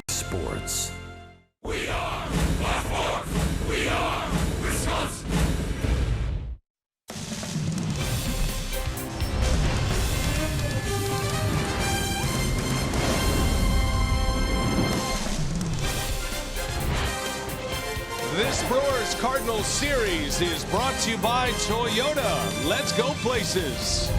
Sports. We are Blackboard. We are Wisconsin. This Brewers Cardinals series is brought to you by Toyota. Let's go places.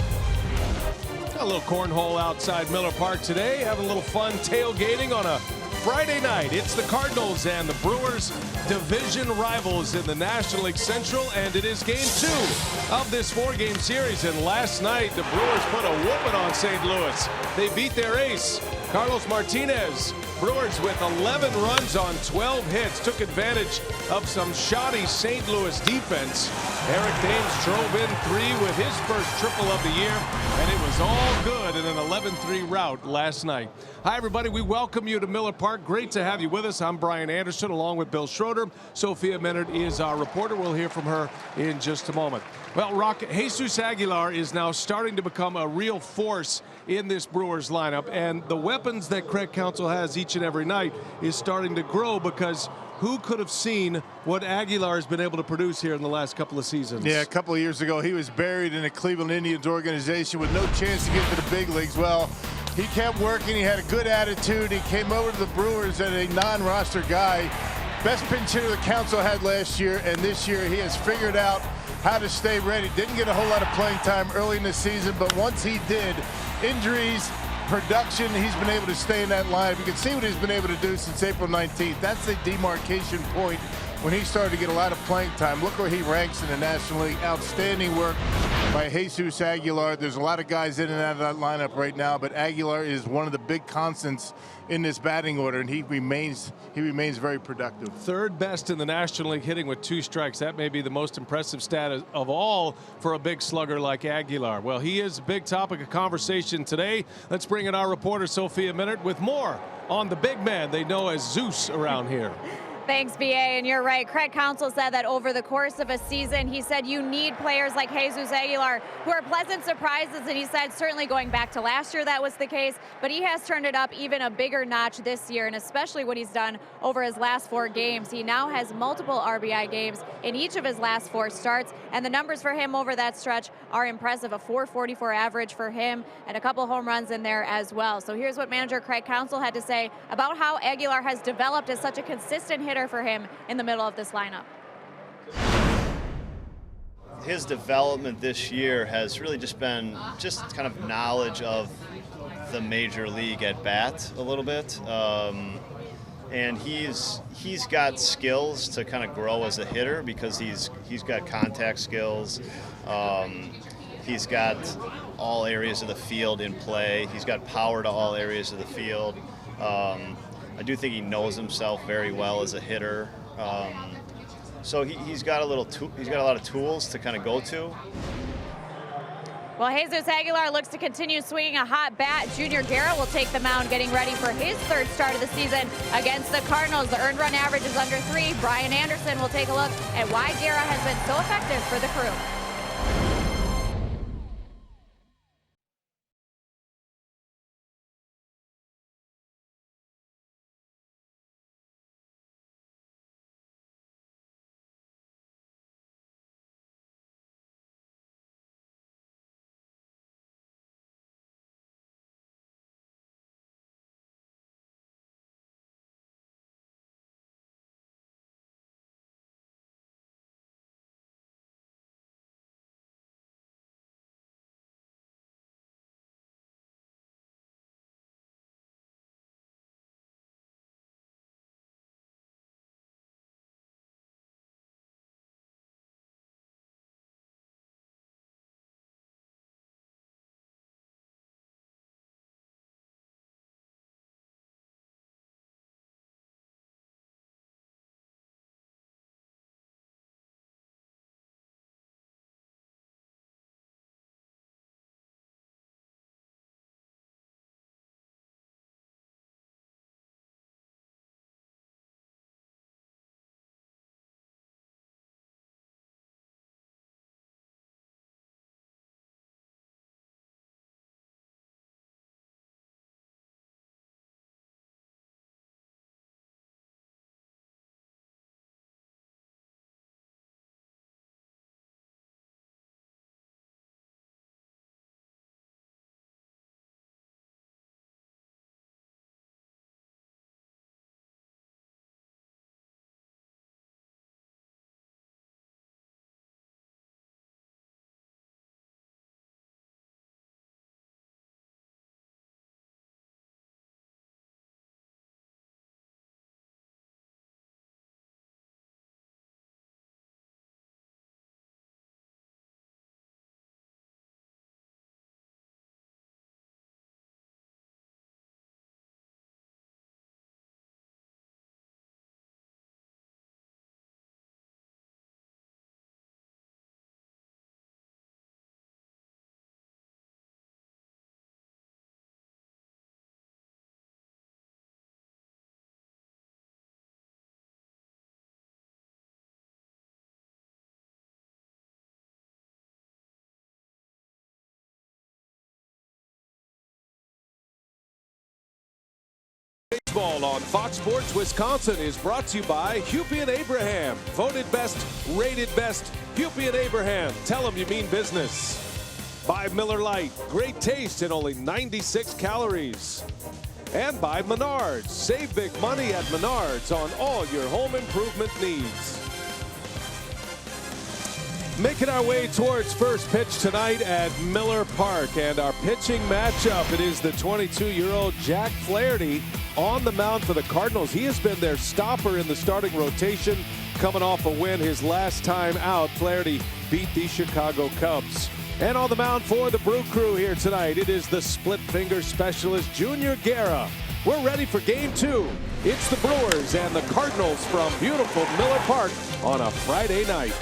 Got a little cornhole outside Miller Park today. Having a little fun tailgating on a Friday night. It's the Cardinals and the Brewers, division rivals in the National League Central, and it is game 2 of this 4-game series. And last night, the Brewers put a whooping on St. Louis. They beat their ace, Carlos Martinez. Brewers with 11 runs on 12 hits took advantage of some shoddy St. Louis defense. Eric Dames drove in 3 with his first triple of the year, and it was all good in an 11-3 rout last night. Hi, everybody. We welcome you to Miller Park. Great to have you with us. I'm Brian Anderson, along with Bill Schroeder. Sophia Minard is our reporter. We'll hear from her in just a moment. Well, Rock, Jesus Aguilar is now starting to become a real force in this Brewers lineup, and the weapons that Craig Counsell has each and every night is starting to grow, because who could have seen what Aguilar has been able to produce here in the last couple of seasons? Yeah, a couple of years ago, he was buried in a Cleveland Indians organization with no chance to get to the big leagues. Well, he kept working. He had a good attitude. He came over to the Brewers as a non-roster guy. Best pinch hitter the Counsell had last year, and this year he has figured out how to stay ready. Didn't get a whole lot of playing time early in the season, but once he did, injuries, production, he's been able to stay in that lineup. You can see what he's been able to do since April 19th. That's the demarcation point when he started to get a lot of playing time. Look where he ranks in the National League. Outstanding work by Jesus Aguilar. There's a lot of guys in and out of that lineup right now, but Aguilar is one of the big constants in this batting order, and he remains very productive. Third best in the National League hitting with 2 strikes. That may be the most impressive stat of all for a big slugger like Aguilar. Well, he is a big topic of conversation today. Let's bring in our reporter Sophia Minard with more on the big man they know as Zeus around here. Thanks, BA, and you're right. Craig Counsell said that over the course of a season, he said you need players like Jesus Aguilar who are pleasant surprises, and he said certainly going back to last year that was the case, but he has turned it up even a bigger notch this year, and especially what he's done over his last 4 games. He now has multiple RBI games in each of his last 4 starts, and the numbers for him over that stretch are impressive. A .444 average for him and a couple home runs in there as well. So here's what manager Craig Counsell had to say about how Aguilar has developed as such a consistent hitter for him in the middle of this lineup. His development this year has really just been kind of knowledge of the major league at bat a little bit, and he's got skills to kind of grow as a hitter, because he's got contact skills. He's got all areas of the field in play. He's got power to all areas of the field. I do think he knows himself very well as a hitter, so he's got a lot of tools to kind of go to. Well, Jesus Aguilar looks to continue swinging a hot bat. Junior Guerra will take the mound, getting ready for his 3rd start of the season against the Cardinals. The earned run average is under 3. Brian Anderson will take a look at why Guerra has been so effective for the Crew. Baseball on Fox Sports Wisconsin is brought to you by Hupy and Abraham. Voted best, rated best, Hupy and Abraham. Tell them you mean business. By Miller Lite, great taste and only 96 calories. And by Menards, save big money at Menards on all your home improvement needs. Making our way towards first pitch tonight at Miller Park, and our pitching matchup, it is the 22-year-old Jack Flaherty on the mound for the Cardinals. He has been their stopper in the starting rotation, coming off a win his last time out. Flaherty beat the Chicago Cubs. And on the mound for the Brew Crew here tonight, it is the split finger specialist, Junior Guerra. We're ready for game 2. It's the Brewers and the Cardinals from beautiful Miller Park on a Friday night.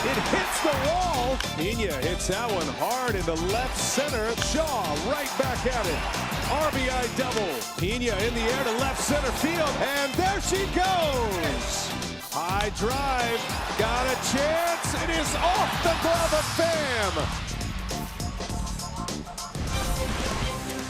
It hits the wall. Pena hits that one hard into left center. Shaw right back at it. RBI double. Pena in the air to left center field. And there she goes. High drive. Got a chance. It is off the glove of Pham.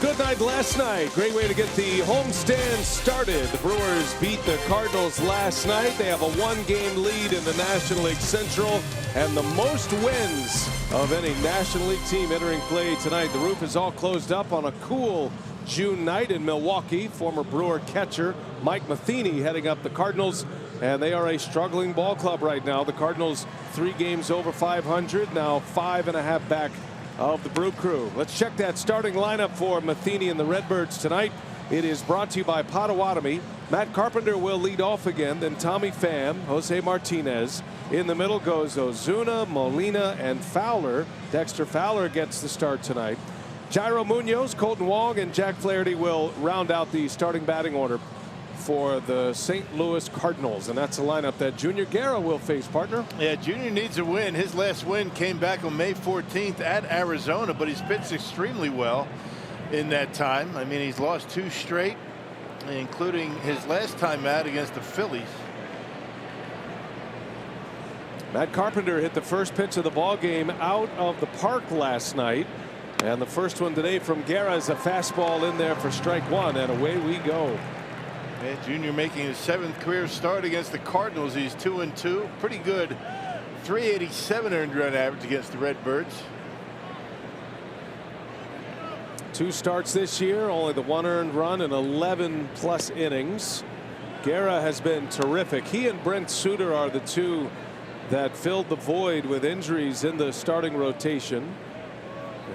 Good night last night. Great way to get the homestand started. The Brewers beat the Cardinals last night. They have a 1-game lead in the National League Central and the most wins of any National League team entering play tonight. The roof is all closed up on a cool June night in Milwaukee. Former Brewer catcher Mike Matheny heading up the Cardinals, and they are a struggling ball club right now. The Cardinals 3 games over 500, now 5.5 back of the Brew Crew. Let's check that starting lineup for Matheny and the Redbirds tonight. It is brought to you by Potawatomi. Matt Carpenter will lead off again, then Tommy Pham, Jose Martinez. In the middle goes Ozuna, Molina, and Fowler. Dexter Fowler gets the start tonight. Jairo Munoz, Colton Wong, and Jack Flaherty will round out the starting batting order for the St. Louis Cardinals, and that's a lineup that Junior Guerra will face, partner. Yeah, Junior needs a win. His last win came back on May 14th at Arizona, but he's pitched extremely well in that time. I mean, he's lost 2 straight, including his last time out against the Phillies. Matt Carpenter hit the first pitch of the ball game out of the park last night, and the first one today from Guerra is a fastball in there for strike 1, and away we go. Yeah, Junior making his 7th career start against the Cardinals. He's 2-2. Pretty good. 387 earned run average against the Redbirds. 2 starts this year, only the 1 earned run and 11+ innings. Guerra has been terrific. He and Brent Suter are the 2 that filled the void with injuries in the starting rotation.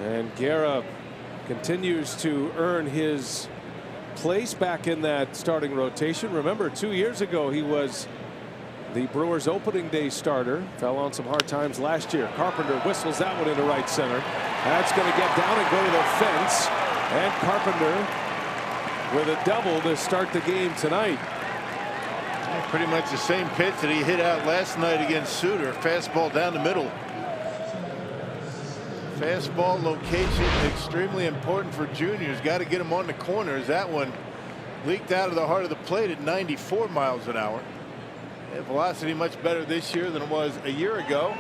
And Guerra continues to earn his place back in that starting rotation. Remember, 2 years ago he was the Brewers opening day starter. Fell on some hard times last year. Carpenter whistles that one into right center. That's going to get down and go to the fence. And Carpenter with a double to start the game tonight. Pretty much the same pitch that he hit out last night against Suter. Fastball down the middle. Fastball location extremely important for juniors. Got to get him on the corners. That one leaked out of the heart of the plate at 94 miles an hour. And velocity much better this year than it was a year ago.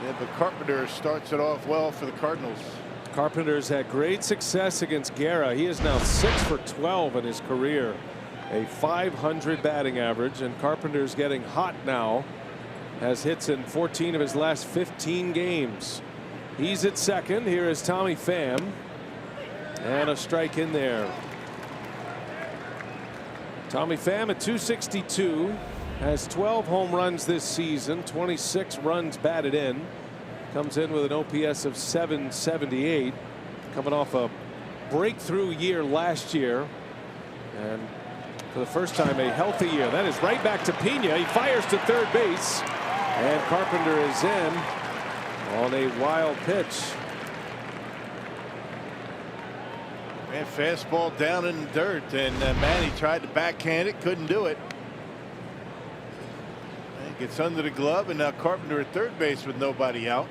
Yeah, but Carpenter starts it off well for the Cardinals. Carpenter's had great success against Guerra. He is now 6 for 12 in his career. A .500 batting average, and Carpenter's getting hot now. Has hits in 14 of his last 15 games. He's at second. Here is Tommy Pham. And a strike in there. Tommy Pham at 262. Has 12 home runs this season. 26 runs batted in. Comes in with an OPS of .778. Coming off a breakthrough year last year. And for the first time, a healthy year. That is right back to Pena. He fires to third base. And Carpenter is in on a wild pitch. And fastball down in the dirt, and Manny tried to backhand it, couldn't do it. And gets under the glove, and now Carpenter at third base with nobody out.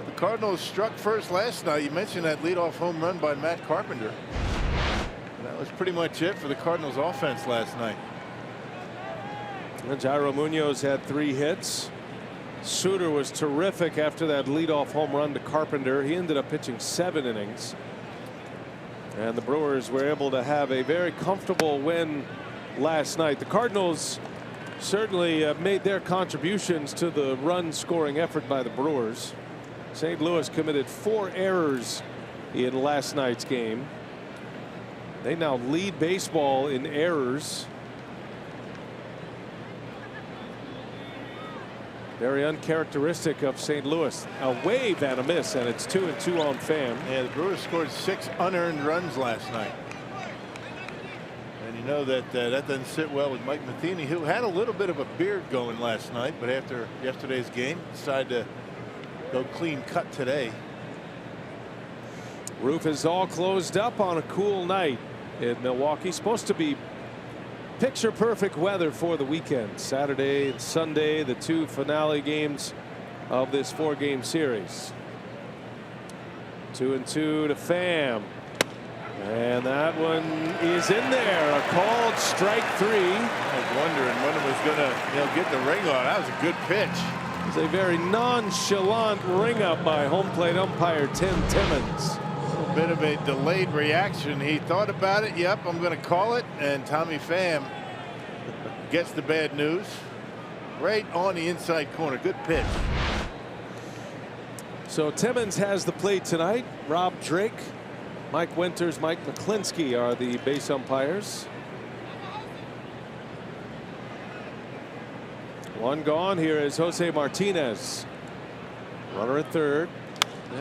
The Cardinals struck first last night. You mentioned that leadoff home run by Matt Carpenter. That was pretty much it for the Cardinals offense last night. And Jairo Munoz had 3 hits. Suter was terrific after that leadoff home run to Carpenter. He ended up pitching 7 innings. And the Brewers were able to have a very comfortable win last night. The Cardinals certainly made their contributions to the run scoring effort by the Brewers. St. Louis committed 4 errors in last night's game. They now lead baseball in errors. Very uncharacteristic of St. Louis. A wave and a miss, and it's 2-2 on Pham. Yeah, the Brewers scored 6 unearned runs last night. And you know that that doesn't sit well with Mike Matheny, who had a little bit of a beard going last night, but after yesterday's game decided to go clean cut today. Roof is all closed up on a cool night in Milwaukee. Supposed to be picture perfect weather for the weekend. Saturday and Sunday, the 2 finale games of this 4-game series. 2-2 to Pham. And that one is in there. A called strike 3. I was wondering when it was going to get the ring on. That was a good pitch. It's a very nonchalant ring up by home plate umpire Tim Timmons. Bit of a delayed reaction. He thought about it. Yep, I'm going to call it. And Tommy Pham gets the bad news right on the inside corner. Good pitch. So Timmons has the plate tonight. Rob Drake, Mike Winters, Mike McClinsky are the base umpires. 1 gone. Here is Jose Martinez. Runner at third.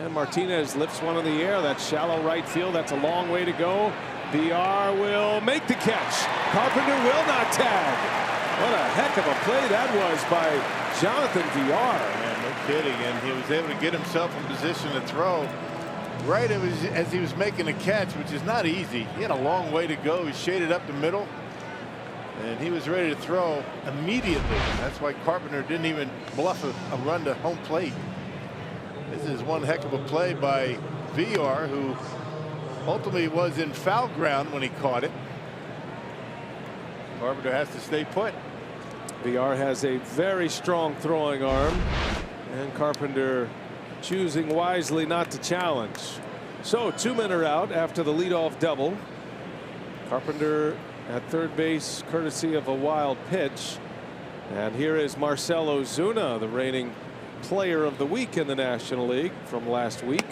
And Martinez lifts one in the air. That's shallow right field. That's a long way to go. VR will make the catch. Carpenter will not tag. What a heck of a play that was by Jonathan VR. Man, no kidding. And he was able to get himself in position to throw right as he was making the catch, which is not easy. He had a long way to go. He shaded up the middle, and he was ready to throw immediately. That's why Carpenter didn't even bluff a run to home plate. This is one heck of a play by VR, who ultimately was in foul ground when he caught it. Carpenter has to stay put. VR has a very strong throwing arm, and Carpenter choosing wisely not to challenge. So 2 men are out after the leadoff double. Carpenter at third base courtesy of a wild pitch. And here is Marcell Ozuna, the reigning player of the week in the National League from last week.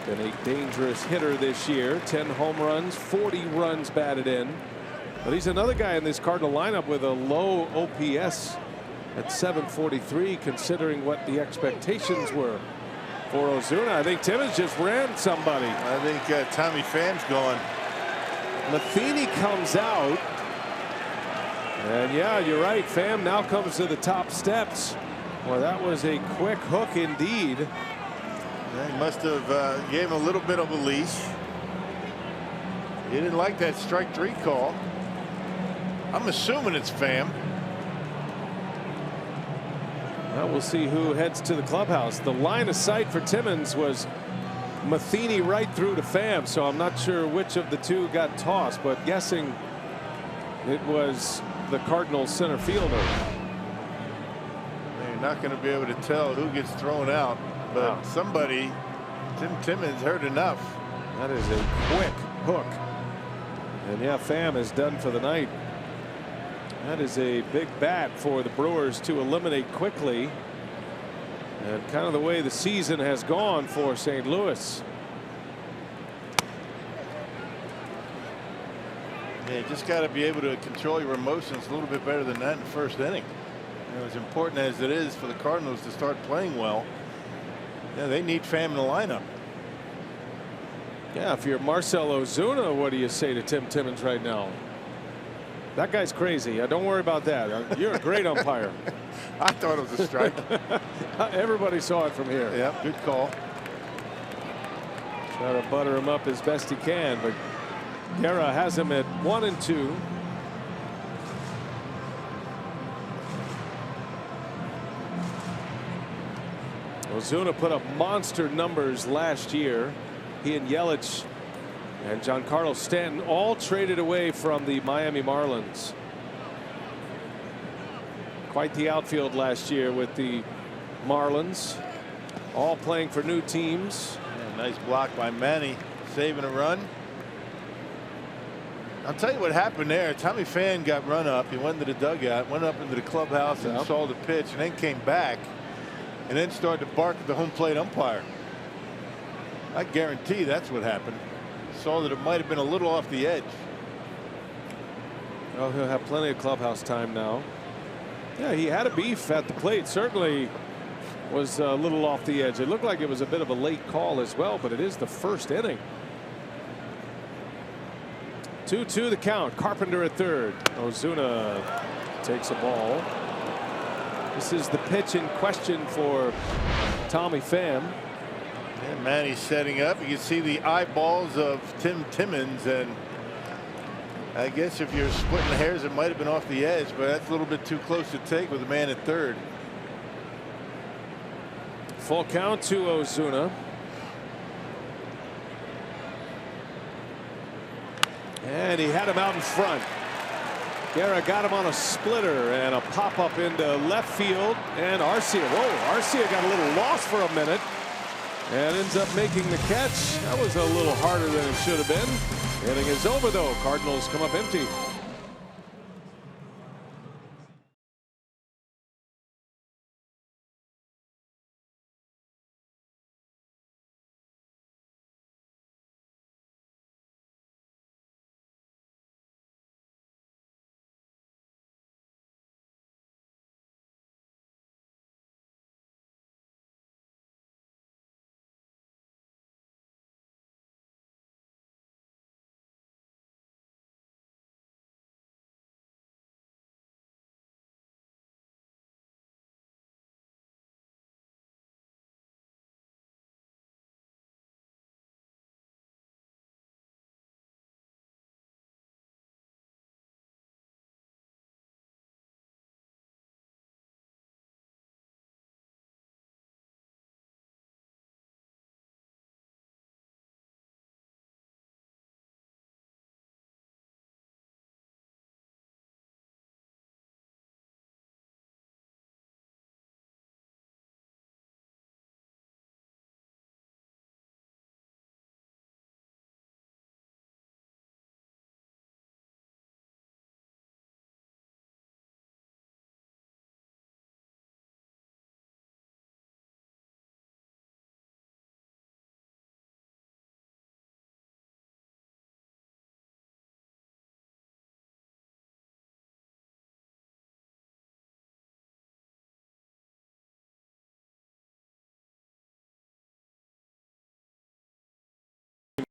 Been a dangerous hitter this year. 10 home runs, 40 runs batted in. But he's another guy in this Cardinal lineup with a low OPS at 743, considering what the expectations were for Ozuna. I think Timmons just ran somebody. I think Tommy Pham's gone. Matheny comes out. And yeah, you're right. Pham now comes to the top steps. Well, that was a quick hook indeed. Yeah, he must have gave him a little bit of a leash. He didn't like that strike 3 call. I'm assuming it's Pham. Well, we'll see who heads to the clubhouse. The line of sight for Timmons was Matheny right through to Pham, so I'm not sure which of the two got tossed, but guessing it was the Cardinals center fielder. You're not going to be able to tell who gets thrown out, but somebody, Tim Timmons, heard enough. That is a quick hook. And yeah, Pham is done for the night. That is a big bat for the Brewers to eliminate quickly. And kind of the way the season has gone for St. Louis. Yeah, you just got to be able to control your emotions a little bit better than that in the first inning. You know, as important as it is for the Cardinals to start playing well, yeah, they need Pham in the lineup. Yeah, if you're Marcell Ozuna, what do you say to Tim Timmons right now? That guy's crazy. Don't worry about that. You're a great umpire. I thought it was a strike. Everybody saw it from here. Yep, good call. Try to butter him up as best he can, but Guerra has him at 1-2. Ozuna put up monster numbers last year. He and Yelich and Giancarlo Stanton all traded away from the Miami Marlins. Quite the outfield last year with the Marlins, all playing for new teams. Yeah, nice block by Manny, saving a run. I'll tell you what happened there. Tommy Pham got run up. He went into the dugout, went up into the clubhouse and saw the pitch, and then came back and then started to bark at the home plate umpire. I guarantee that's what happened. Saw that it might have been a little off the edge. Oh, he'll have plenty of clubhouse time now. Yeah, he had a beef at the plate. Certainly was a little off the edge. It looked like it was a bit of a late call as well, but it is the first inning. 2-2 the count. Carpenter at third. Ozuna takes a ball. This is the pitch in question for Tommy Pham. And Manny's setting up. You can see the eyeballs of Tim Timmons, and I guess if you're splitting the hairs, it might have been off the edge, but that's a little bit too close to take with a man at third. Full count to Ozuna. And he had him out in front. Guerra got him on a splitter and a pop up into left field, and Arcia. Whoa, Arcia got a little lost for a minute and ends up making the catch. That was a little harder than it should have been. Inning is over though. Cardinals come up empty.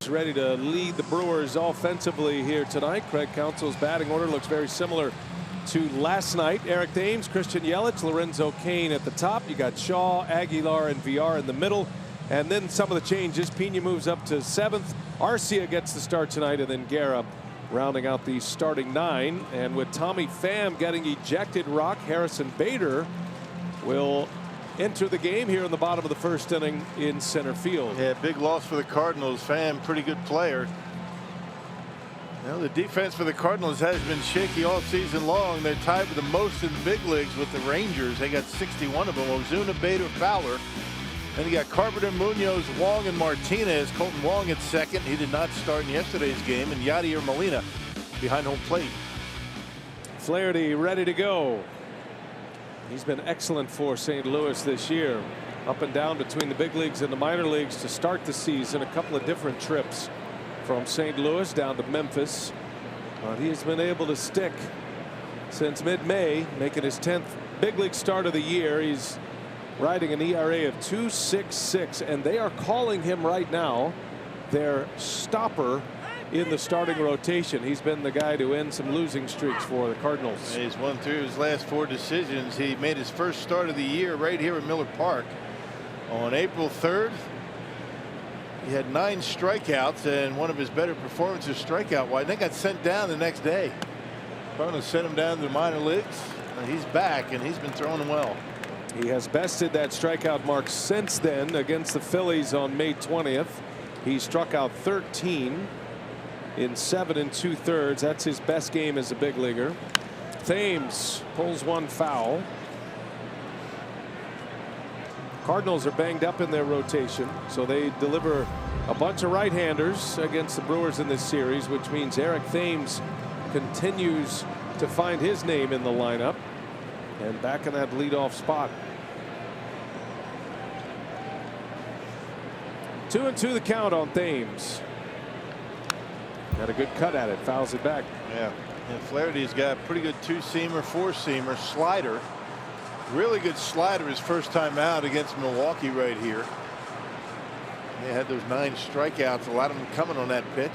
ready to lead the Brewers offensively here tonight. Craig Counsell's batting order looks very similar to last night. Eric Thames, Christian Yelich, Lorenzo Cain at the top. You got Shaw, Aguilar, and VR in the middle. And then some of the changes. Pena moves up to 7th. Arcia gets the start tonight, and then Guerra rounding out the starting 9. And with Tommy Pham getting ejected, Rock, Harrison Bader will enter the game here in the bottom of the first inning in center field. Yeah, big loss for the Cardinals. Pham, pretty good player. Now, the defense for the Cardinals has been shaky all season long. They're tied with the most in the big leagues with the Rangers. They got 61 of them. Ozuna, Bader, Fowler. Then you got Carpenter, Munoz, Wong, and Martinez. Colton Wong at second. He did not start in yesterday's game. And Yadier Molina behind home plate. Flaherty ready to go. He's been excellent for St. Louis this year. Up and down between the big leagues and the minor leagues to start the season. A couple of different trips from St. Louis down to Memphis. He has been able to stick since mid-May, making his 10th big league start of the year. He's riding an ERA of 2.66, and they are calling him right now their stopper in the starting rotation. He's been the guy to end some losing streaks for the Cardinals. He's won 3 of his last 4 decisions. He made his first start of the year right here at Miller Park on April 3rd. He had 9 strikeouts, and one of his better performances strikeout wise. They got sent down the next day. Cardinals sent him down to the minor leagues, and he's back, and he's been throwing well. He has bested that strikeout mark since then against the Phillies on May 20th. He struck out 13 in 7 2/3. That's his best game as a big leaguer. Thames pulls one foul. Cardinals are banged up in their rotation, so they deliver a bunch of right-handers against the Brewers in this series, which means Eric Thames continues to find his name in the lineup and back in that leadoff spot. 2-2 the count on Thames. Got a good cut at it, fouls it back. Yeah, and Flaherty's got a pretty good 2-seamer, 4-seamer, slider. Really good slider his first time out against Milwaukee right here. They had those 9 strikeouts, a lot of them coming on that pitch.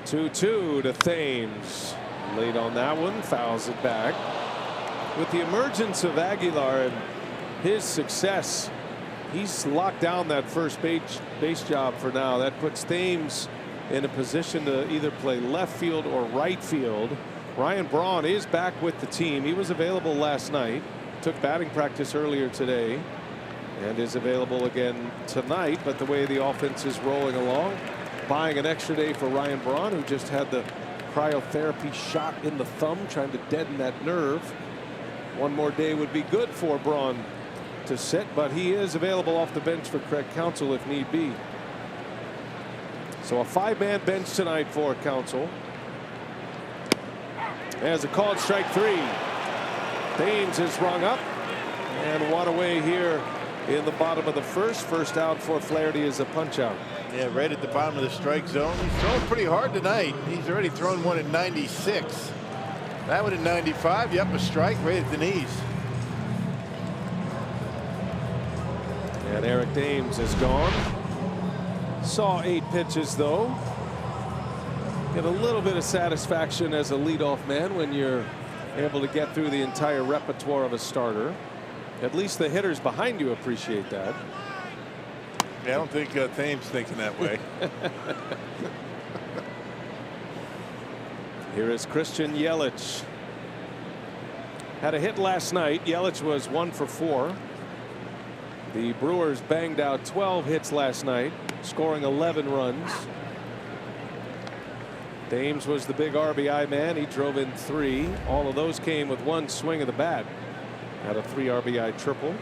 Two to Thames. Late on that one, fouls it back. With the emergence of Aguilar and his success, he's locked down that first base job for now. That puts Thames in a position to either play left field or right field. Ryan Braun is back with the team. He was available last night, took batting practice earlier today, and is available again tonight. But the way the offense is rolling along, buying an extra day for Ryan Braun, who just had the cryotherapy shot in the thumb, trying to deaden that nerve. One more day would be good for Braun to sit, but he is available off the bench for Craig Counsell if need be. So a 5-man bench tonight for Counsell. As a called strike 3. Thames is rung up and one away here in the bottom of the first. First out for Flaherty is a punch out. Yeah, right at the bottom of the strike zone. He's throwing pretty hard tonight. He's already thrown one at 96. That one at 95. Yep, a strike right at the knees. And Eric Thames is gone. Saw 8 pitches though. Get a little bit of satisfaction as a leadoff man when you're able to get through the entire repertoire of a starter. At least the hitters behind you appreciate that. Yeah, I don't think Thames thinking that way. Here is Christian Yelich. Had a hit last night. Yelich was 1 for 4. The Brewers banged out 12 hits last night, scoring 11 runs. Thames was the big RBI man. He drove in 3. All of those came with 1 swing of the bat. Had a 3 RBI triple.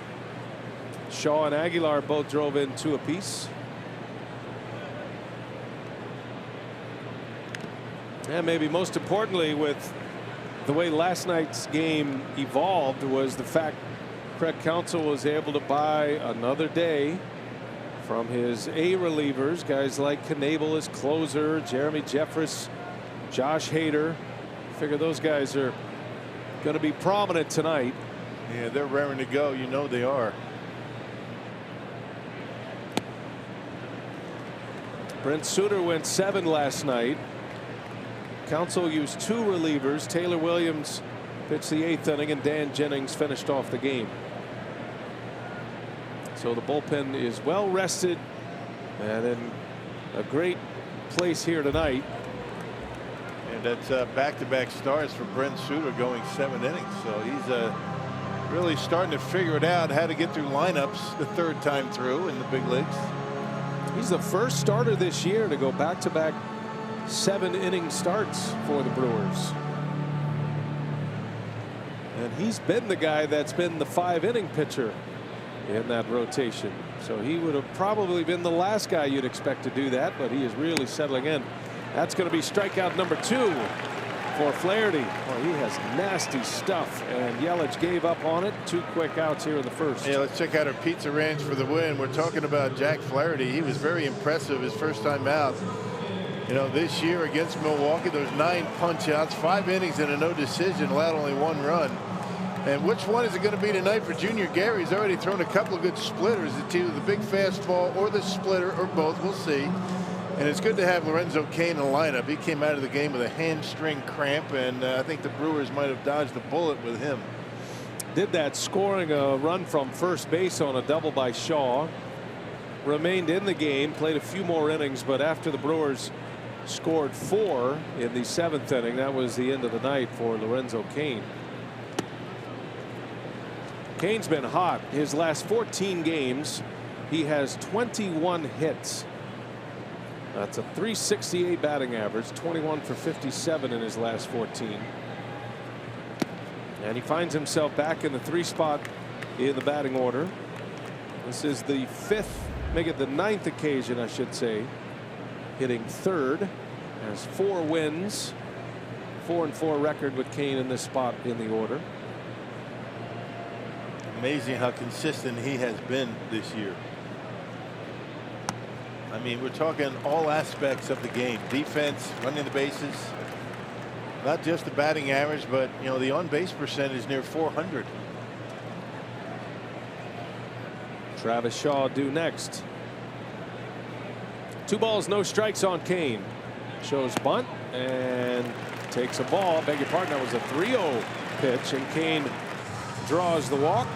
Shaw and Aguilar both drove in 2 apiece. And maybe most importantly, with the way last night's game evolved, was the fact Craig Counsell was able to buy another day from his A relievers, guys like Knebel as closer, Jeremy Jeffress, Josh Hader, Figure those guys are going to be prominent tonight. Yeah, they're raring to go. You know they are. Brent Suter went 7 last night. Council used 2 relievers. Taylor Williams pitched the 8th inning, and Dan Jennings finished off the game. So the bullpen is well rested and in a great place here tonight. And that's back-to-back starts for Brent Suter, going 7 innings. So he's really starting to figure it out how to get through lineups the 3rd time through in the big leagues. He's the first starter this year to go back-to-back 7-inning starts for the Brewers. And he's been the guy that's been the 5-inning pitcher in that rotation. So he would have probably been the last guy you'd expect to do that, but he is really settling in. That's going to be strikeout number 2 for Flaherty. Well, he has nasty stuff, and Yelich gave up on it. 2 quick outs here in the first. Yeah, let's check out our Pizza Ranch for the win. We're talking about Jack Flaherty. He was very impressive his first time out. You know, this year against Milwaukee, there's 9 punch outs, 5 innings and a no decision, allowed only 1 run. And which one is it going to be tonight for Junior Guerra? He's already thrown a couple of good splitters. It's either the big fastball or the splitter or both. We'll see. And it's good to have Lorenzo Cain in the lineup. He came out of the game with a hamstring cramp, and I think the Brewers might have dodged a bullet with him. Did that, scoring a run from first base on a double by Shaw. Remained in the game, played a few more innings, but after the Brewers scored 4 in the 7th inning, that was the end of the night for Lorenzo Cain. Cain's been hot. His last 14 games, he has 21 hits. That's a .368 batting average, 21 for 57 in his last 14. And he finds himself back in the 3 spot in the batting order. This is the 5th, make it the 9th occasion, I should say, hitting 3rd. Has 4 wins, 4-4 record with Cain in this spot in the order. Amazing how consistent he has been this year. I mean, we're talking all aspects of the game. Defense, running the bases, not just the batting average, but, you know, the on-base percentage near 400. Travis Shaw due next. 2 balls, no strikes on Cain. Shows bunt and takes a ball. Beg your pardon, that was a 3-0 pitch, and Cain draws the walk.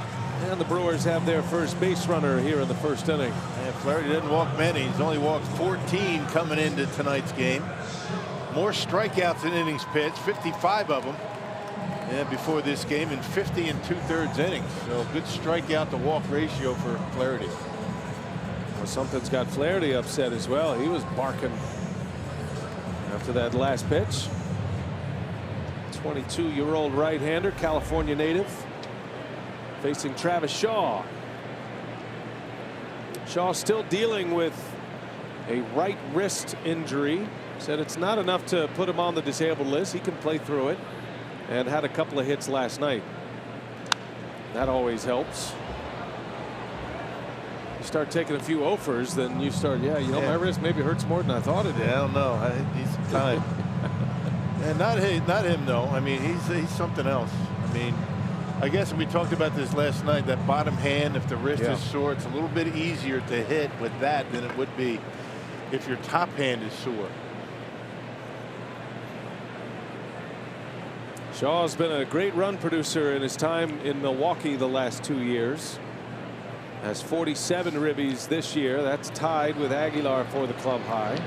And the Brewers have their first base runner here in the 1st inning. And Flaherty didn't walk many. He's only walked 14 coming into tonight's game. More strikeouts in innings pitched, 55 of them. And before this game, in 50 2/3 innings. So good strikeout to walk ratio for Flaherty. Well, something's got Flaherty upset as well. He was barking after that last pitch. 22-year-old right-hander, California native, facing Travis Shaw. Shaw still dealing with a right wrist injury. Said it's not enough to put him on the disabled list. He can play through it, and had a couple of hits last night. That always helps. You start taking a few offers, then you start, yeah, you know, my wrist maybe hurts more than I thought it did. Yeah, I don't know. I need some time. And not him though. I mean, he's something else. I mean, I guess we talked about this last night, that bottom hand, if the wrist is sore, it's a little bit easier to hit with that than it would be if your top hand is sore. Shaw's been a great run producer in his time in Milwaukee the last 2 years. Has 47 ribbies this year. That's tied with Aguilar for the club high.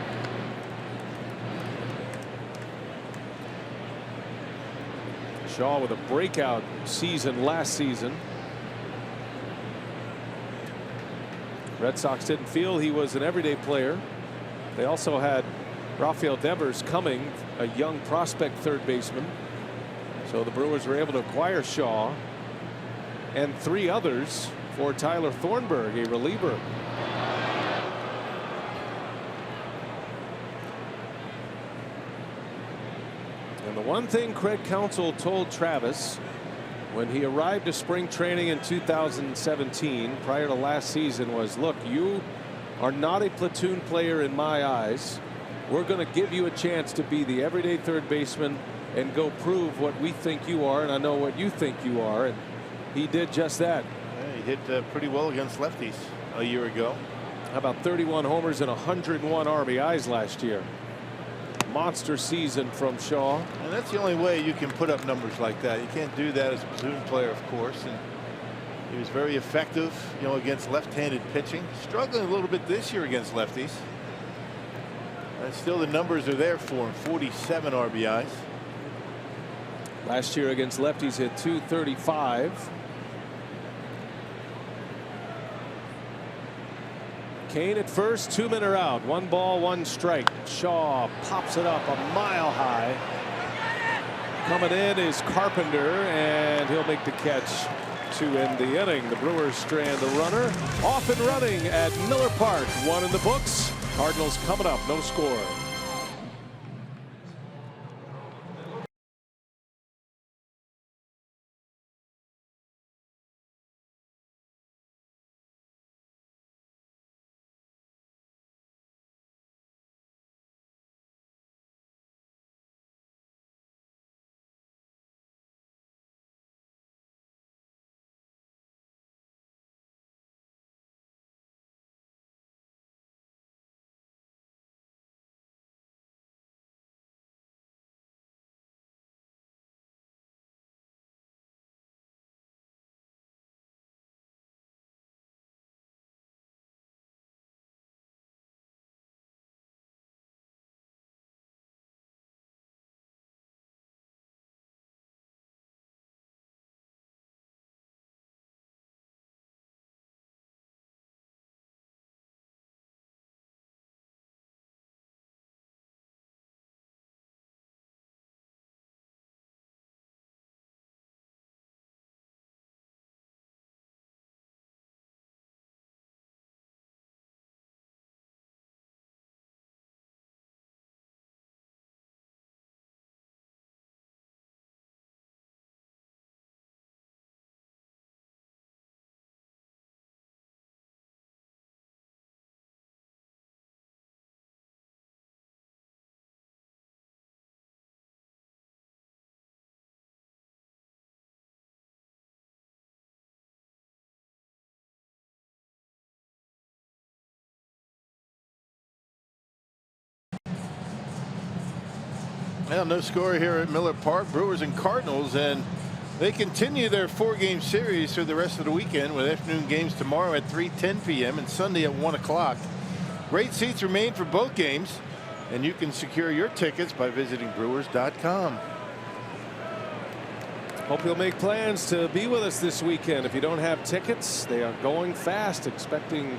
Shaw with a breakout season last season. Red Sox didn't feel he was an everyday player. They also had Rafael Devers coming, a young prospect 3rd baseman. So the Brewers were able to acquire Shaw and 3 others for Tyler Thornburg, a reliever. And the one thing Craig Counsell told Travis when he arrived to spring training in 2017 prior to last season was, look, you are not a platoon player in my eyes. We're going to give you a chance to be the everyday 3rd baseman and go prove what we think you are, and I know what you think you are, and he did just that. Yeah, he hit pretty well against lefties a year ago. How about 31 homers and 101 RBIs last year? Monster season from Shaw. And that's the only way you can put up numbers like that. You can't do that as a platoon player, of course. And he was very effective, you know, against left-handed pitching. Struggling a little bit this year against lefties. And still the numbers are there for him. 47 RBIs. Last year against lefties hit .235. Kane at first, 2 men are out, 1 ball, 1 strike. Shaw pops it up a mile high. Coming in is Carpenter, and he'll make the catch to end the inning. The Brewers strand a runner. Off and running at Miller Park. 1 in the books. Cardinals coming up, no score. Well, no score here at Miller Park. Brewers and Cardinals, and they continue their 4-game series through the rest of the weekend with afternoon games tomorrow at 3:10 p.m. and Sunday at 1 o'clock. Great seats remain for both games, and you can secure your tickets by visiting Brewers.com. Hope you'll make plans to be with us this weekend. If you don't have tickets, they are going fast, expecting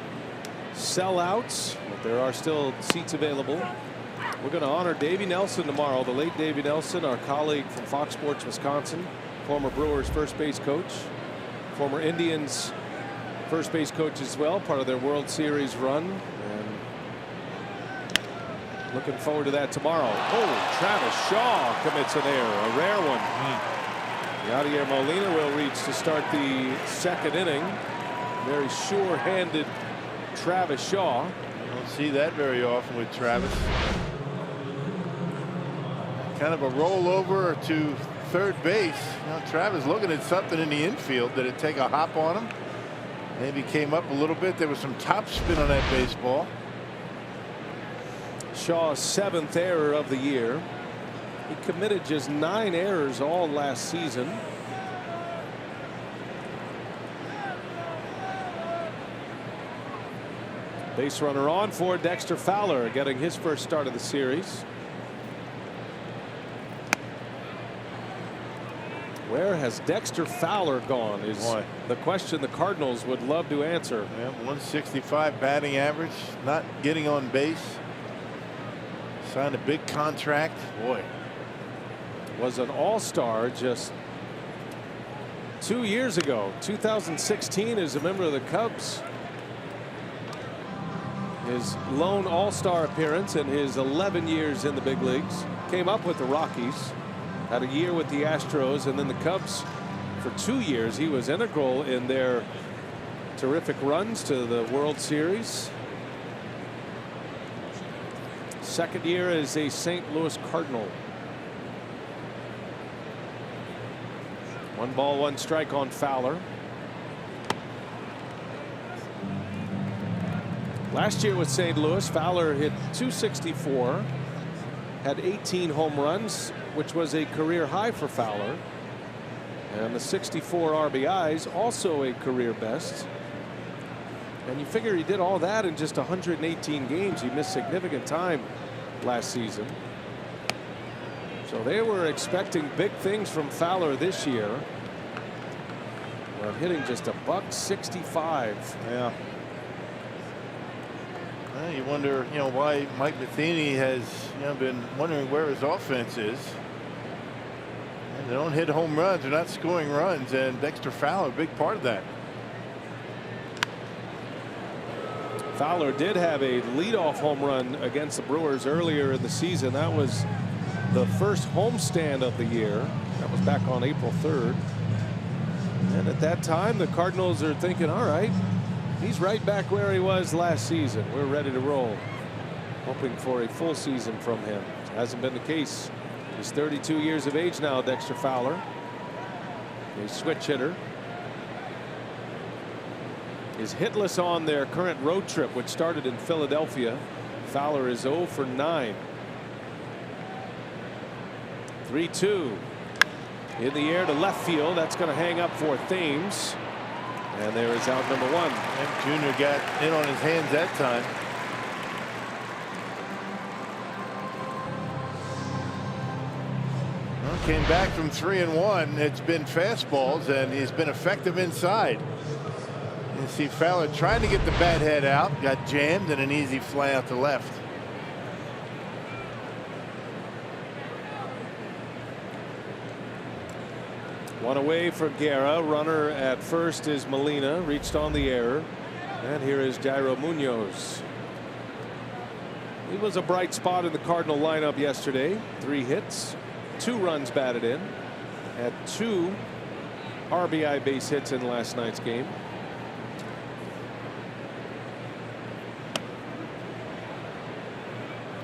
sellouts, but there are still seats available. We're going to honor Davey Nelson tomorrow, the late Davey Nelson, our colleague from Fox Sports Wisconsin, former Brewers first base coach, former Indians first base coach as well, part of their World Series run, and looking forward to that tomorrow. Oh, Travis Shaw commits an error, a rare one. Yadier Molina will reach to start the 2nd inning. Very sure-handed Travis Shaw. You don't see that very often with Travis. Kind of a rollover to third base. Now Travis looking at something in the infield. Did it take a hop on him? Maybe came up a little bit. There was some top spin on that baseball. Shaw's 7th error of the year. He committed just 9 errors all last season. Base runner on for Dexter Fowler, getting his first start of the series. Where has Dexter Fowler gone is the question the Cardinals would love to answer. Yeah, 165 batting average, not getting on base. Signed a big contract. Boy. Was an all-star just 2 years ago. 2016 as a member of the Cubs. His lone all-star appearance in his 11 years in the big leagues. Came up with the Rockies. Had a year with the Astros, and then the Cubs for 2 years. He was integral in their terrific runs to the World Series. 2nd year as a St. Louis Cardinal. 1 strike on Fowler. Last year with St. Louis, Fowler hit .264, had 18 home runs, which was a career high for Fowler, and the 64 RBIs, also a career best. And you figure he did all that in just 118 games. He missed significant time last season. So they were expecting big things from Fowler this year. Well, hitting just a .165. Yeah. Well, you wonder, why Mike Matheny has, been wondering where his offense is. And they don't hit home runs. They're not scoring runs, and Dexter Fowler, a big part of that. Fowler did have a leadoff home run against the Brewers earlier in the season. That was the first homestand of the year. That was back on April 3rd. And at that time, the Cardinals are thinking, all right, he's right back where he was last season. We're ready to roll. Hoping for a full season from him. Hasn't been the case. He's 32 years of age now, Dexter Fowler. A switch hitter. Is hitless on their current road trip, which started in Philadelphia. Fowler is 0 for 9. 3-2 in the air to left field. That's going to hang up for Thames, and there is out number 1. And Junior got in on his hands that time. Well, came back from 3-1. It's been fastballs, and he's been effective inside. You see Fowler trying to get the bat head out, got jammed, and an easy fly out to left. One away for Guerra. Runner at first is Molina, reached on the error, and here is Jairo Munoz. He was a bright spot in the Cardinal lineup yesterday. 3 hits, 2 runs batted in, had 2 RBI base hits in last night's game.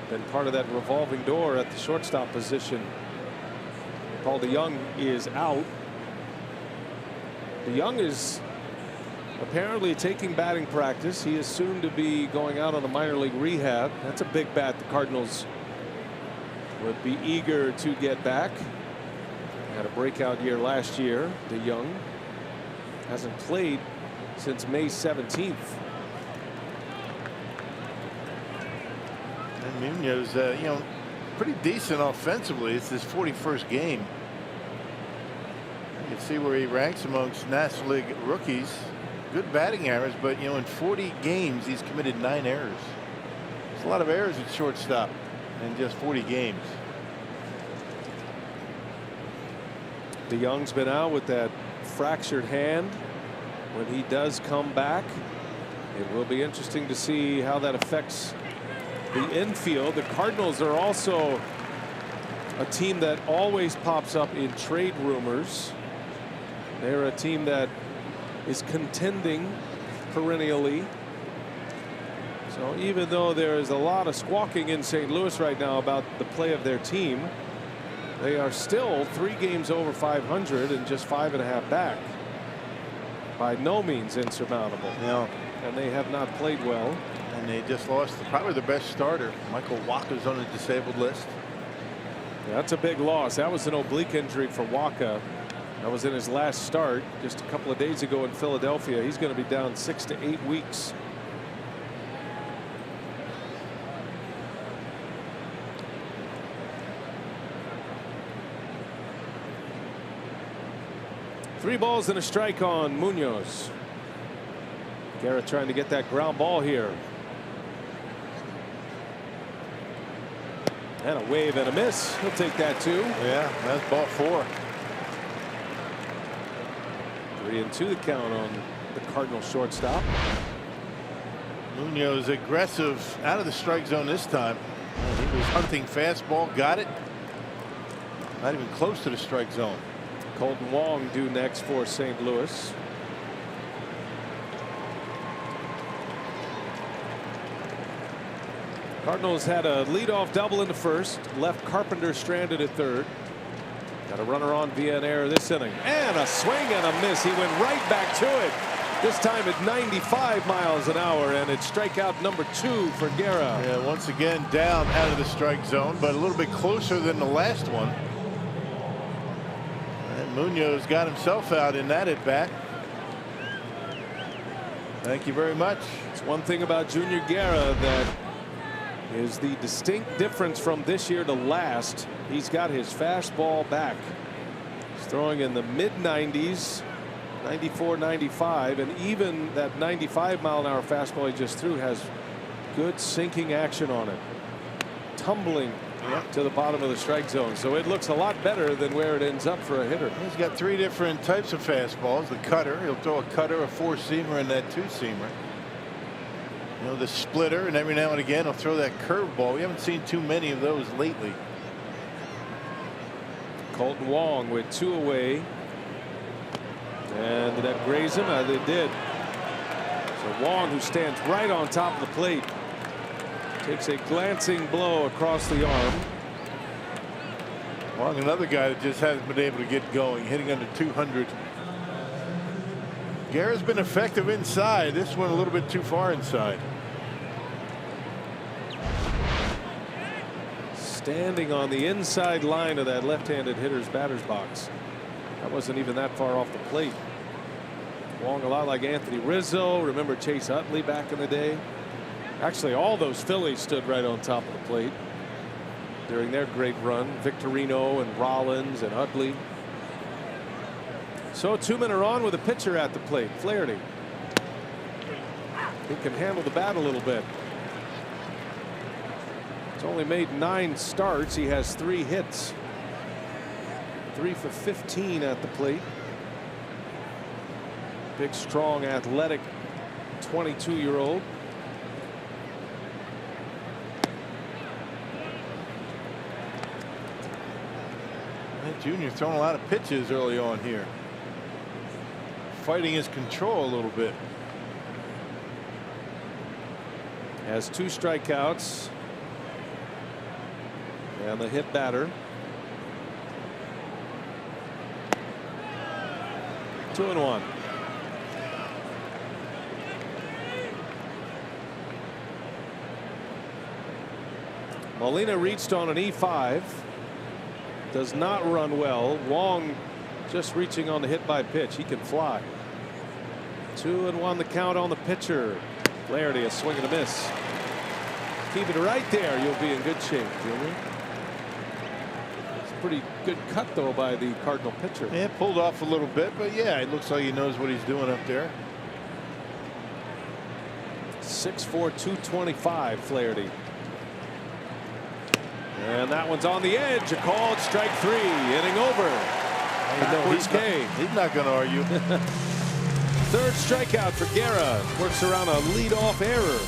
Been part of that revolving door at the shortstop position. Paul DeYoung is out. DeYoung is apparently taking batting practice. He is soon to be going out on a minor league rehab. That's a big bat the Cardinals would be eager to get back. Had a breakout year last year. DeYoung hasn't played since May 17th. And Munoz, pretty decent offensively. It's his 41st game. You can see where he ranks amongst National League rookies. Good batting average, but in 40 games he's committed 9 errors. There's a lot of errors at shortstop in just 40 games. DeYoung's been out with that fractured hand. When he does come back, it will be interesting to see how that affects the infield. The Cardinals are also a team that always pops up in trade rumors. They're a team that is contending perennially. So even though there is a lot of squawking in St. Louis right now about the play of their team, they are still 3 games over 500 and just 5.5 back. By no means insurmountable. No. And they have not played well. And they just lost probably their best starter. Michael Wacha's on the disabled list. Yeah, that's a big loss. That was an oblique injury for Wacha. That was in his last start just a couple of days ago in Philadelphia. He's going to be down 6 to 8 weeks. Three balls and a strike on Munoz. Guerra trying to get that ground ball here. And a wave and a miss. He'll take that too. Yeah, that's ball 4. 3-2 the count on the Cardinal shortstop. Munoz aggressive out of the strike zone this time. He was hunting fastball, got it. Not even close to the strike zone. Colton Wong due next for St. Louis. Cardinals had a leadoff double in the first, left Carpenter stranded at third. Got a runner on via an error this inning. And a swing and a miss. He went right back to it. This time at 95 miles an hour, and it's strikeout number 2 for Guerra. Yeah, once again down out of the strike zone, but a little bit closer than the last one. And Munoz got himself out in that at bat. Thank you very much. It's one thing about Junior Guerra that is the distinct difference from this year to last. He's got his fastball back. He's throwing in the mid-90s. 94, 95, and even that 95 mile an hour fastball he just threw has good sinking action on it, tumbling to the bottom of the strike zone. So it looks a lot better than where it ends up for a hitter. He's got 3 different types of fastballs. The cutter, he'll throw a cutter, a 4-seamer, and that 2-seamer. You know, the splitter, and every now and again he'll throw that curveball. We haven't seen too many of those lately. Colton Wong with 2 away. And did that graze him? They did. So Wong, who stands right on top of the plate, takes a glancing blow across the arm. Wong, another guy that just hasn't been able to get going, hitting under 200. Guerra's been effective inside. This one a little bit too far inside. Standing on the inside line of that left-handed hitter's batter's box. That wasn't even that far off the plate. Wong a lot like Anthony Rizzo. Remember Chase Utley back in the day? Actually, all those Phillies stood right on top of the plate during their great run. Victorino and Rollins and Utley. So 2-men are on with a pitcher at the plate. Flaherty. He can handle the bat a little bit. He's only made 9 starts. He has 3 hits. 3 for 15 at the plate. Big, strong, athletic 22-year-old. Junior throwing a lot of pitches early on here. Fighting his control a little bit. Has 2 strikeouts. And the hit batter. 2-1. Molina reached on an E5. Does not run well. Wong just reaching on the hit by pitch. He can fly. 2-1 the count on the pitcher. Flaherty, a swing and a miss. Keep it right there. You'll be in good shape, Junior. It's a pretty good cut, though, by the Cardinal pitcher. Yeah, pulled off a little bit, but yeah, it looks like he knows what he's doing up there. 6'4", 225, Flaherty. And that one's on the edge. A called strike 3. Inning over. Backwards K. He's not going to argue. 3rd strikeout for Guerra. Works around a leadoff error.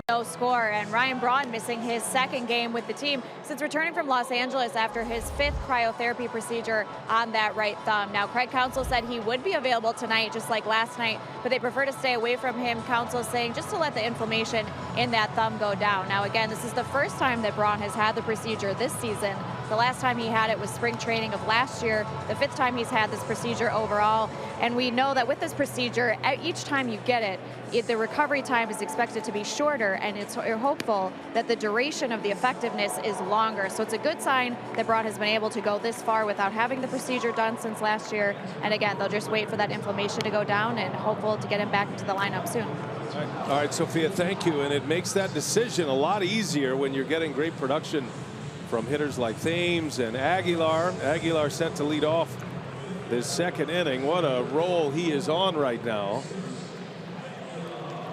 no score, and Ryan Braun missing his second game with the team since returning from Los Angeles after his 5th cryotherapy procedure on that right thumb. Now, Craig Counsell said he would be available tonight, just like last night, but they prefer to stay away from him. Counsell saying just to let the inflammation in that thumb go down. Now, again, this is the first time that Braun has had the procedure this season. The last time he had it was spring training of last year, the 5th time he's had this procedure overall. And we know that with this procedure, each time you get it, the recovery time is expected to be shorter, and you're hopeful that the duration of the effectiveness is longer. So it's a good sign that Braun has been able to go this far without having the procedure done since last year. And again, they'll just wait for that inflammation to go down and hopeful to get him back into the lineup soon. All right, Sophia, thank you. And it makes that decision a lot easier when you're getting great production from hitters like Thames and Aguilar. Aguilar set to lead off this second inning. What a roll he is on right now.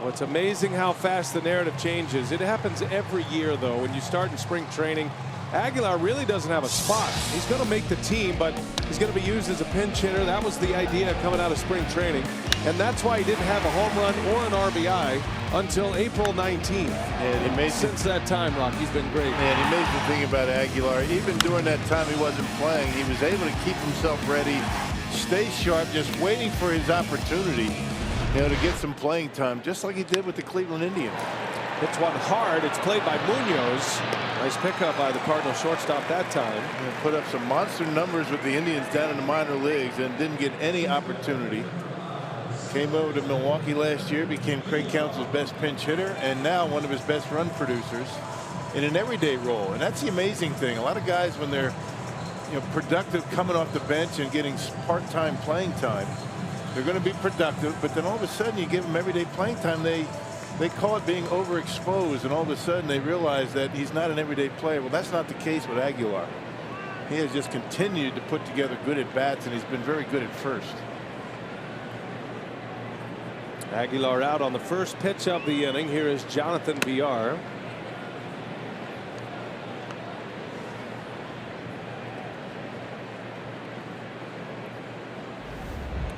Well, it's amazing how fast the narrative changes. It happens every year, though, when you start in spring training. Aguilar really doesn't have a spot. He's going to make the team, but he's going to be used as a pinch hitter. That was the idea coming out of spring training. And that's why he didn't have a home run or an RBI until April 19th. And since that time, Rock, he's been great. And the amazing thing about Aguilar, even during that time he wasn't playing, he was able to keep himself ready, stay sharp, just waiting for his opportunity, to get some playing time, just like he did with the Cleveland Indians. Hits one hard. It's played by Munoz. Nice pickup by the Cardinal shortstop that time. And put up some monster numbers with the Indians down in the minor leagues and didn't get any opportunity. Came over to Milwaukee last year, became Craig Counsell's best pinch hitter, and now one of his best run producers in an everyday role. And that's the amazing thing. A lot of guys, when they're productive coming off the bench and getting part-time playing time, they're going to be productive, but then all of a sudden you give them everyday playing time, they call it being overexposed, and all of a sudden they realize that he's not an everyday player. Well, that's not the case with Aguilar. He has just continued to put together good at-bats, and he's been very good at first. Aguilar out on the first pitch of the inning. Here is Jonathan Villar.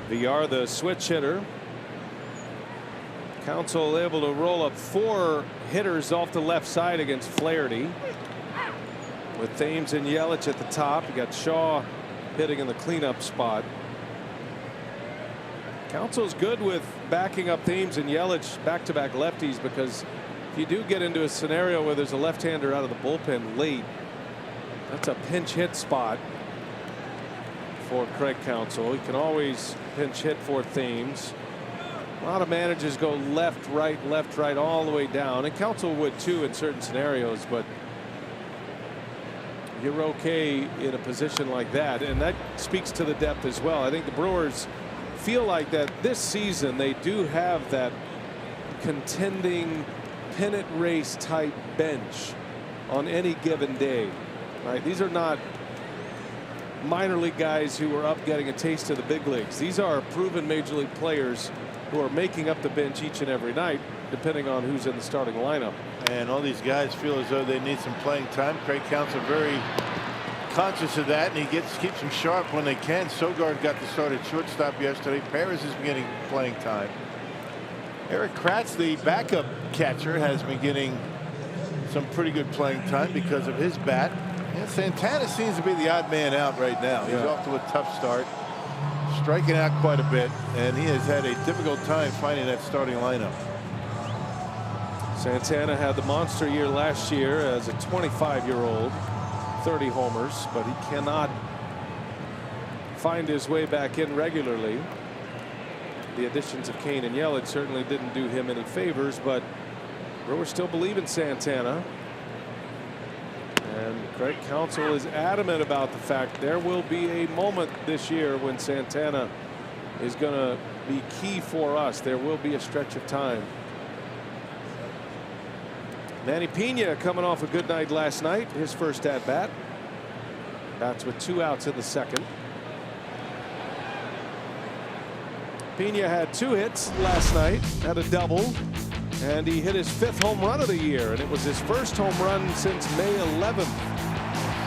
Villar, the switch hitter. Counsell able to roll up 4 hitters off the left side against Flaherty. With Thames and Yelich at the top. You got Shaw hitting in the cleanup spot. Counsell's good with backing up Thames and Yelich, back-to-back lefties, because if you do get into a scenario where there's a left-hander out of the bullpen late, that's a pinch hit spot for Craig Counsell. He can always pinch hit for Thames. A lot of managers go left, right, all the way down, and Counsell would too in certain scenarios, but you're okay in a position like that, and that speaks to the depth as well. I think the Brewers feel like that this season they do have that contending pennant race type bench on any given day. Right? These are not minor league guys who are up getting a taste of the big leagues. These are proven major league players who are making up the bench each and every night, depending on who's in the starting lineup. And all these guys feel as though they need some playing time. Craig Counsell very conscious of that, and he keeps them sharp when they can. Sogard got the start at shortstop yesterday. Perez is getting playing time. Eric Kratz, the backup catcher, has been getting some pretty good playing time because of his bat. And Santana seems to be the odd man out right now. He's off to a tough start, striking out quite a bit, and he has had a difficult time finding that starting lineup. Santana had the monster year last year as a 25-year-old, 30 homers, but he cannot find his way back in regularly. The additions of Kane and Yelich certainly didn't do him any favors, but Brewers still believe in Santana. And Craig Counsell is adamant about the fact there will be a moment this year when Santana is going to be key for us. There will be a stretch of time. Manny Pena coming off a good night last night. His first at bat. Bats with 2 outs in the second. Pena had 2 hits last night, had a double, and he hit his 5th home run of the year, and it was his first home run since May 11th.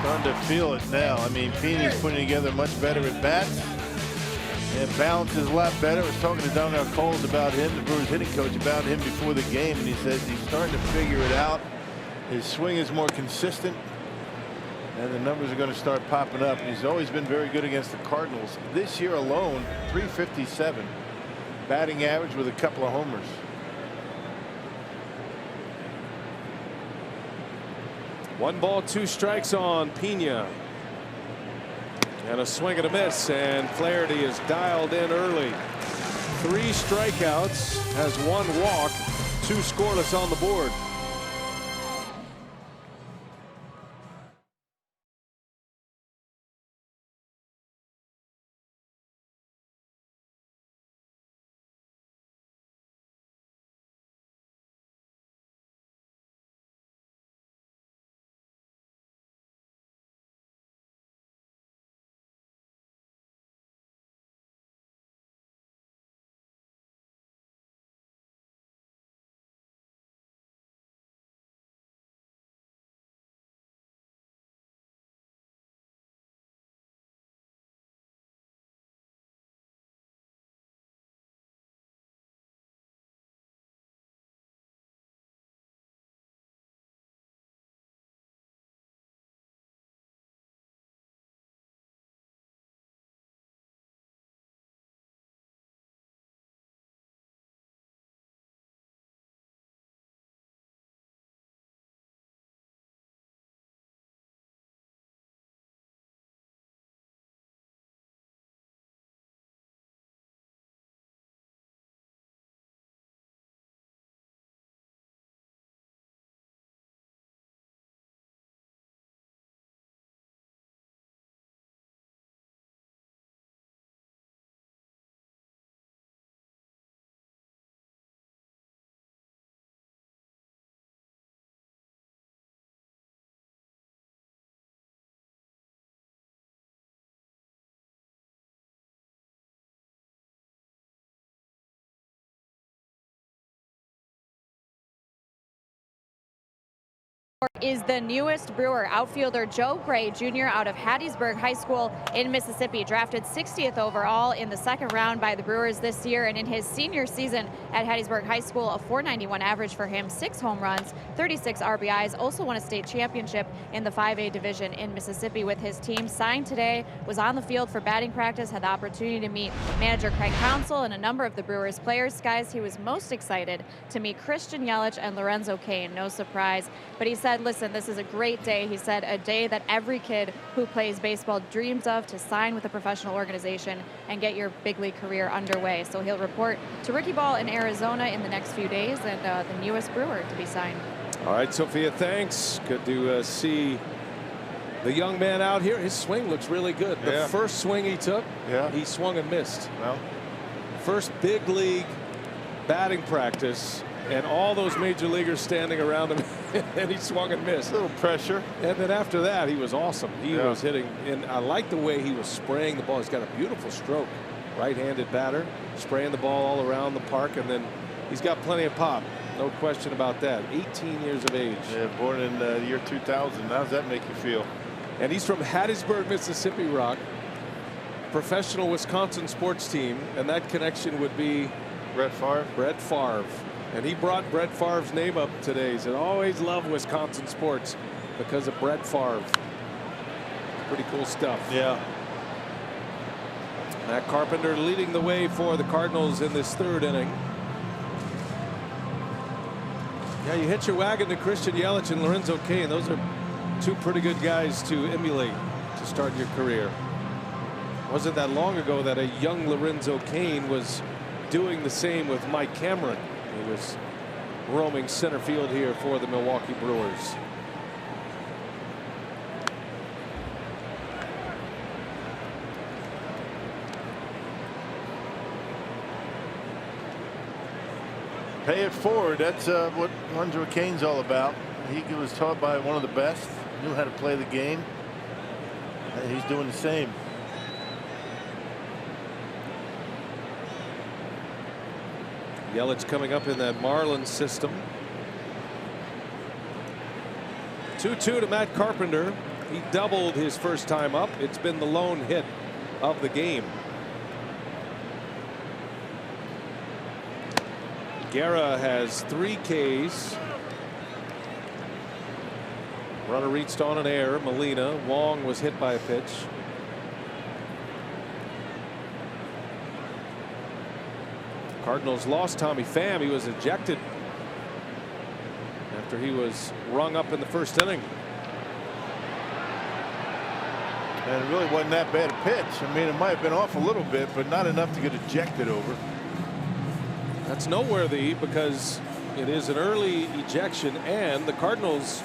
Starting to feel it now. I mean, Pena's putting together much better at bats, And balance is a lot better. I was talking to Donnell Coles about him, the Brewers hitting coach, about him before the game, and he says he's starting to figure it out. His swing is more consistent, and the numbers are going to start popping up. He's always been very good against the Cardinals. This year alone, .357 batting average with a couple of homers. One ball, 2 strikes on Pena. And a swing and a miss, and Flaherty is dialed in early. 3 strikeouts, has 1 walk, 2 scoreless on the board. Is the newest Brewer outfielder Joe Gray Jr. out of Hattiesburg High School in Mississippi, drafted 60th overall in the 2nd round by the Brewers this year, and in his senior season at Hattiesburg High School, a .491 average for him, 6 home runs, 36 RBIs, also won a state championship in the 5A division in Mississippi with his team. Signed today, was on the field for batting practice, had the opportunity to meet manager Craig Counsell and a number of the Brewers players. Guys, he was most excited to meet Christian Yelich and Lorenzo Cain, no surprise, but he said, listen, this is a great day. He said a day that every kid who plays baseball dreams of, to sign with a professional organization and get your big league career underway. So he'll report to Rookie Ball in Arizona in the next few days, and the newest Brewer to be signed. All right, Sophia, thanks. Good to see the young man out here. His swing looks really good. The first swing he took, he swung and missed. Well, first big league batting practice, and all those major leaguers standing around him, and he swung and missed. A little pressure. And then after that, he was awesome. He was hitting, and I like the way he was spraying the ball. He's got a beautiful stroke. Right-handed batter, spraying the ball all around the park, and then he's got plenty of pop. No question about that. 18 years of age. Yeah, born in the year 2000. How does that make you feel? And he's from Hattiesburg, Mississippi, Rock. Professional Wisconsin sports team, and that connection would be Brett Favre. Brett Favre. And he brought Brett Favre's name up today. He said, always love Wisconsin sports because of Brett Favre. Pretty cool stuff. Yeah. Matt Carpenter leading the way for the Cardinals in this 3rd inning. Yeah, you hitch your wagon to Christian Yelich and Lorenzo Cain. Those are 2 pretty good guys to emulate to start your career. Wasn't that long ago that a young Lorenzo Cain was doing the same with Mike Cameron. He was roaming center field here for the Milwaukee Brewers. Pay it forward. That's what Lorenzo Cain's all about. He was taught by one of the best, knew how to play the game, and he's doing the same. Yelich coming up in that Marlins system. 2-2 to Matt Carpenter. He doubled his first time up. It's been the lone hit of the game. Guerra has 3 Ks. Runner reached on an error. Molina. Wong was hit by a pitch. Cardinals lost Tommy Pham. He was ejected after he was rung up in the first inning. And it really wasn't that bad a pitch. I mean, it might have been off a little bit, but not enough to get ejected over. That's noteworthy because it is an early ejection, and the Cardinals,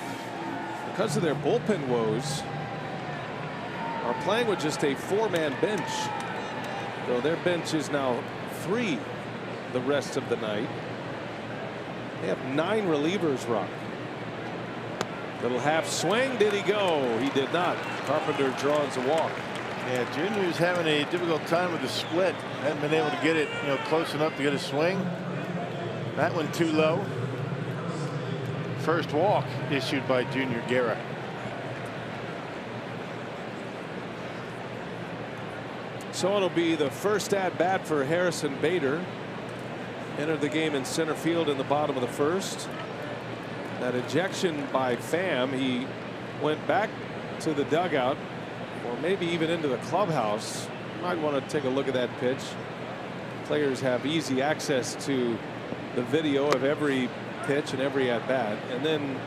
because of their bullpen woes, are playing with just a 4-man bench. So their bench is now 3 the rest of the night. They have 9 relievers, Rock. Little half swing. Did he go? He did not. Carpenter draws a walk. Yeah, Junior's having a difficult time with the split. Hasn't been able to get it, close enough to get a swing. That one too low. First walk issued by Junior Guerra. So it'll be the first at bat for Harrison Bader. Entered the game in center field in the bottom of the first. That ejection by Pham, he went back to the dugout, or maybe even into the clubhouse. Might want to take a look at that pitch. Players have easy access to the video of every pitch and every at bat. And then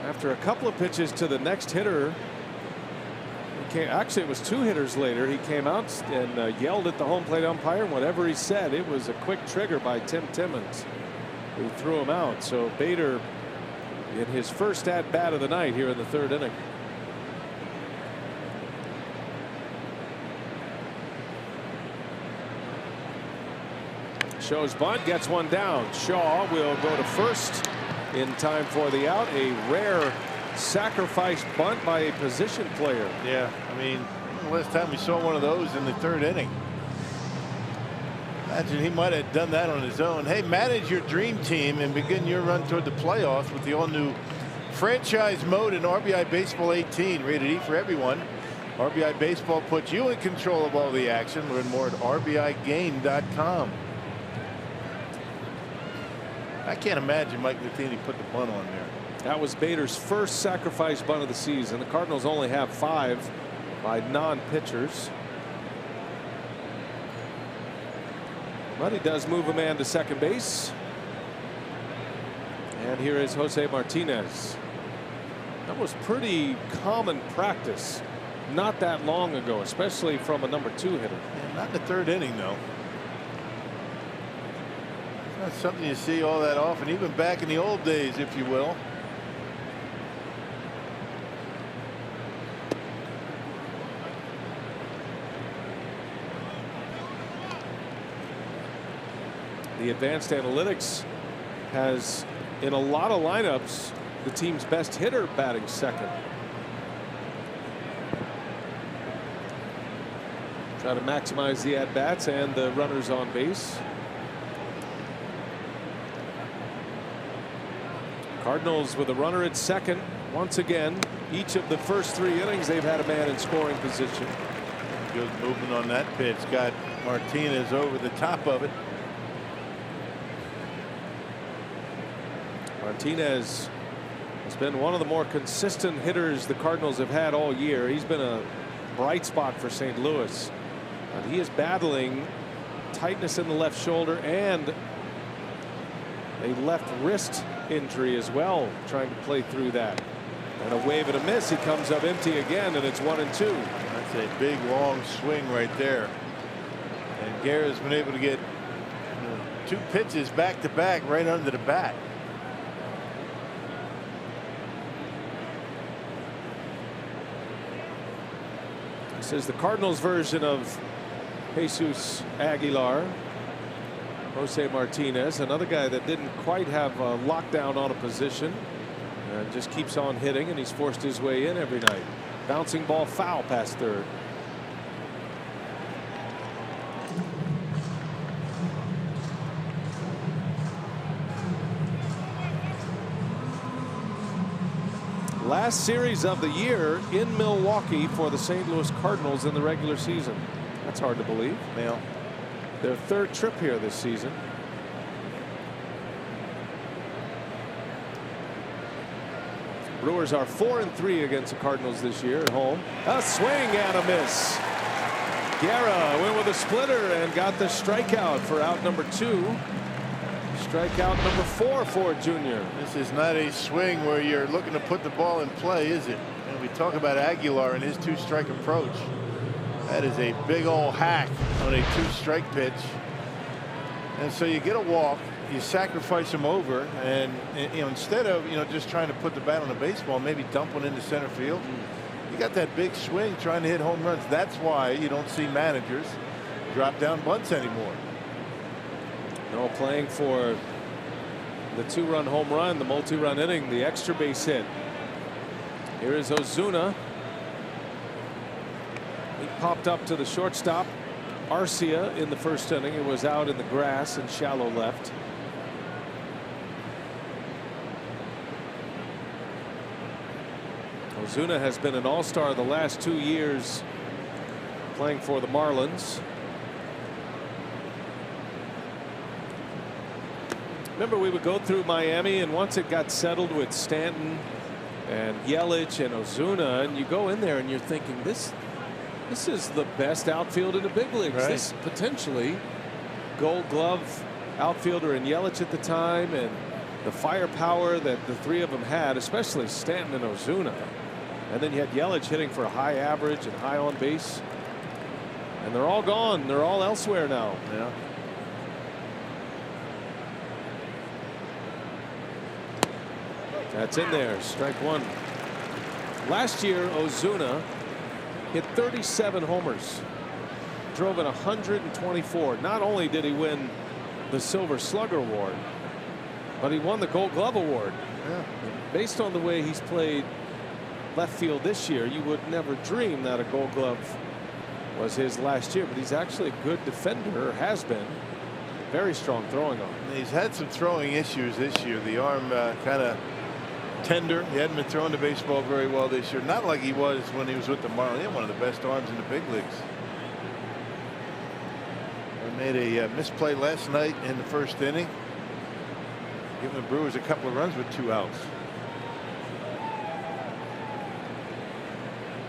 after a couple of pitches to the next hitter, actually it was 2 hitters later, he came out and yelled at the home plate umpire, and whatever he said, it was a quick trigger by Tim Timmons, who threw him out. So Bader in his first at bat of the night here in the 3rd inning. Shows bunt, gets one down. Shaw will go to first in time for the out. A rare sacrifice bunt by a position player. Yeah, I mean, the last time we saw one of those in the 3rd inning. Imagine he might have done that on his own. Hey, manage your dream team and begin your run toward the playoffs with the all-new franchise mode in RBI Baseball 18, rated E for everyone. RBI Baseball puts you in control of all the action. Learn more at RBIGame.com. I can't imagine Mike Matheny put the bunt on there. That was Bader's first sacrifice bunt of the season. The Cardinals only have 5 by non-pitchers. But he does move a man to second base. And here is Jose Martinez. That was pretty common practice not that long ago, especially from a number 2 hitter. Yeah, not in the 3rd inning, though. Not something you see all that often, even back in the old days, if you will. The advanced analytics has, in a lot of lineups, the team's best hitter batting second. Try to maximize the at-bats and the runners on base. Cardinals with a runner at second. Once again, each of the first 3 innings they've had a man in scoring position. Good movement on that pitch. Got Martinez over the top of it. Martinez has been one of the more consistent hitters the Cardinals have had all year. He's been a bright spot for St. Louis. He is battling tightness in the left shoulder and a left wrist injury as well, trying to play through that. And a wave and a miss. He comes up empty again, and it's 1-2. That's a big long swing right there. And Guerra's been able to get 2 pitches back to back right under the bat. This is the Cardinals version of Jesus Aguilar. Jose Martinez, another guy that didn't quite have a lockdown on a position and just keeps on hitting, and he's forced his way in every night. Bouncing ball foul past third. Last series of the year in Milwaukee for the St. Louis Cardinals in the regular season. That's hard to believe. Well, Their 3rd trip here this season. Brewers are 4-3 against the Cardinals this year at home. A swing and a miss. Guerra went with a splitter and got the strikeout for out number 2. Strikeout number 4 for Junior. This is not a swing where you're looking to put the ball in play, is it? And we talk about Aguilar and his 2-strike approach. That is a big old hack on a 2-strike pitch. And so you get a walk, you sacrifice him over, and you know, instead of just trying to put the bat on the baseball, maybe dump one into center field. You got that big swing trying to hit home runs. That's why you don't see managers drop down bunts anymore. No, playing for the 2-run home run, the multi-run inning, the extra base hit. Here is Ozuna. He popped up to the shortstop, Arcia, in the first inning. It was out in the grass and shallow left. Ozuna has been an all-star the last 2 years playing for the Marlins. Remember, we would go through Miami, and once it got settled with Stanton and Yelich and Ozuna, and you go in there and you're thinking, this is the best outfield in the big leagues. Right. This potentially Gold Glove outfielder in Yelich at the time, and the firepower that the 3 of them had, especially Stanton and Ozuna. And then you had Yelich hitting for a high average and high on base. And they're all gone. They're all elsewhere now. Yeah. That's in there. Strike 1. Last year, Ozuna hit 37 homers, drove in 124. Not only did he win the Silver Slugger Award, but he won the Gold Glove Award. Yeah. Based on the way he's played left field this year, you would never dream that a Gold Glove was his last year, but he's actually a good defender, or has been. Very strong throwing arm. He's had some throwing issues this year. The arm kind of tender. He hadn't been throwing the baseball very well this year. Not like he was when he was with the Marlins. He had one of the best arms in the big leagues. He made a misplay last night in the first inning, giving the Brewers a couple of runs with 2 outs.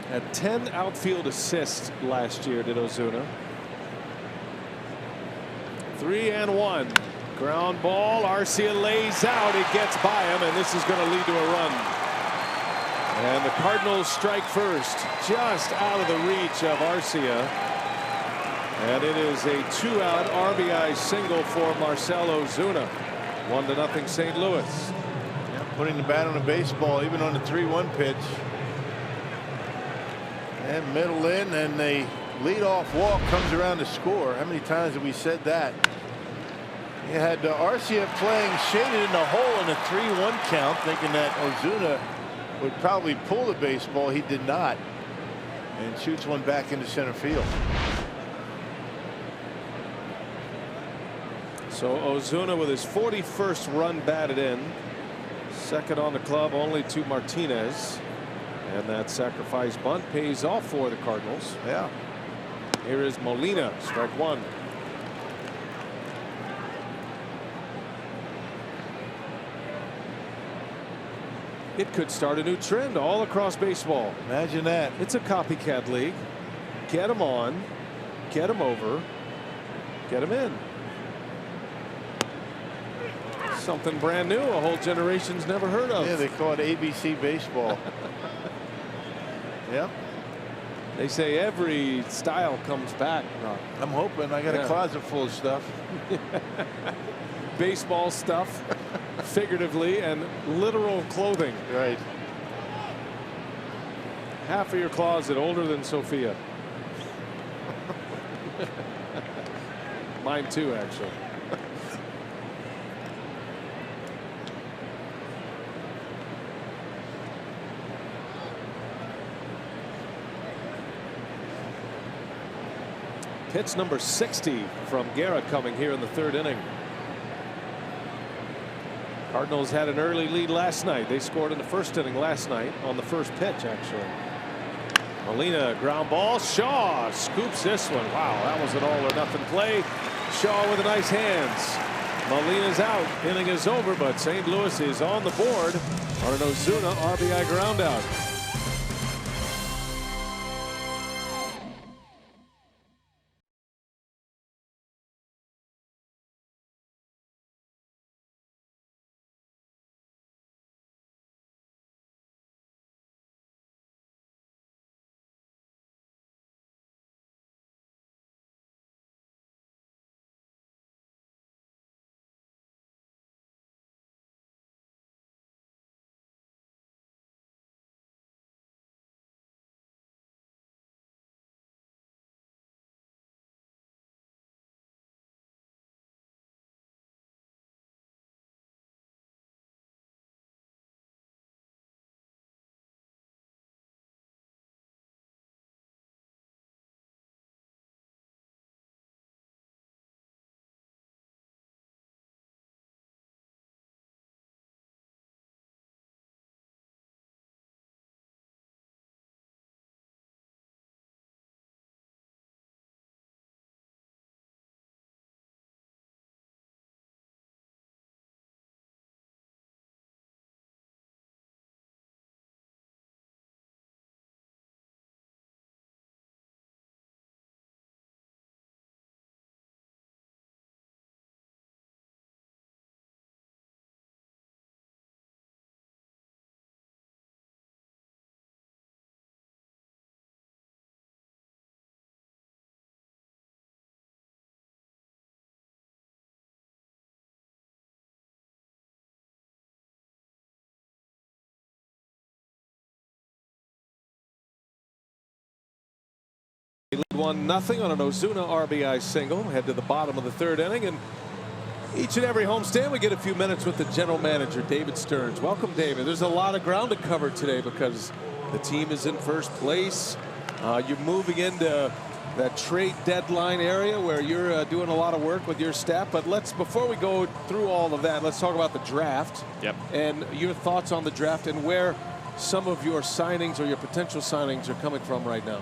Had 10 outfield assists last year, did Ozuna. 3-1. Ground ball. Arcia lays out. It gets by him, and this is going to lead to a run. And the Cardinals strike first, just out of the reach of Arcia. And it is a 2-out RBI single for Marcell Ozuna. 1-0 St. Louis. Yeah, putting the bat on the baseball, even on the 3-1 pitch. And middle in, and the leadoff walk comes around to score. How many times have we said that? You had Arcia playing shaded in the hole in a 3-1 count, thinking that Ozuna would probably pull the baseball. He did not, and shoots one back into center field. So Ozuna with his 41st run batted in. Second on the club only to Martinez. And that sacrifice bunt pays off for the Cardinals. Yeah. Here is Molina, strike 1. It could start a new trend all across baseball. Imagine that. It's a copycat league. Get them on, get them over, get them in. Something brand new, a whole generation's never heard of. Yeah, they call it ABC baseball. Yep. They say every style comes back. I'm hoping. I got a closet full of stuff. Baseball stuff, figuratively, and literal clothing. Right. Half of your closet older than Sophia. Mine too, actually. Pitch number 60 from Guerra coming here in the 3rd inning. Cardinals had an early lead last night. They scored in the 1st inning last night on the 1st pitch, actually. Molina, ground ball. Shaw scoops this one. Wow, that was an all or nothing play. Shaw with a nice hands. Molina's out. Inning is over, but St. Louis is on the board on an Ozuna RBI ground out. He led 1-0 on an Ozuna RBI single. Head to the bottom of the third inning, and each and every homestand we get a few minutes with the general manager, David Stearns. Welcome, David. There's a lot of ground to cover today because the team is in first place. You're moving into that trade deadline area where you're doing a lot of work with your staff. But before we go through all of that, let's talk about the draft. Yep. And your thoughts on the draft and where some of your signings or your potential signings are coming from right now.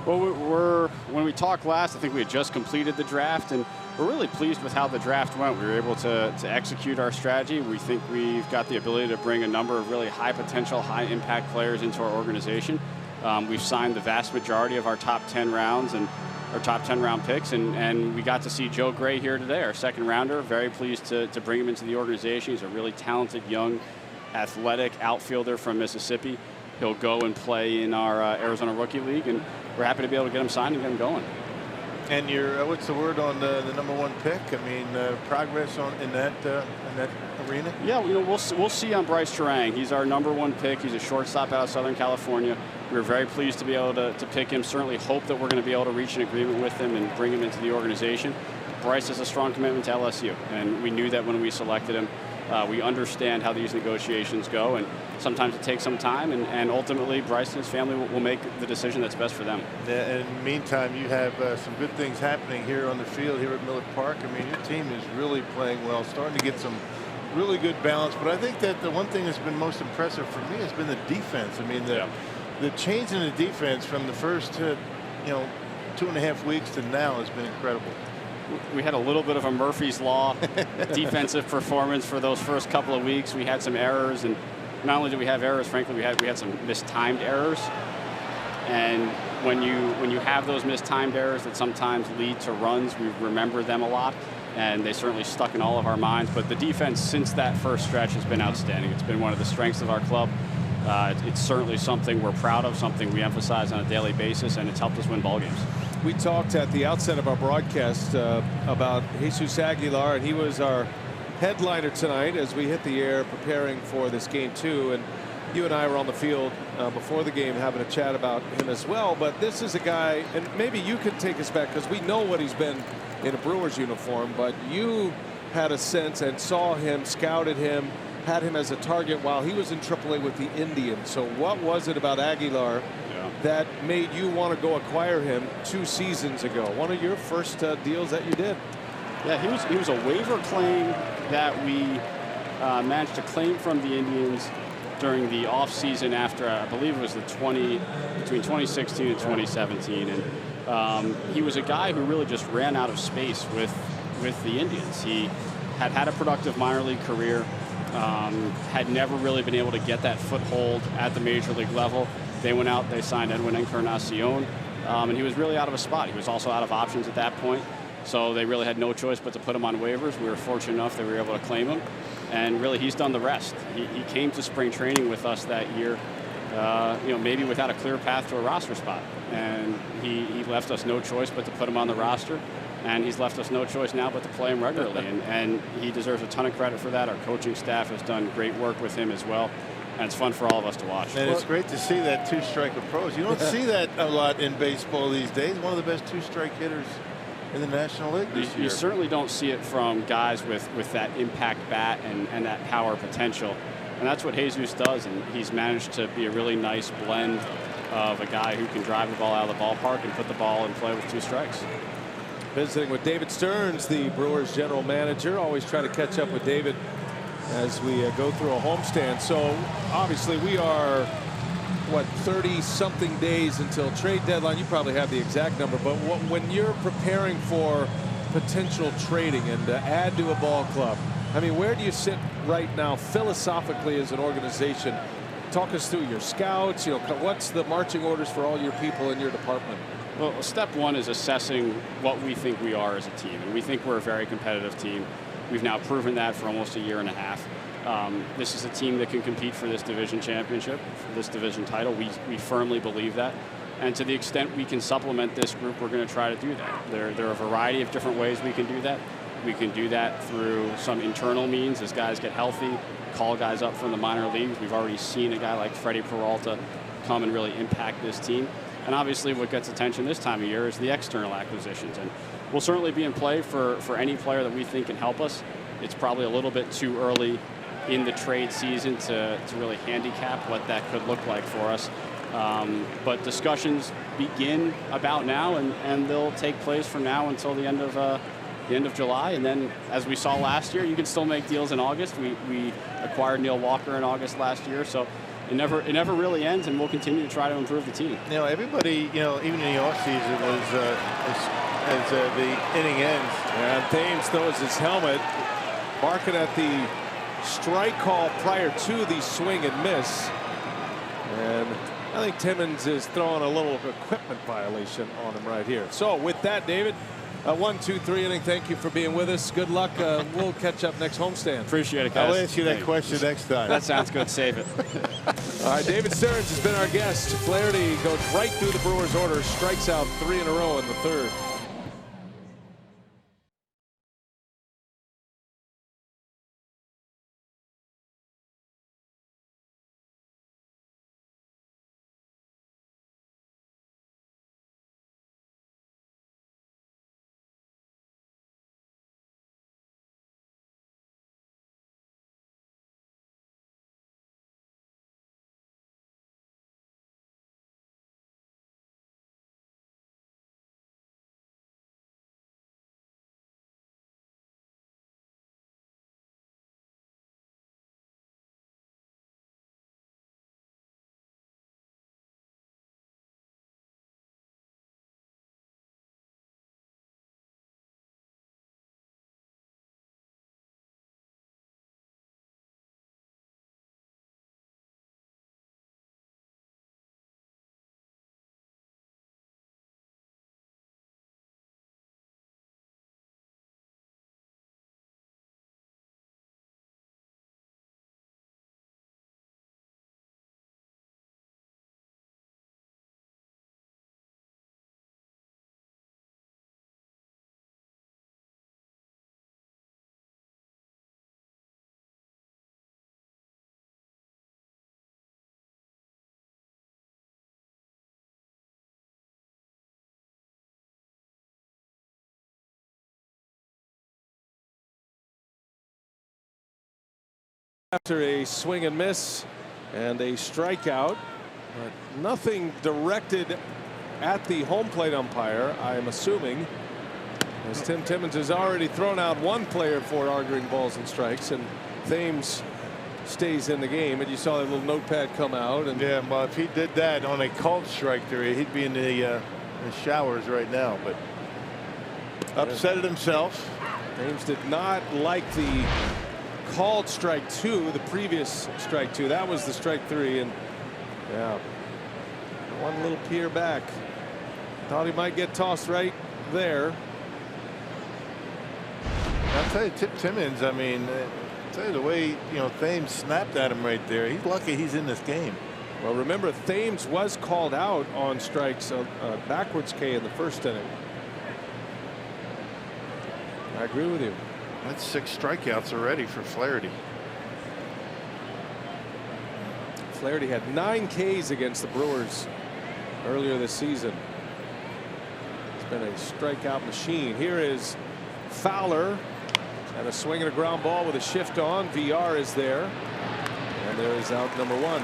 Well, when we talked last, I think we had just completed the draft, and we're really pleased with how the draft went. We were able to execute our strategy. We think we've got the ability to bring a number of really high potential, high impact players into our organization. We've signed the vast majority of our top 10 rounds and our top 10 round picks, and we got to see Joe Gray here today, our second rounder. Very pleased to bring him into the organization. He's a really talented, young, athletic outfielder from Mississippi. He'll go and play in our Arizona Rookie League, and we're happy to be able to get him signed and get him going. And your what's the word on the #1 pick? I mean, progress in that arena. Yeah, we'll see on Bryce Terang. He's our #1 pick. He's a shortstop out of Southern California. We were very pleased to be able to pick him. Certainly hope that we're going to be able to reach an agreement with him and bring him into the organization. Bryce has a strong commitment to LSU, and we knew that when we selected him. We understand how these negotiations go, and sometimes it takes some time, and ultimately Bryce and his family will make the decision that's best for them. Yeah, and in the meantime, you have some good things happening here on the field here at Miller Park. I mean, your team is really playing well, starting to get some really good balance. But I think that the one thing that's been most impressive for me has been the defense. I mean, the change in the defense from the first 2.5 weeks to now has been incredible. We had a little bit of a Murphy's Law defensive performance for those first couple of weeks. We had some errors, and not only did we have errors, frankly, we had some mistimed errors. And when you have those mistimed errors that sometimes lead to runs, we remember them a lot, and they certainly stuck in all of our minds. But the defense since that first stretch has been outstanding. It's been one of the strengths of our club. It's certainly something we're proud of, something we emphasize on a daily basis, and it's helped us win ball games. We talked at the outset of our broadcast about Jesus Aguilar, and he was our headliner tonight as we hit the air preparing for this game 2. And you and I were on the field before the game having a chat about him as well. But this is a guy, and maybe you could take us back because we know what he's been in a Brewers uniform, but you had a sense and saw him, scouted him, had him as a target while he was in AAA with the Indians. So what was it about Aguilar that made you want to go acquire him 2 seasons ago? One of your first deals that you did. Yeah, he was a waiver claim that we managed to claim from the Indians during the offseason after, I believe it was between 2016 and 2017. And he was a guy who really just ran out of space with the Indians. He had a productive minor league career, had never really been able to get that foothold at the major league level. They went out, they signed Edwin Encarnacion, and he was really out of a spot. He was also out of options at that point, so they really had no choice but to put him on waivers. We were fortunate enough that we were able to claim him, and really he's done the rest. He came to spring training with us that year, maybe without a clear path to a roster spot, and he left us no choice but to put him on the roster. And he's left us no choice now but to play him regularly. And he deserves a ton of credit for that. Our coaching staff has done great work with him as well. And it's fun for all of us to watch. And it's great to see that two-strike approach. You don't see that a lot in baseball these days. One of the best two-strike hitters in the National League this year. You certainly don't see it from guys with that impact bat and that power potential. And that's what Jesus does. And he's managed to be a really nice blend of a guy who can drive the ball out of the ballpark and put the ball in play with 2 strikes. Visiting with David Stearns, the Brewers general manager. Always try to catch up with David as we go through a homestand. So obviously we are, what, 30-something days until trade deadline. You probably have the exact number, but when you're preparing for potential trading and to add to a ball club, I mean, where do you sit right now philosophically as an organization? Talk us through your scouts. What's the marching orders for all your people in your department? Well, step one is assessing what we think we are as a team. And we think we're a very competitive team. We've now proven that for almost a year and a half. This is a team that can compete for this division championship, for this division title. We firmly believe that. And to the extent we can supplement this group, we're going to try to do that. There are a variety of different ways we can do that. We can do that through some internal means as guys get healthy, call guys up from the minor leagues. We've already seen a guy like Freddie Peralta come and really impact this team. And obviously what gets attention this time of year is the external acquisitions. And we'll certainly be in play for any player that we think can help us. It's probably a little bit too early in the trade season to really handicap what that could look like for us. But discussions begin about now, and they'll take place from now until the end of July. And then, as we saw last year, you can still make deals in August. We acquired Neil Walker in August last year, so it never really ends, and we'll continue to try to improve the team. Everybody, even in the offseason was as the inning ends. And Thames throws his helmet, barking at the strike call prior to the swing and miss. And I think Timmons is throwing a little equipment violation on him right here. So with that, David, 1, 2, 3 inning. Thank you for being with us. Good luck. We'll catch up next homestand. Appreciate it, guys. I'll ask you that question next time. That sounds good. Save it. All right, David Stearns has been our guest. Flaherty goes right through the Brewers' order, strikes out 3 in a row in the 3rd. After a swing and miss and a strikeout, but nothing directed at the home plate umpire, I am assuming, as Tim Timmons has already thrown out one player for arguing balls and strikes, and Thames stays in the game. And you saw that little notepad come out. And yeah, well, if he did that on a called strike there, he'd be in the showers right now. But upset at himself. Thames did not like the called strike 2, the previous strike 2. That was the strike 3, and yeah, one little peer back. Thought he might get tossed right there. I'll tell you, Tip Timmons, I mean, I'll tell you the way, Thames snapped at him right there. He's lucky he's in this game. Well, remember, Thames was called out on strikes, backwards K in the first inning. I agree with you. That's 6 strikeouts already for Flaherty. Flaherty had 9 Ks against the Brewers earlier this season. It's been a strikeout machine. Here is Fowler, and a swing and a ground ball with a shift on. VR is there, and there is out number 1.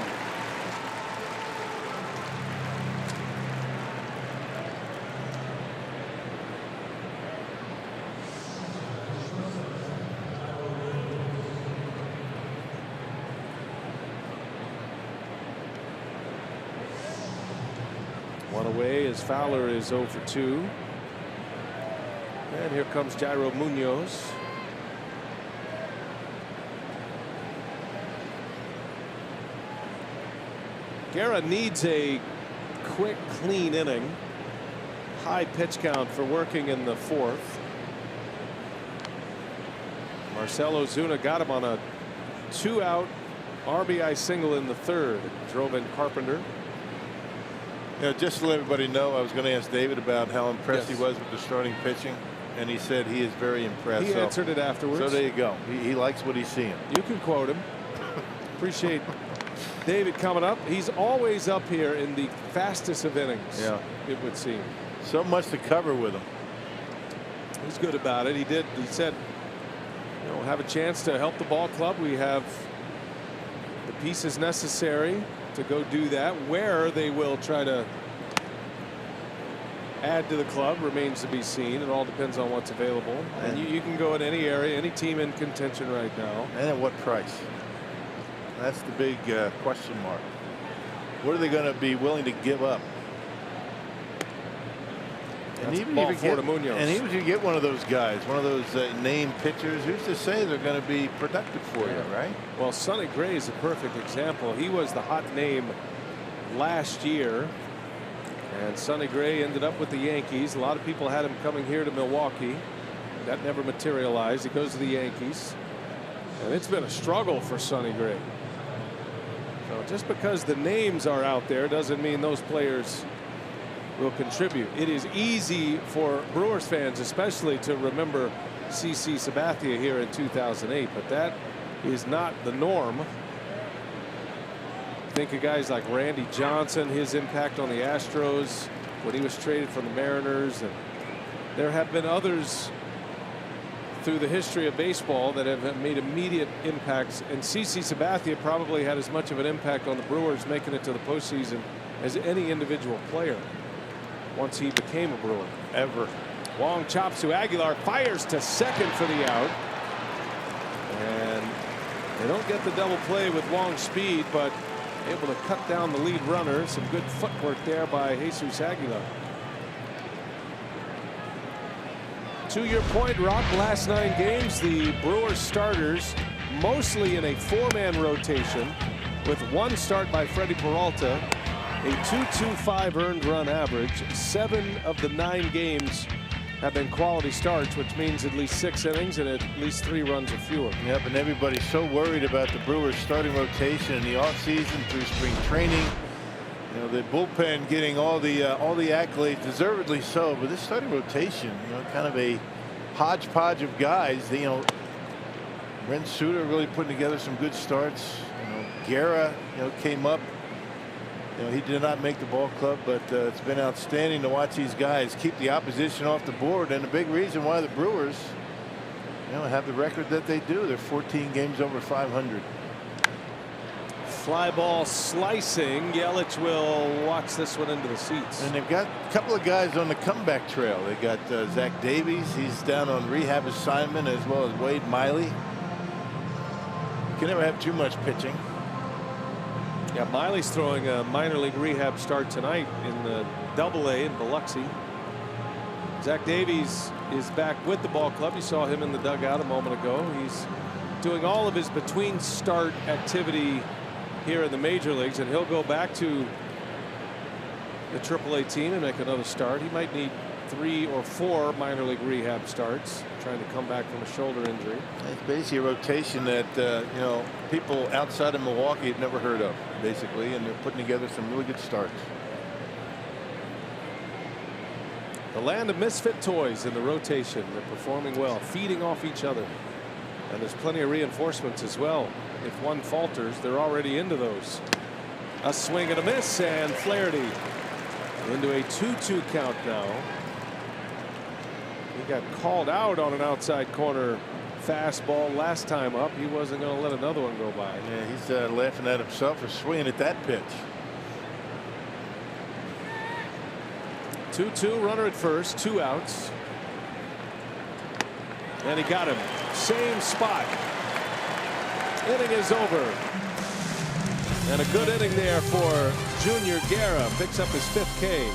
One away as Fowler is 0 for 2. And here comes Jairo Munoz. Guerra needs a quick, clean inning. High pitch count for working in the 4th. Marcell Ozuna got him on a 2-out RBI single in the 3rd. Drove in Carpenter. Just to let everybody know, I was going to ask David about how impressed he was with the starting pitching, and he said he is very impressed. He answered it afterwards. So there you go. He likes what he's seeing. You can quote him. Appreciate David coming up. He's always up here in the fastest of innings. Yeah, it would seem. So much to cover with him. He's good about it. He said, have a chance to help the ball club. We have the pieces necessary to go do that. Where they will try to add to the club remains to be seen. It all depends on what's available. And you can go in any area, any team in contention right now. And at what price? That's the big question mark. What are they going to be willing to give up? And even if you get one of those guys, one of those named pitchers, who's to say they're going to be productive for you, right? Well, Sonny Gray is a perfect example. He was the hot name last year, and Sonny Gray ended up with the Yankees. A lot of people had him coming here to Milwaukee. That never materialized. He goes to the Yankees, and it's been a struggle for Sonny Gray. So just because the names are out there doesn't mean those players will contribute. It is easy for Brewers fans especially to remember CC Sabathia here in 2008, but that is not the norm. Think of guys like Randy Johnson, his impact on the Astros when he was traded from the Mariners, and there have been others through the history of baseball that have made immediate impacts, and CC Sabathia probably had as much of an impact on the Brewers making it to the postseason as any individual player once he became a Brewer. Ever. Wong chops to Aguilar, fires to second for the out, and they don't get the double play with Wong's speed, but able to cut down the lead runner. Some good footwork there by Jesus Aguilar. To your point, Rock, last 9 games, the Brewers starters mostly in a 4-man rotation with 1 start by Freddie Peralta, a .225 earned run average. 7 of the 9 games have been quality starts, which means at least 6 innings and at least 3 runs or fewer. Yep, and everybody's so worried about the Brewers starting rotation in the offseason through spring training. The bullpen getting all the accolades, deservedly so, but this starting rotation, kind of a hodgepodge of guys. Ren Suter really putting together some good starts. Guerra, came up. He did not make the ball club, but it's been outstanding to watch these guys keep the opposition off the board. And the big reason why the Brewers, have the record that they do. They're 14 games over 500. Fly ball slicing. Yelich will watch this one into the seats. And they've got a couple of guys on the comeback trail. They got Zach Davies. He's down on rehab assignment, as well as Wade Miley. You can never have too much pitching. Yeah, Miley's throwing a minor league rehab start tonight in the Double-A in Biloxi. Zach Davies is back with the ball club. You saw him in the dugout a moment ago. He's doing all of his between start activity here in the major leagues, and he'll go back to the AAA team and make another start. He might need 3 or 4 minor league rehab starts, trying to come back from a shoulder injury. It's basically a rotation that you know, people outside of Milwaukee had never heard of, basically, and they're putting together some really good starts. The land of misfit toys in the rotation. They're performing well, feeding off each other, and there's plenty of reinforcements as well. If one falters, they're already into those. A swing and a miss, and Flaherty into a 2-2 count now. He got called out on an outside corner fastball last time up. He wasn't going to let another one go by. Yeah, he's laughing at himself for swinging at that pitch. 2-2, runner at first, 2 outs. And he got him. Same spot. Inning is over. And a good inning there for Junior Guerra. Picks up his 5th K.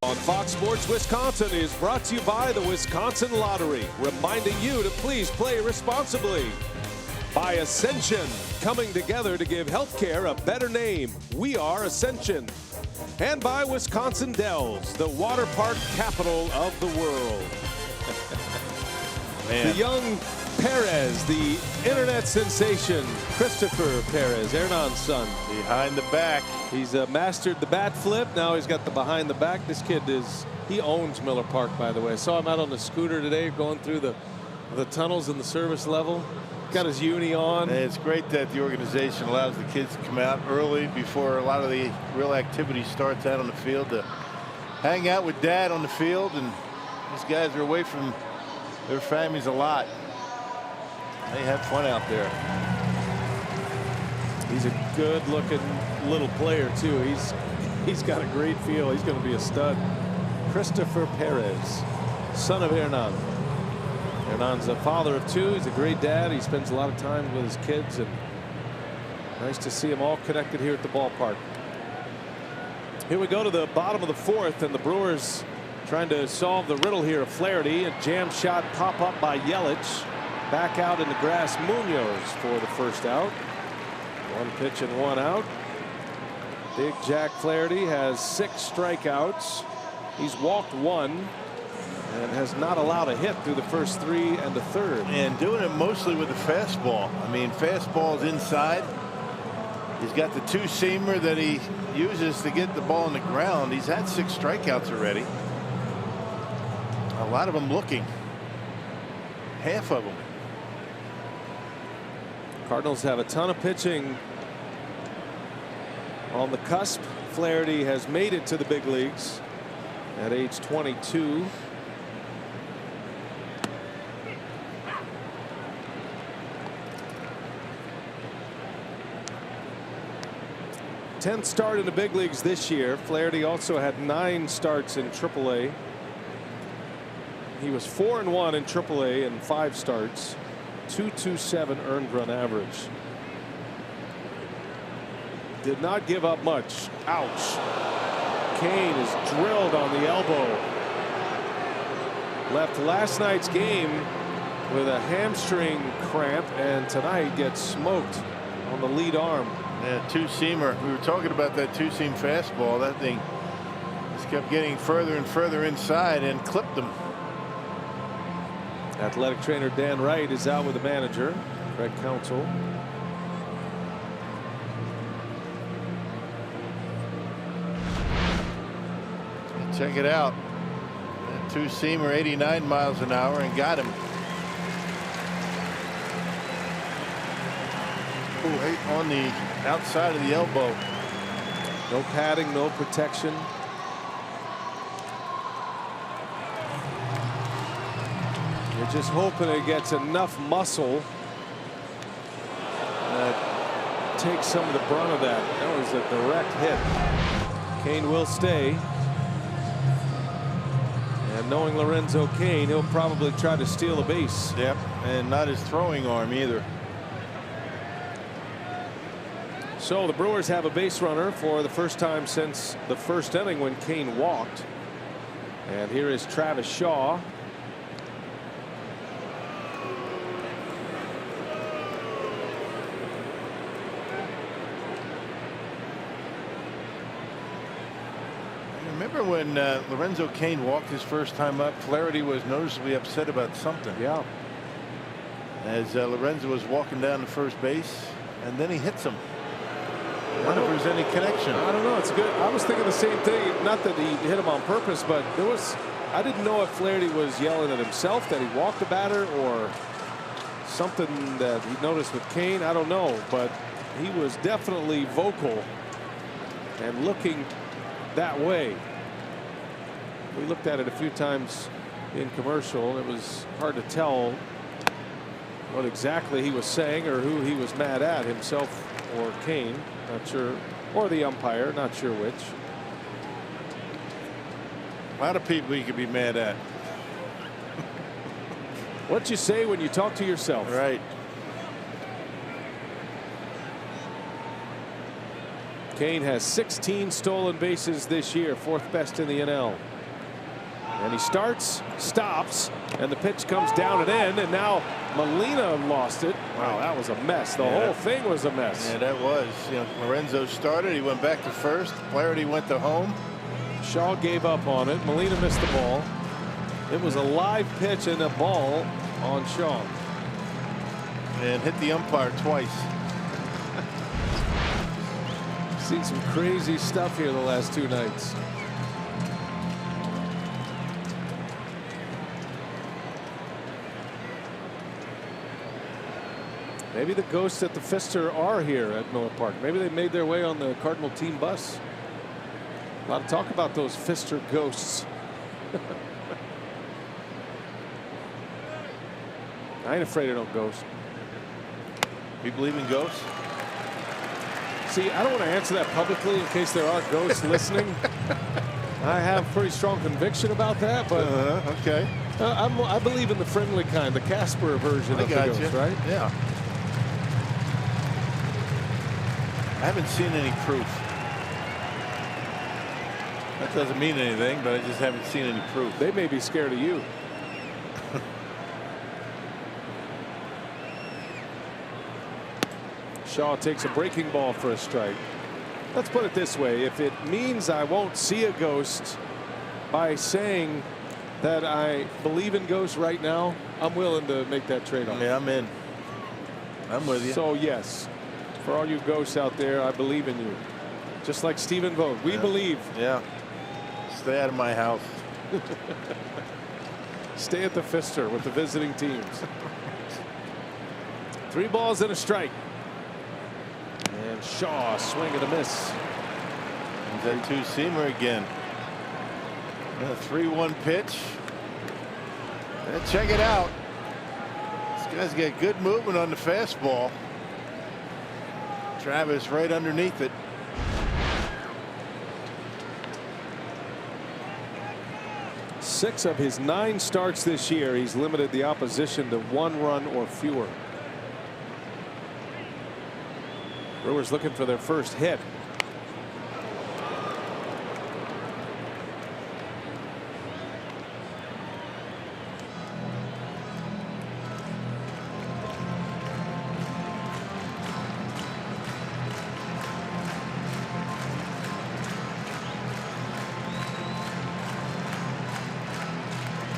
On Fox Sports Wisconsin is brought to you by the Wisconsin Lottery, reminding you to please play responsibly. By Ascension, coming together to give healthcare a better name. We are Ascension. And by Wisconsin Dells, the water park capital of the world. The young Perez, the internet sensation, Christopher Perez, Hernan's son. Behind the back. He's mastered the bat flip. Now he's got the behind the back. This kid he owns Miller Park, by the way. I saw him out on the scooter today going through the tunnels in the service level. Got his uni on. And it's great that the organization allows the kids to come out early before a lot of the real activity starts out on the field to hang out with dad on the field. And these guys are away from their families a lot. They have fun out there. He's a good looking little player too. He's got a great feel. He's going to be a stud. Christopher Perez, son of Hernan. Hernan's a father of 2. He's a great dad. He spends a lot of time with his kids, and nice to see them all connected here at the ballpark. Here we go to the bottom of the 4th, and the Brewers trying to solve the riddle here of Flaherty. A jam shot pop up by Yelich. Back out in the grass, Munoz for the first out. 1 pitch and 1 out. Big Jack Flaherty has 6 strikeouts. He's walked 1 and has not allowed a hit through the first 3 and the 3rd. And doing it mostly with the fastball. I mean, fastball's inside. He's got the 2-seamer that he uses to get the ball on the ground. He's had 6 strikeouts already. A lot of them looking. Half of them. Cardinals have a ton of pitching on the cusp. Flaherty has made it to the big leagues. at age 22. Tenth start in the big leagues this year. Flaherty also had 9 starts in AAA. He was 4-1 in AAA in 5 starts. 2.27 earned run average. Did not give up much. Ouch. Kane is drilled on the elbow. Left last night's game with a hamstring cramp, and tonight gets smoked on the lead arm. Yeah, two-seamer. We were talking about that two-seam fastball. That thing just kept getting further and further inside and clipped him. Athletic trainer Dan Wright is out with the manager, Craig Counsell. Check it out. That two-seamer, 89 miles an hour, and got him. Right on the outside of the elbow. No padding, no protection. You're just hoping it gets enough muscle that takes some of the brunt of that. That was a direct hit. Kane will stay. And knowing Lorenzo Kane, he'll probably try to steal a base. Yep, and not his throwing arm either. So the Brewers have a base runner for the first time since the first inning when Kane walked. And here is Travis Shaw. Remember when Lorenzo Kane walked his first time up, Flaherty was noticeably upset about something. Yeah. As Lorenzo was walking down to first base, and then he hits him. I wonder if there's any connection. I don't know. It's good. I was thinking the same thing. Not that he hit him on purpose, but there was. I didn't know if Flaherty was yelling at himself that he walked the batter or something that he noticed with Kane. I don't know, but he was definitely vocal and looking that way. We looked at it a few times in commercial. It was hard to tell what exactly he was saying or who he was mad at, himself or Kane. Not sure, or the umpire, not sure which. A lot of people you could be mad at. What you say when you talk to yourself. Right. Kane has 16 stolen bases this year, 4th best in the NL. And he starts, stops, and the pitch comes down and in, and now Molina lost it. Wow, that was a mess. The whole thing was a mess. Yeah, that was. You know, Lorenzo started. He went back to first. Flaherty went to home. Shaw gave up on it. Molina missed the ball. It was a live pitch and a ball on Shaw. And hit the umpire twice. Seen some crazy stuff here the last 2 nights. Maybe the ghosts at the Pfister are here at Miller Park. Maybe they made their way on the Cardinal team bus. A lot of talk about those Pfister ghosts. I ain't afraid of no ghosts. You believe in ghosts? See, I don't want to answer that publicly in case there are ghosts listening. I have pretty strong conviction about that, but okay. I believe in the friendly kind, the Casper version of the ghost, right? Yeah. I haven't seen any proof. That doesn't mean anything, but I just haven't seen any proof. They may be scared of you. Shaw takes a breaking ball for a strike. Let's put it this way. If it means I won't see a ghost by saying that I believe in ghosts right now, I'm willing to make that trade-off. Yeah, I'm in. I'm with you. So, yes, for all you ghosts out there, I believe in you. Just like Stephen Vogt. We believe. Yeah. Stay out of my house. Stay at the Pfister with the visiting teams. 3 balls and a strike. And Shaw swing and a miss. That two-seamer again. A 3-1 pitch. Check it out. This guy's got good movement on the fastball. Travis right underneath it. Six of his 9 starts this year, he's limited the opposition to 1 run or fewer. Brewers looking for their first hit.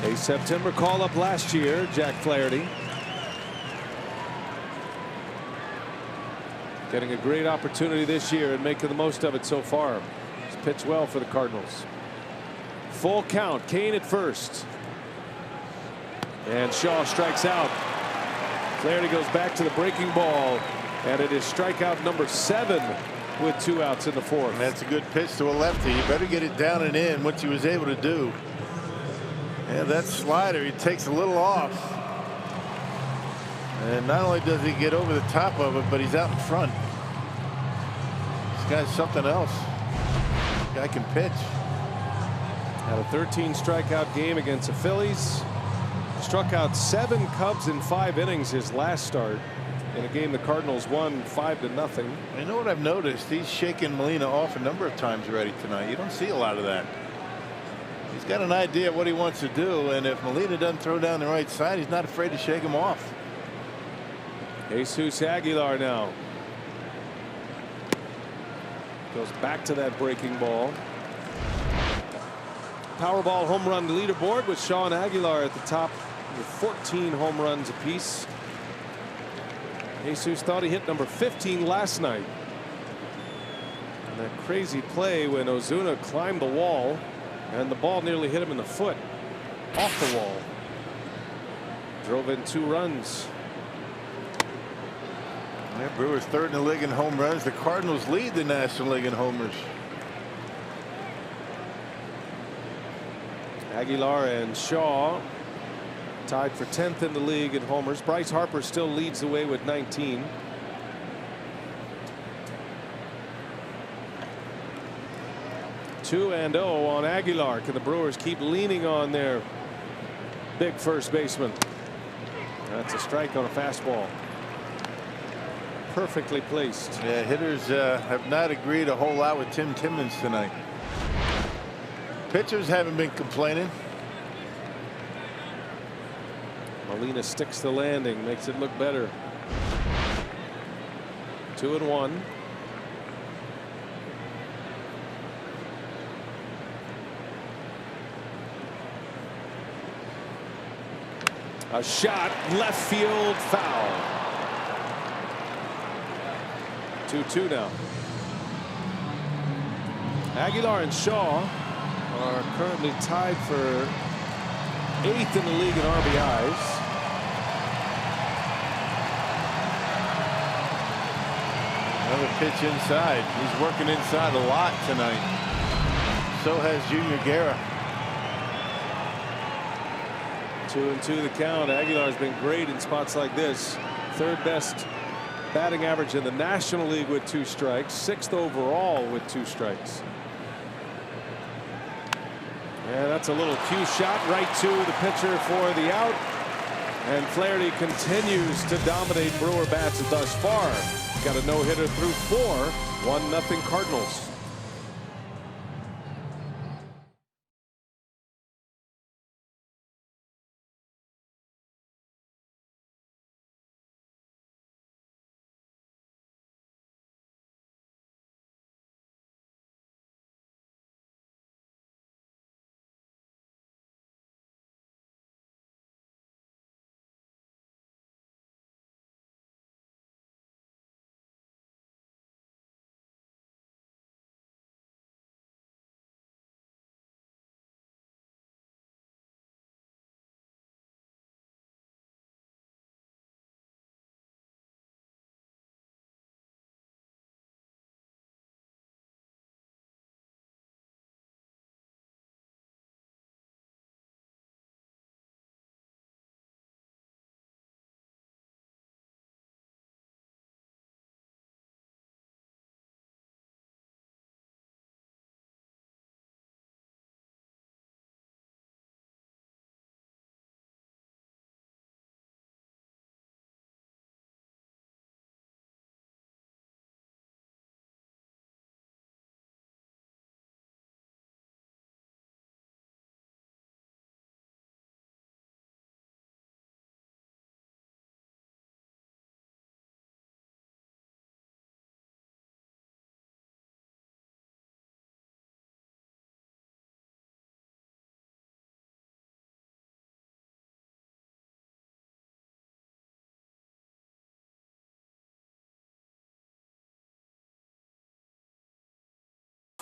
A September call up last year, Jack Flaherty. Getting a great opportunity this year and making the most of it so far. He's pitched well for the Cardinals. Full count, Kane at first. And Shaw strikes out. Flaherty goes back to the breaking ball, and it is strikeout number 7 with 2 outs in the 4th. And that's a good pitch to a lefty. You better get it down and in, which he was able to do. Yeah, that slider, he takes a little off. And not only does he get over the top of it, but he's out in front. This guy's something else. This guy can pitch. Had a 13 strikeout game against the Phillies. Struck out 7 Cubs in 5 innings his last start in a game the Cardinals won 5-0. You know what I've noticed? He's shaken Molina off a number of times already tonight. You don't see a lot of that. He's got an idea of what he wants to do, and if Molina doesn't throw down the right side, he's not afraid to shake him off. Jesus Aguilar now goes back to that breaking ball. Powerball home run leaderboard with Sean Aguilar at the top with 14 home runs apiece. Jesus thought he hit number 15 last night. And that crazy play when Ozuna climbed the wall and the ball nearly hit him in the foot off the wall. Drove in 2 runs. Yeah, Brewers 3rd in the league in home runs. The Cardinals lead the National League in homers. Aguilar and Shaw tied for 10th in the league in homers. Bryce Harper still leads the way with 19. Two and 0 on Aguilar. Can the Brewers keep leaning on their big first baseman? That's a strike on a fastball. Perfectly placed. Yeah, hitters have not agreed a whole lot with Tim Timmons tonight. Pitchers haven't been complaining. Molina sticks the landing, makes it look better. 2-1. A shot, left field, foul. 2-2 now. Aguilar and Shaw are currently tied for 8th in the league in RBIs. Another pitch inside. He's working inside a lot tonight. So has Junior Guerra. 2-2 the count. Aguilar's been great in spots like this. 3rd best batting average in the National League with 2 strikes. 6th overall with 2 strikes. And that's a little cue shot right to the pitcher for the out. And Flaherty continues to dominate Brewer bats thus far. Got a no-hitter through 4. 1-0 Cardinals.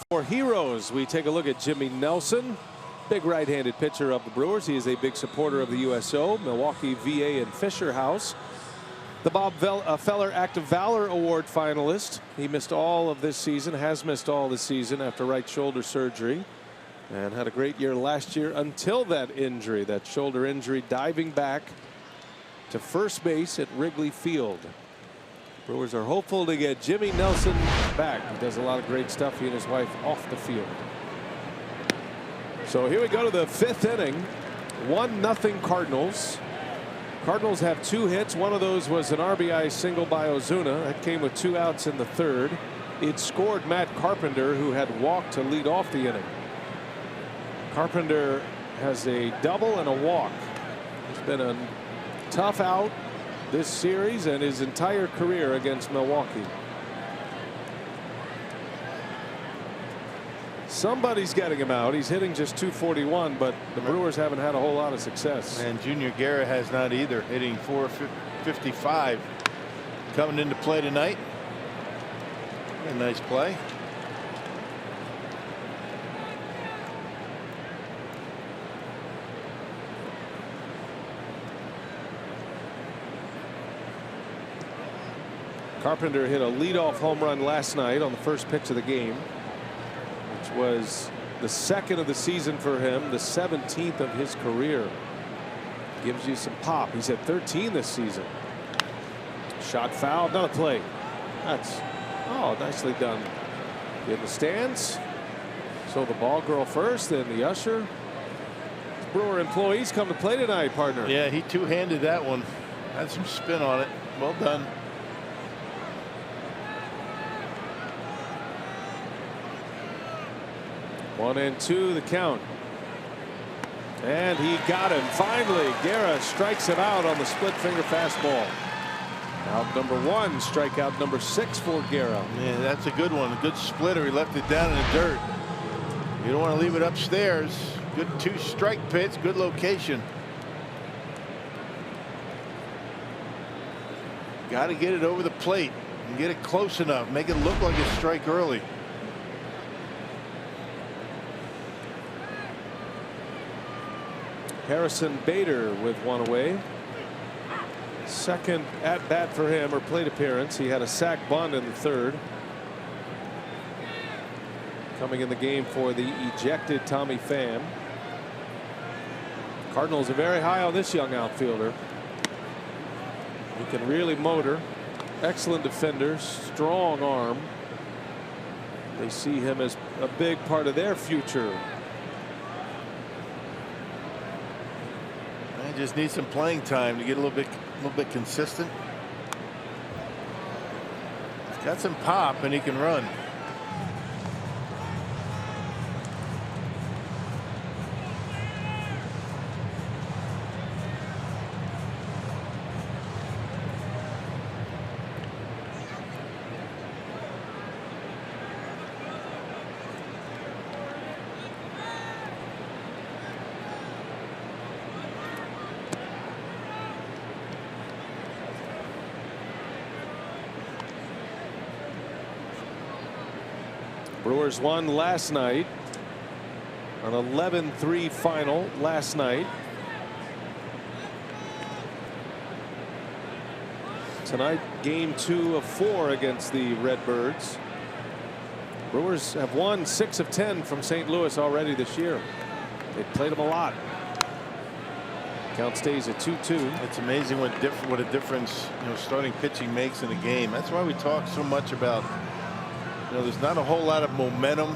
For heroes, we take a look at Jimmy Nelson, big right-handed pitcher of the Brewers. He is a big supporter of the USO, Milwaukee, VA, and Fisher House. The Bob Feller Act of Valor Award finalist. He missed all of this season, has missed all this season after right shoulder surgery, and had a great year last year until that injury, that shoulder injury, diving back to first base at Wrigley Field. Brewers are hopeful to get Jimmy Nelson back. He does a lot of great stuff, he and his wife, off the field. So here we go to the 5th inning. 1-0 Cardinals. Cardinals have 2 hits. One of those was an RBI single by Ozuna. That came with 2 outs in the 3rd. It scored Matt Carpenter, who had walked to lead off the inning. Carpenter has a double and a walk. It's been a tough out this series and his entire career against Milwaukee. Somebody's getting him out. He's hitting just .241, but the Brewers haven't had a whole lot of success. And Junior Guerra has not either, hitting .455. Coming into play tonight. A nice play. Carpenter hit a leadoff home run last night on the first pitch of the game, which was the 2nd of the season for him, the 17th of his career. Gives you some pop. He's at 13 this season. Shot foul, another play. That's nicely done in the stands. So the ball girl first, then the usher. Brewer employees come to play tonight, partner. Yeah, he two-handed that one. Had some spin on it. Well done. One and 2 the count. And he got him finally. Guerra strikes him out on the split finger fastball. Out number 1, strikeout number 6 for Guerra. Yeah, that's a good one. A good splitter. He left it down in the dirt. You don't want to leave it upstairs. Good 2-strike pitch. Good location. Got to get it over the plate and get it close enough. Make it look like a strike early. Harrison Bader with one away. Second at bat for him, or plate appearance. He had a sac bunt in the 3rd. Coming in the game for the ejected Tommy Pham. Cardinals are very high on this young outfielder. He can really motor. Excellent defender, strong arm. They see him as a big part of their future. I just need some playing time to get a little bit consistent. He's got some pop and he can run. Brewers won last night. An 11-3 final last night. Tonight, game 2 of 4 against the Redbirds. Brewers have won 6 of 10 from St. Louis already this year. They played them a lot. Count stays at 2-2. It's amazing what a difference starting pitching makes in a game. That's why we talk so much about there's not a whole lot of momentum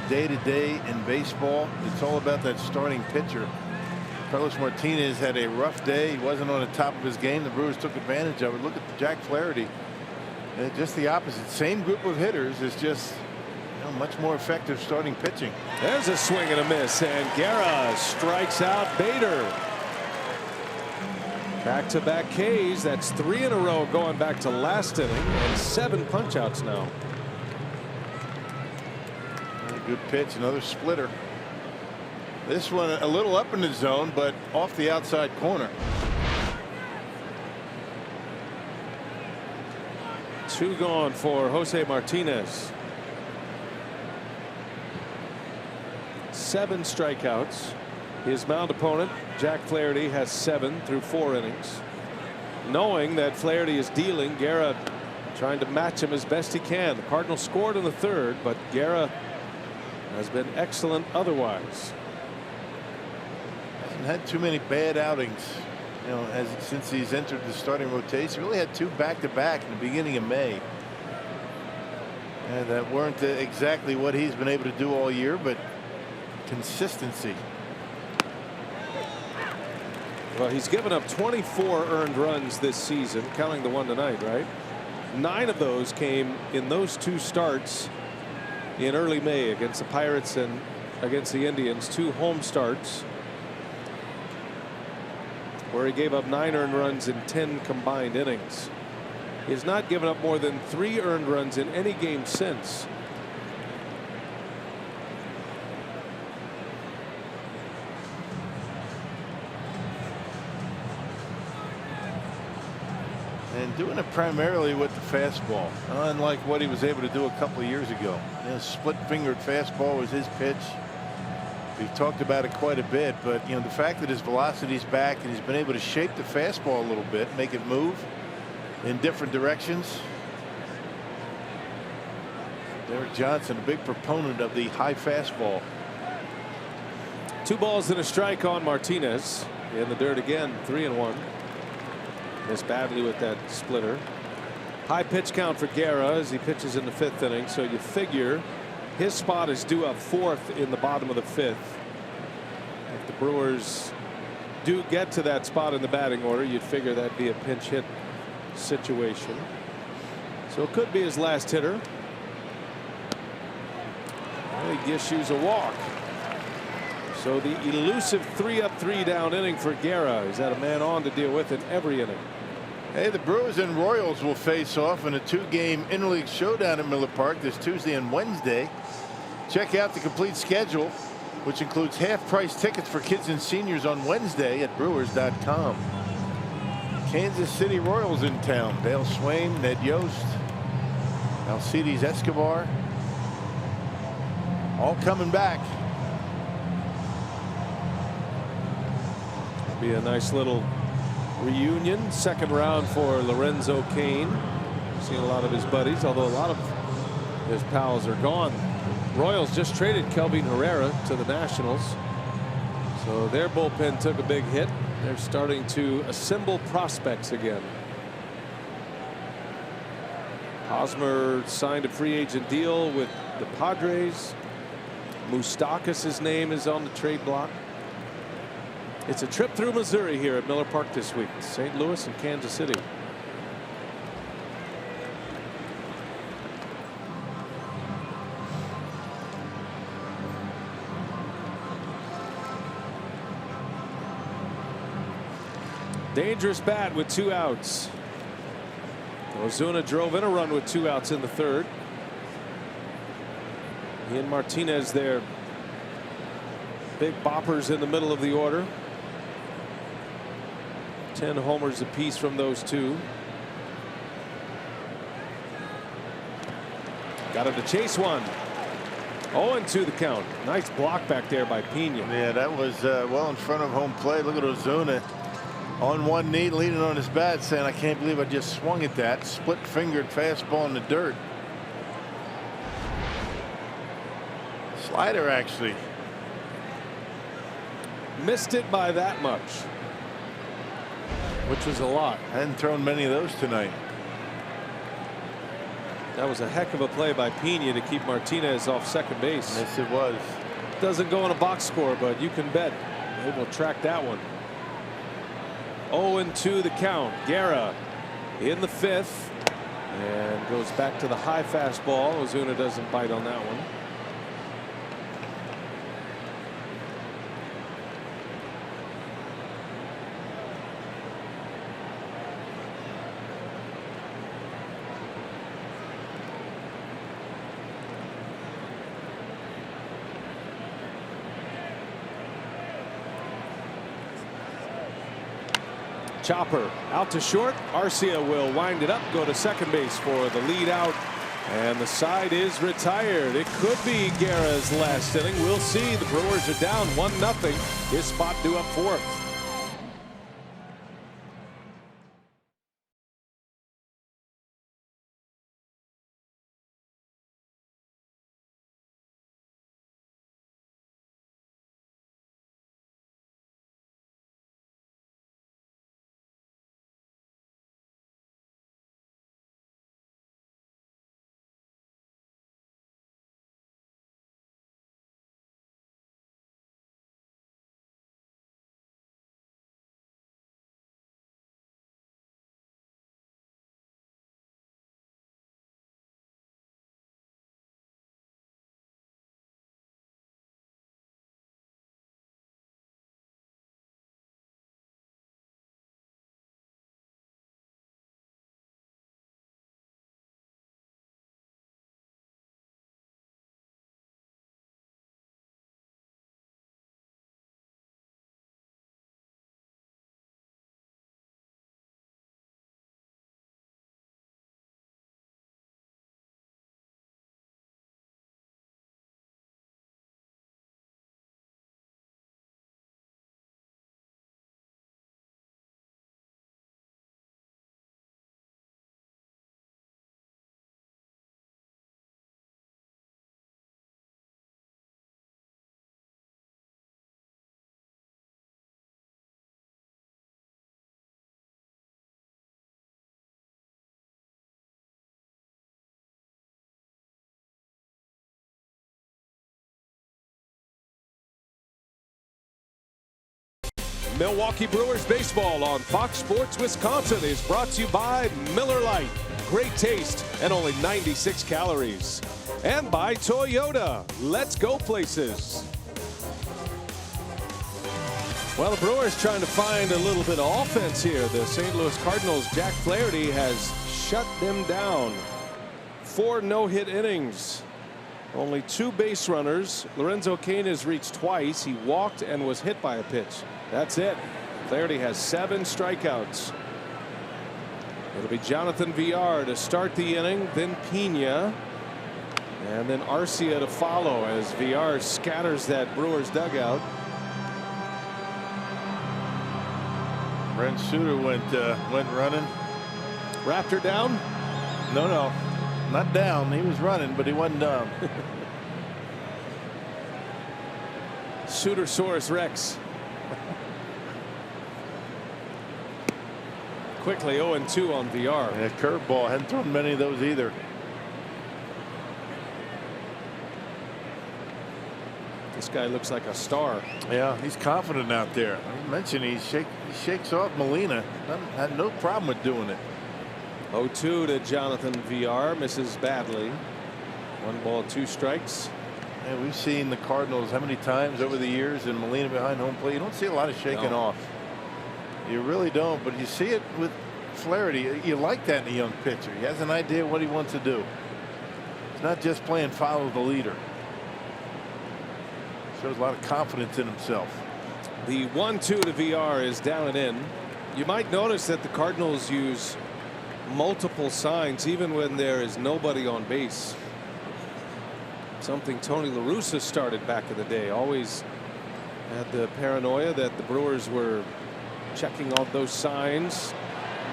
day to day in baseball. It's all about that starting pitcher. Carlos Martinez had a rough day. He wasn't on the top of his game. The Brewers took advantage of it. Look at Jack Flaherty. Just the opposite. Same group of hitters. Is just much more effective starting pitching. There's a swing and a miss, and Guerra strikes out Bader. Back-to-back Ks. That's 3 in a row going back to last inning, and 7 punch-outs now. Good pitch, another splitter. This one a little up in the zone, but off the outside corner. 2 gone for Jose Martinez. 7 strikeouts. His mound opponent, Jack Flaherty, has 7 through 4 innings. Knowing that Flaherty is dealing, Guerra trying to match him as best he can. The Cardinals scored in the 3rd, but Guerra has been excellent otherwise. Hasn't had too many bad outings, you know, since he's entered the starting rotation. He really had 2 back-to-back in the beginning of May. And that weren't exactly what he's been able to do all year, but consistency. Well, he's given up 24 earned runs this season, counting the one tonight, right? 9 of those came in those 2 starts in early May against the Pirates and against the Indians. 2 home starts where he gave up 9 earned runs in 10 combined innings. He has not given up more than 3 earned runs in any game since. And doing it primarily with the fastball, unlike what he was able to do a couple of years ago. You know, split-fingered fastball was his pitch. We've talked about it quite a bit, but you know, the fact that his velocity's back and he's been able to shape the fastball a little bit, make it move in different directions. Derek Johnson, a big proponent of the high fastball. 2 balls and a strike on Martinez. In the dirt again, 3-1. Missed badly with that splitter. High pitch count for Guerra as he pitches in the 5th inning, so you figure his spot is due up 4th in the bottom of the 5th. If the Brewers do get to that spot in the batting order, you'd figure that'd be a pinch hit situation. So it could be his last hitter. Well, he issues a walk. So the elusive 3-up 3-down inning for Guerra. He's had a man on to deal with in every inning. Hey, the Brewers and Royals will face off in a 2-game interleague showdown at Miller Park this Tuesday and Wednesday. Check out the complete schedule, which includes half-price tickets for kids and seniors on Wednesday at Brewers.com. Kansas City Royals in town. Dale Swain, Ned Yost, Alcides Escobar, all coming back. Be a nice little reunion. 2nd round for Lorenzo Cain. Seen a lot of his buddies, although a lot of his pals are gone. Royals just traded Kelvin Herrera to the Nationals, so their bullpen took a big hit. They're starting to assemble prospects again. Hosmer signed a free agent deal with the Padres. Moustakas' name is on the trade block. It's a trip through Missouri here at Miller Park this week. St. Louis and Kansas City. Dangerous bat with 2 outs. Ozuna drove in a run with 2 outs in the 3rd. He and Martinez there, big boppers in the middle of the order. 10 homers apiece from those 2. Got him to chase one. 0-2 the count. Nice block back there by Pena. Yeah, that was well in front of home plate. Look at Ozuna on one knee, leaning on his bat, saying, I can't believe I just swung at that. Split-fingered fastball in the dirt. Slider, actually. Missed it by that much, which was a lot. Hadn't thrown many of those tonight. That was a heck of a play by Pena to keep Martinez off second base. Yes, it was. Doesn't go in a box score, but you can bet they will track that one. 0-2 the count. Guerra in the 5th and goes back to the high fastball. Ozuna doesn't bite on that one. Chopper out to short. Arcia will wind it up, go to second base for the lead out And the side is retired. It could be Guerra's last inning. We'll see. The Brewers are down 1-0. His spot due up fourth. Milwaukee Brewers baseball on Fox Sports Wisconsin is brought to you by Miller Lite. Great taste and only 96 calories. And by Toyota. Let's go places. Well, the Brewers trying to find a little bit of offense here. The St. Louis Cardinals' Jack Flaherty has shut them down. 4 no-hit innings. Only 2 base runners. Lorenzo Cain has reached twice. He walked and was hit by a pitch. That's it. Flaherty has 7 strikeouts. It'll be Jonathan Villar to start the inning, then Pena, and then Arcia to follow as Villar scatters that Brewers dugout. Brent Suter went running. Raptor down? No, not down. He was running, but he wasn't down. Sutersaurus Rex. Quickly 0-2 on VR. Yeah, curveball. Hadn't thrown many of those either. This guy looks like a star. Yeah, he's confident out there. I mentioned he shakes off Molina. Had no problem with doing it. 0-2 to Jonathan VR. Misses badly. 1 ball, 2 strikes. And we've seen the Cardinals how many times over the years, and Molina behind home plate. You don't see a lot of shaking off. You really don't, but you see it with Flaherty. You like that in a young pitcher. He has an idea what he wants to do. It's not just playing follow the leader. Shows a lot of confidence in himself. The 1-2 to VR is down and in. You might notice that the Cardinals use multiple signs even when there is nobody on base. Something Tony La Russa started back in the day. Always had the paranoia that the Brewers were checking out those signs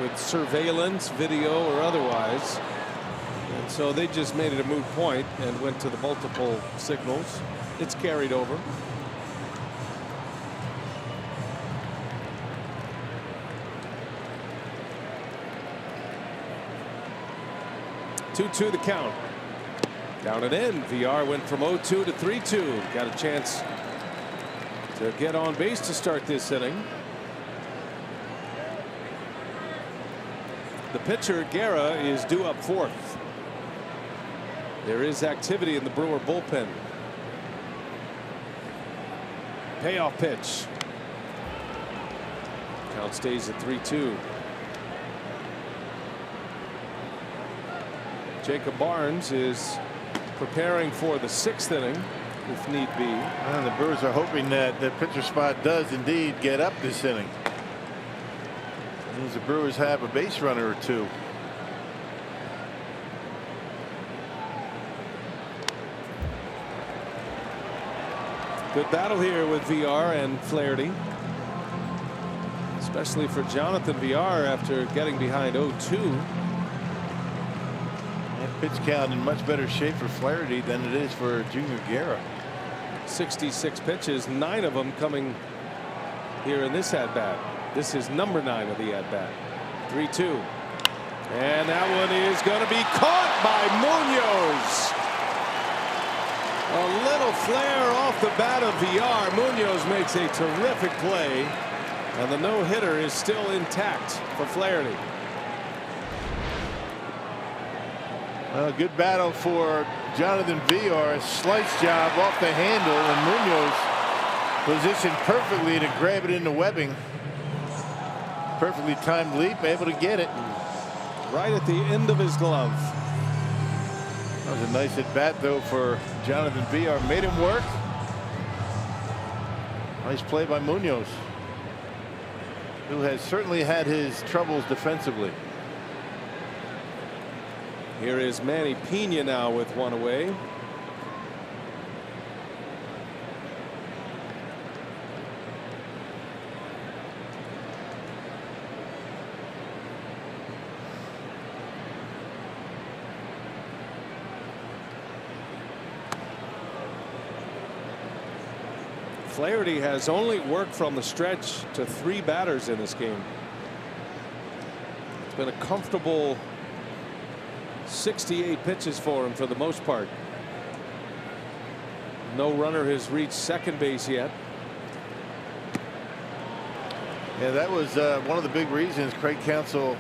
with surveillance, video or otherwise. And so they just made it a moot point and went to the multiple signals. It's carried over. Two-two the count. Down and in. VR went from 0-2 to 3-2. Got a chance to get on base to start this inning. The pitcher Guerra is due up fourth. There is activity in the Brewer bullpen. Payoff pitch. Count stays at 3-2. Jacob Barnes is preparing for the 6th inning if need be. And the Brewers are hoping that the pitcher spot does indeed get up this inning. Means the Brewers have a base runner or 2. Good battle here with VR and Flaherty, especially for Jonathan VR after getting behind 0-2. That pitch count in much better shape for Flaherty than it is for Junior Guerra. 66 pitches, 9 of them coming here in this at bat. This is number 9 of the at bat. 3-2. And that one is going to be caught by Munoz. A little flare off the bat of VR. Munoz makes a terrific play, and the no-hitter is still intact for Flaherty. Good battle for Jonathan VR. A slice job off the handle, and Munoz positioned perfectly to grab it in the webbing. Perfectly timed leap, able to get it. Right at the end of his glove. That was a nice at bat though for Jonathan VR. Made him work. Nice play by Munoz, who has certainly had his troubles defensively. Here is Manny Pena now with one away. Flaherty has only worked from the stretch to 3 batters in this game. It's been a comfortable 68 pitches for him for the most part. No runner has reached second base yet. Yeah, that was one of the big reasons Craig Counsell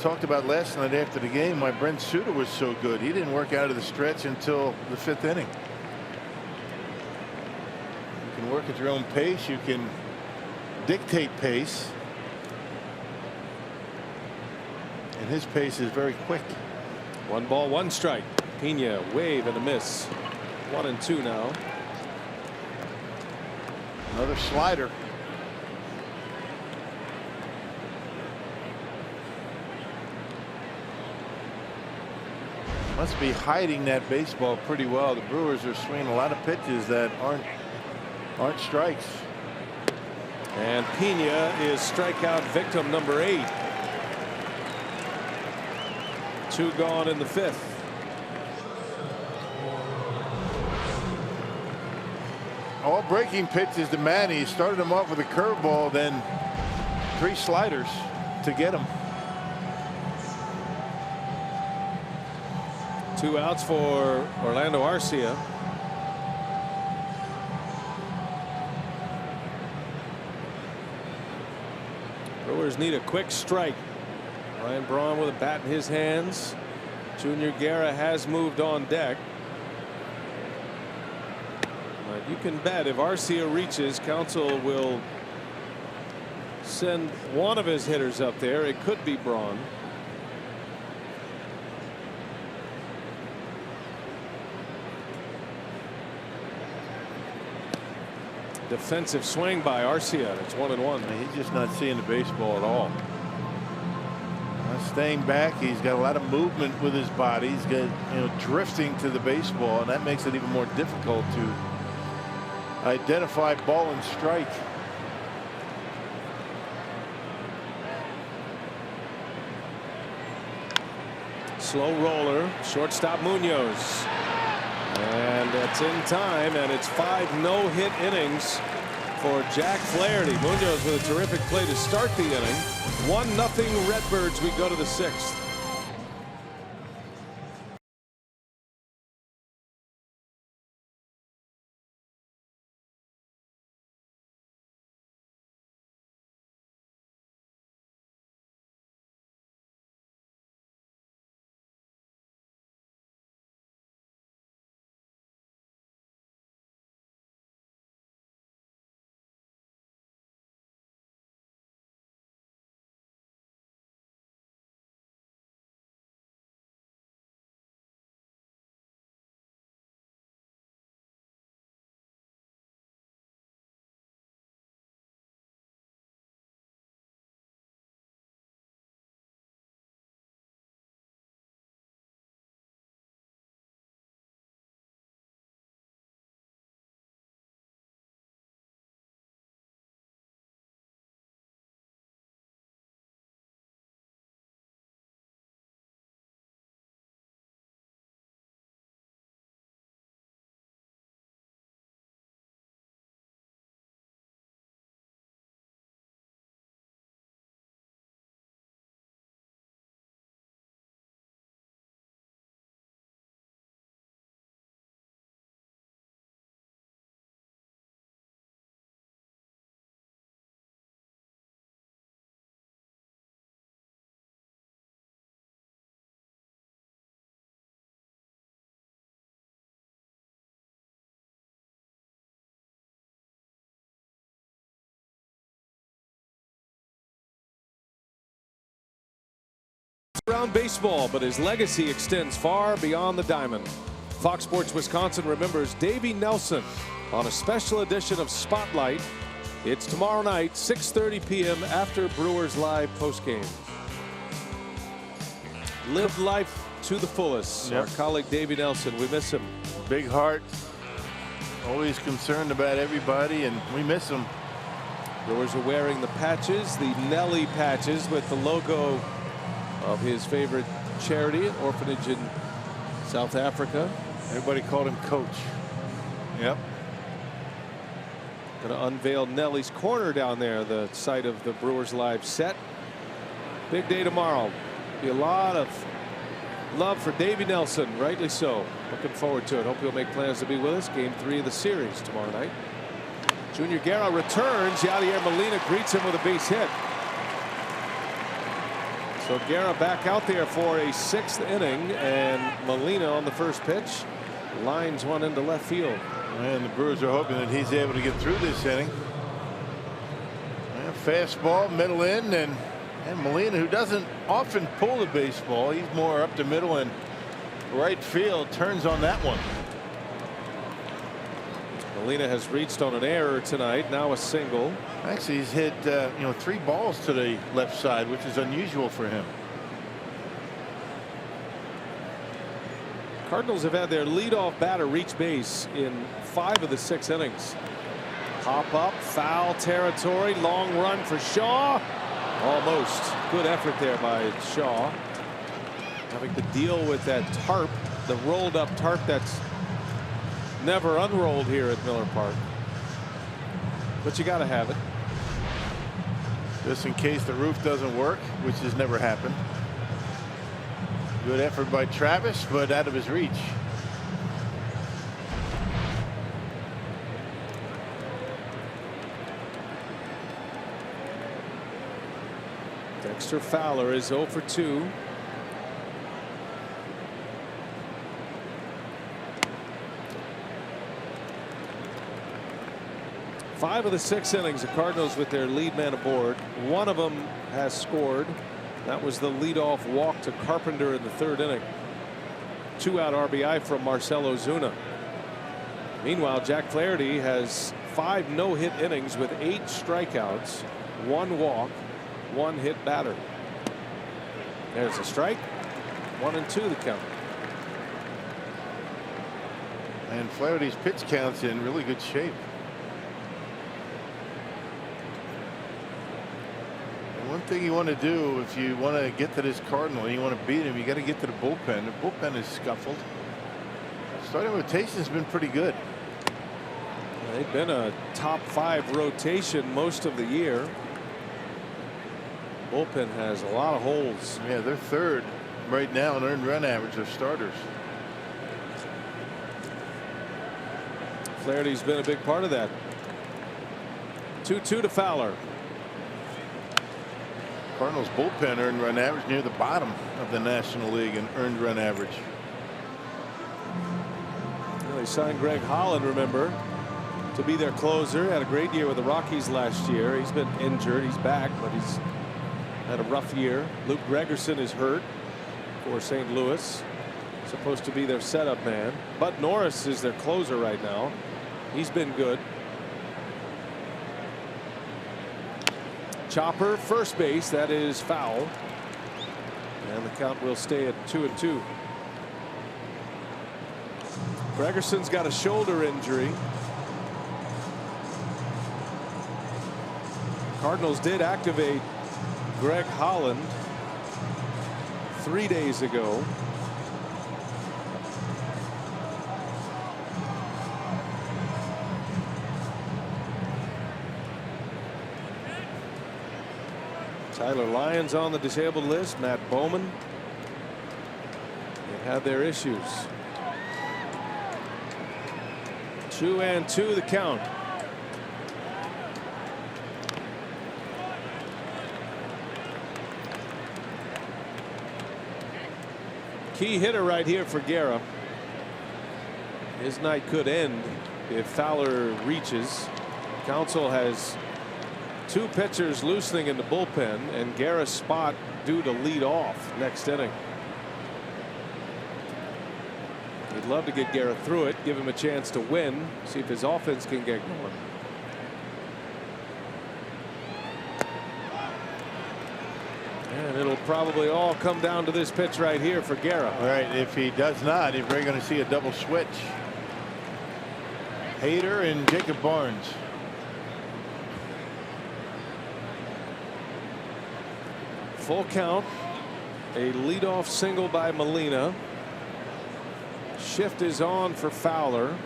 talked about last night after the game why Brent Suter was so good. He didn't work out of the stretch until the 5th inning. You can work at your own pace. You can dictate pace. And his pace is very quick. 1 ball, 1 strike. Pena, wave and a miss. 1-2 now. Another slider. Must be hiding that baseball pretty well. The Brewers are swinging a lot of pitches that aren't strikes. And Pena is strikeout victim number 8. 2 gone in the 5th. All breaking pitches to Manny. He started him off with a curveball, then 3 sliders to get him. 2 outs for Orlando Arcia. Brewers need a quick strike. Ryan Braun with a bat in his hands. Junior Guerra has moved on deck. But you can bet if Arcia reaches, Counsell will send one of his hitters up there. It could be Braun. Defensive swing by Arcia. It's 1-1. He's just not seeing the baseball at all. Not staying back. He's got a lot of movement with his body. He's got drifting to the baseball, and that makes it even more difficult to identify ball and strike. Slow roller, shortstop Munoz. And it's in time, and it's 5 no-hit innings for Jack Flaherty. Munoz with a terrific play to start the inning. 1-0 Redbirds. We go to the 6th. around baseball, but his legacy extends far beyond the diamond. Fox Sports Wisconsin remembers Davey Nelson on a special edition of Spotlight. It's tomorrow night, 6:30 p.m. after Brewers Live postgame. Lived life to the fullest. Yep. Our colleague Davey Nelson, we miss him. Big heart, always concerned about everybody, and we miss him. Brewers are wearing the patches, the Nelly patches, with the logo of his favorite charity, orphanage in South Africa. Everybody called him Coach. Yep. Going to unveil Nelly's Corner down there, the site of the Brewers Live set. Big day tomorrow. Be a lot of love for Davey Nelson, rightly so. Looking forward to it. Hope he'll make plans to be with us. Game 3 of the series tomorrow night. Junior Guerra returns. Yadier Molina greets him with a base hit. So Guerra back out there for a 6th inning, and Molina on the first pitch lines one into left field. And the Brewers are hoping that he's able to get through this inning. And fastball, middle in, and Molina, who doesn't often pull the baseball, he's more up the middle and right field, turns on that one. Molina has reached on an error tonight, now a single. Actually, he's hit 3 balls to the left side, which is unusual for him. Cardinals have had their leadoff batter reach base in 5 of the 6 innings. Pop up, foul territory, long run for Shaw. Almost. Good effort there by Shaw. Having to deal with that tarp, the rolled up tarp that's never unrolled here at Miller Park. But you got to have it. Just in case the roof doesn't work, which has never happened. Good effort by Travis, but out of his reach. Dexter Fowler is 0 for 2. Five of the 6 innings, the Cardinals with their lead man aboard. One of them has scored. That was the leadoff walk to Carpenter in the 3rd inning. 2-out RBI from Marcell Ozuna. Meanwhile, Jack Flaherty has 5 no-hit innings with 8 strikeouts, 1 walk, 1 hit batter. There's a strike. 1-2 the count. And Flaherty's pitch count's in really good shape. One thing you want to do if you want to get to this Cardinal and you want to beat him, you got to get to the bullpen. The bullpen is scuffled. Starting rotation's been pretty good. They've been a top 5 rotation most of the year. Bullpen has a lot of holes. Yeah, they're 3rd right now in earned run average of starters. Flaherty's been a big part of that. 2-2 to Fowler. Cardinals bullpen earned run average near the bottom of the National League in earned run average. Well, they signed Greg Holland, remember, to be their closer. Had a great year with the Rockies last year. He's been injured. He's back, but he's had a rough year. Luke Gregerson is hurt for St. Louis. Supposed to be their setup man. Bud Norris is their closer right now. He's been good. Chopper, first base, that is foul. And the count will stay at 2-2. Gregerson's got a shoulder injury. Cardinals did activate Greg Holland 3 days ago. Tyler Lyons on the disabled list. Matt Bowman. They've had their issues. 2-2 the count. Key hitter right here for Guerra. His night could end if Fowler reaches. Council has 2 pitchers loosening in the bullpen, and Guerra's spot do to lead off next inning? He'd love to get Guerra through it, give him a chance to win, see if his offense can get going. And it'll probably all come down to this pitch right here for Guerra. All right, if he does not, we're going to see a double switch. Hader and Jacob Barnes. Full count. A leadoff single by Molina. Shift is on for Fowler.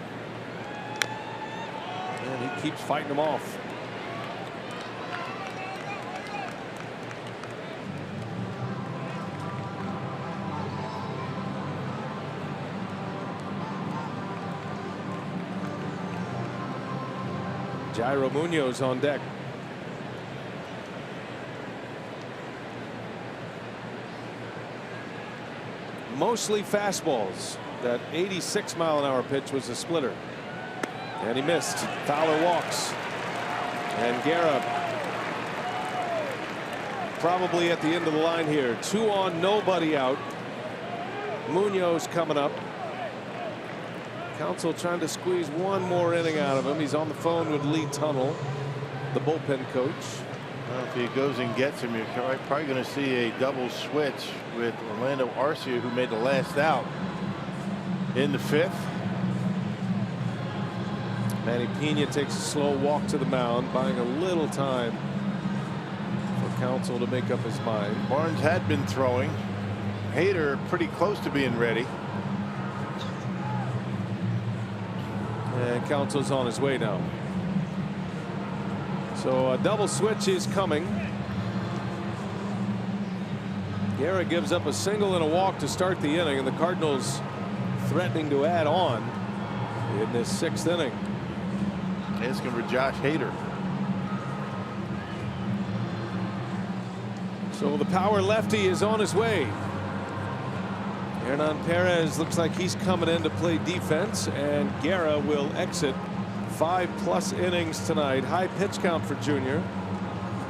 And he keeps fighting him off. Jairo Munoz on deck. Mostly fastballs. That 86-mile-an-hour pitch was a splitter. And he missed. Fowler walks. And Guerra probably at the end of the line here. 2 on, nobody out. Munoz coming up. Counsell trying to squeeze one more inning out of him. He's on the phone with Lee Tunnell, the bullpen coach. Well, if he goes and gets him, you're probably going to see a double switch with Orlando Arcia, who made the last out in the 5th. Manny Pena takes a slow walk to the mound, buying a little time for Counsell to make up his mind. Barnes had been throwing. Hader pretty close to being ready. And Counsell's on his way now. So a double switch is coming. Guerra gives up a single and a walk to start the inning, and the Cardinals threatening to add on in this 6th inning. Asking for Josh Hader. So the power lefty is on his way. Hernan Perez looks like he's coming in to play defense, and Guerra will exit 5+ innings tonight. High pitch count for Junior,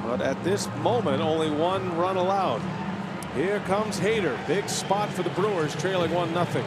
but at this moment only 1 run allowed. Here comes Hader. Big spot for the Brewers, trailing 1-0.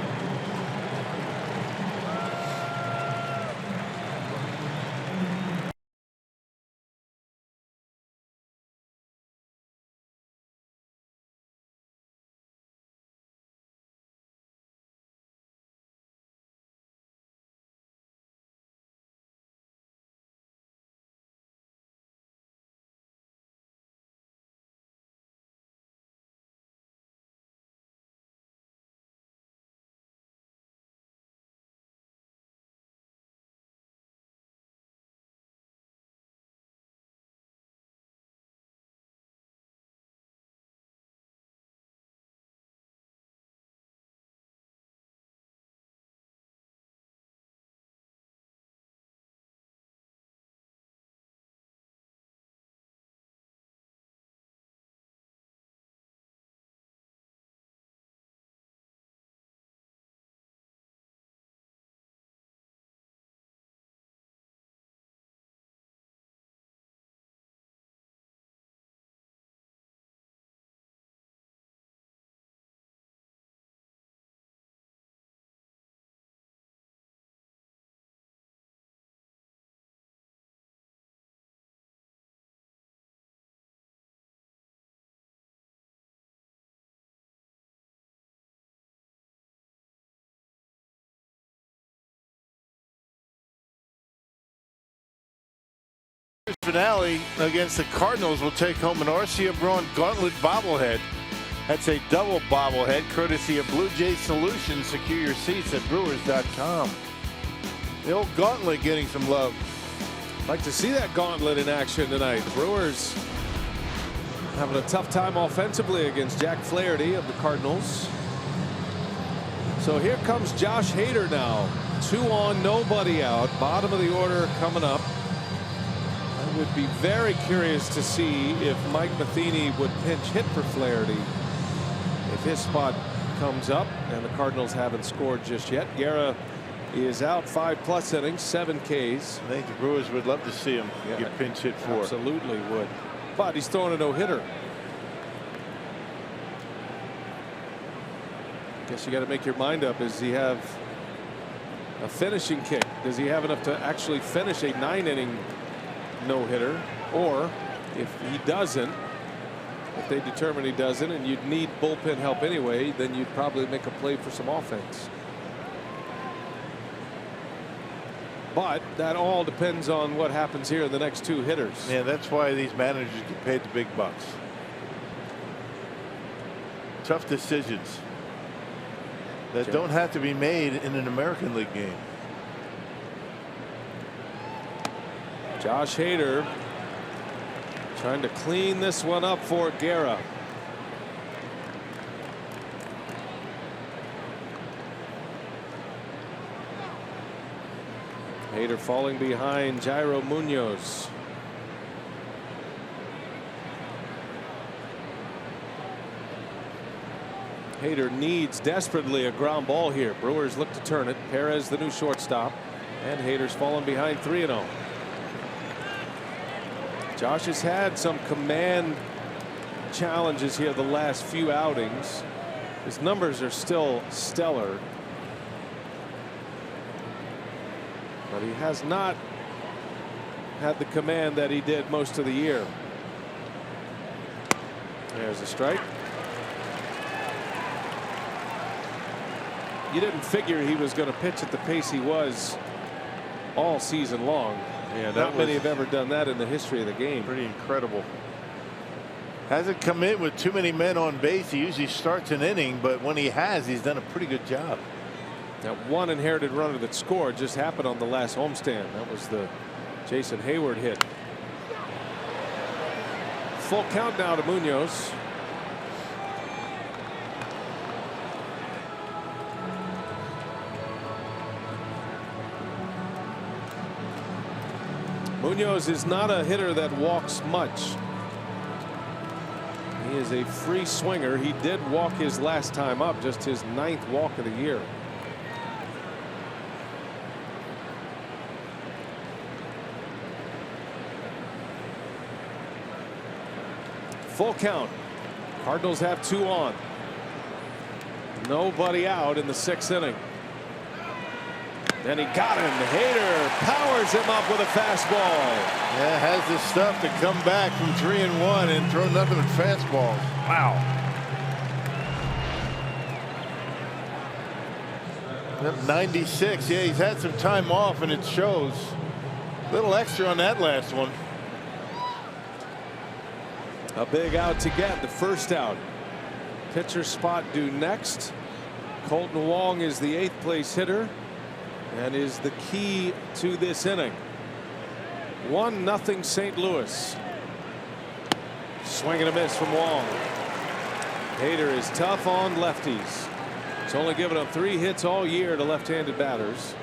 Finale against the Cardinals will take home an Arcia Braun Gauntlet bobblehead. That's a double bobblehead courtesy of Blue Jay Solutions. Secure your seats at Brewers.com. The old Gauntlet getting some love. Like to see that Gauntlet in action tonight. Brewers having a tough time offensively against Jack Flaherty of the Cardinals. So here comes Josh Hader now. 2 on, nobody out. Bottom of the order coming up. I would be very curious to see if Mike Matheny would pinch hit for Flaherty if his spot comes up, and the Cardinals haven't scored just yet. Guerra is out 5+ innings, 7 Ks. I think the Brewers would love to see him get pinch hit for. Absolutely would. But he's throwing a no-hitter. Guess you got to make your mind up. Does he have a finishing kick? Does he have enough to actually finish a 9-inning no-hitter? Or if he doesn't, if they determine he doesn't, and you'd need bullpen help anyway, then you'd probably make a play for some offense. But that all depends on what happens here in the next 2 hitters. Yeah, that's why these managers get paid the big bucks. Tough decisions that don't have to be made in an American League game. Josh Hader trying to clean this one up for Guerra. Hader falling behind Jairo Munoz. Hader needs desperately a ground ball here. Brewers look to turn it. Perez the new shortstop, and Hader's falling behind 3-0. Josh has had some command challenges here the last few outings. His numbers are still stellar, but he has not had the command that he did most of the year. There's a strike. You didn't figure he was going to pitch at the pace he was all season long. Yeah, not many have ever done that in the history of the game. Pretty incredible. Hasn't come in with too many men on base. He usually starts an inning, but when he has, he's done a pretty good job. That one inherited runner that scored just happened on the last homestand. That was the Jason Hayward hit. Full count now to Munoz. Munoz is not a hitter that walks much. He is a free swinger. He did walk his last time up, just his 9th walk of the year. Full count. Cardinals have 2 on. Nobody out in the 6th inning. And he got him. Hader powers him up with a fastball. Yeah, has the stuff to come back from 3-1 and throw nothing but fastballs. Wow. That 96. Yeah, he's had some time off, and it shows. A little extra on that last one. A big out to get, the first out. Pitcher spot due next. Colton Wong is the 8th place hitter and is the key to this inning. 1-0 St. Louis. Swing and a miss from Wong. Hader is tough on lefties. He's only given up 3 hits all year to left-handed batters.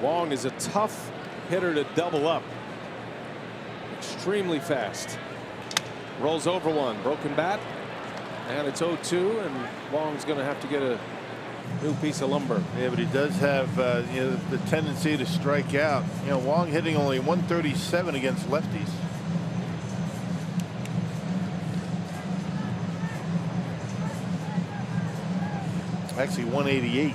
Wong is a tough hitter to double up. Extremely fast. Rolls over one. Broken bat. And it's 0-2, and Wong's going to have to get a new piece of lumber. Yeah, but he does have you know, the tendency to strike out. You know, Wong hitting only 137 against lefties. Actually 188.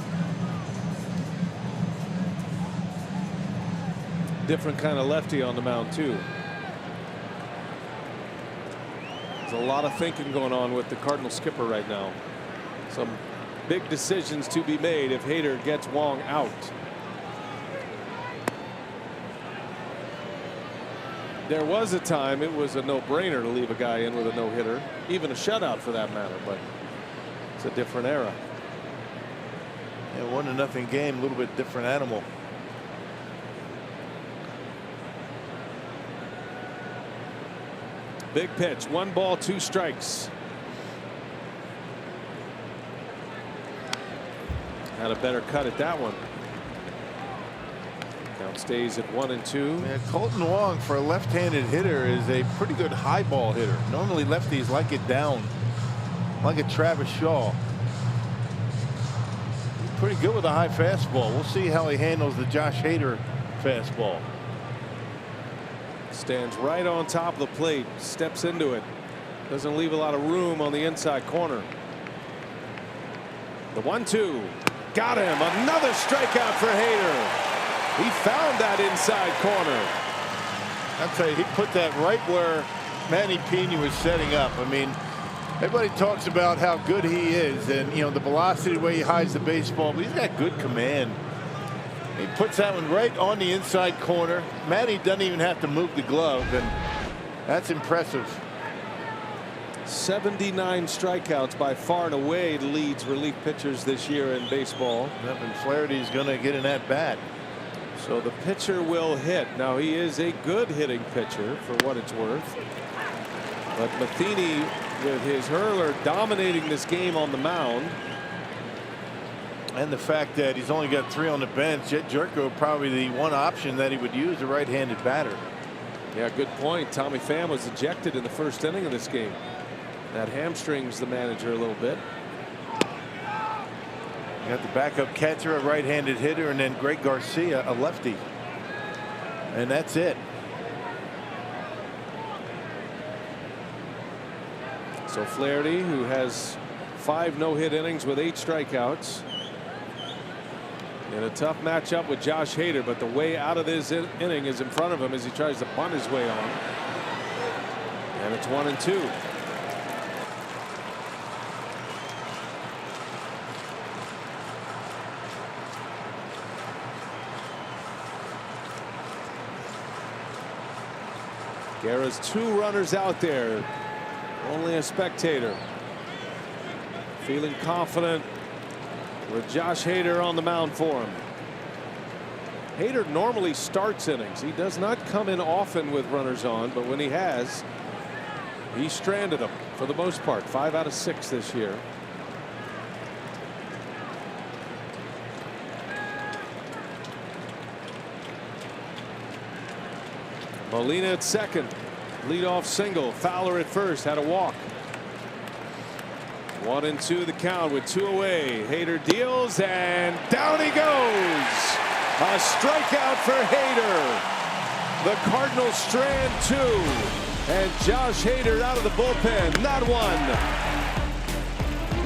Different kind of lefty on the mound too. There's a lot of thinking going on with the Cardinal skipper right now. Some big decisions to be made if Hader gets Wong out. There was a time it was a no-brainer to leave a guy in with a no-hitter, even a shutout for that matter, but it's a different era. Yeah, 1-0 game, a little bit different animal. Big pitch, 1 ball, 2 strikes. Had a better cut at that one. Count stays at 1-2. Yeah, Colton Wong, for a left-handed hitter, is a pretty good high ball hitter. Normally lefties like it down, like a Travis Shaw. pretty good with a high fastball. We'll see how he handles the Josh Hader fastball. Stands right on top of the plate, steps into it. Doesn't leave a lot of room on the inside corner. The 1-2. Got him. Another strikeout for Hader. He found that inside corner. I'll tell you, he put that right where Manny Pena was setting up. I mean, everybody talks about how good he is and, you know, the velocity, the way he hides the baseball, but he's got good command. He puts that one right on the inside corner. Manny doesn't even have to move the glove, and that's impressive. 79 strikeouts, by far and away leads relief pitchers this year in baseball. Yep, and Flaherty's going to get an at-bat. So the pitcher will hit. Now he is a good hitting pitcher for what it's worth. But Matheny with his hurler dominating this game on the mound. And the fact that he's only got 3 on the bench, Jet Jerko probably the one option that he would use, a right-handed batter. Yeah, good point. Tommy Pham was ejected in the first inning of this game. That hamstrings the manager a little bit. You got the backup catcher, a right-handed hitter, and then Greg Garcia, a lefty. And that's it. So Flaherty, who has 5 no-hit innings with 8 strikeouts. In a tough matchup with Josh Hader, but the way out of this inning is in front of him as he tries to bunt his way on. And it's 1-2. Guerra's 2 runners out there. Only a spectator. Feeling confident with Josh Hader on the mound for him. Hader normally starts innings. He does not come in often with runners on, but when he has, he stranded them for the most part. 5 out of 6 this year. Molina at second. Leadoff single. Fowler at first. Had a walk. 1-2 the count with 2 away. Hader deals and down he goes. A strikeout for Hader. The Cardinals strand 2. And Josh Hader out of the bullpen. Not 1.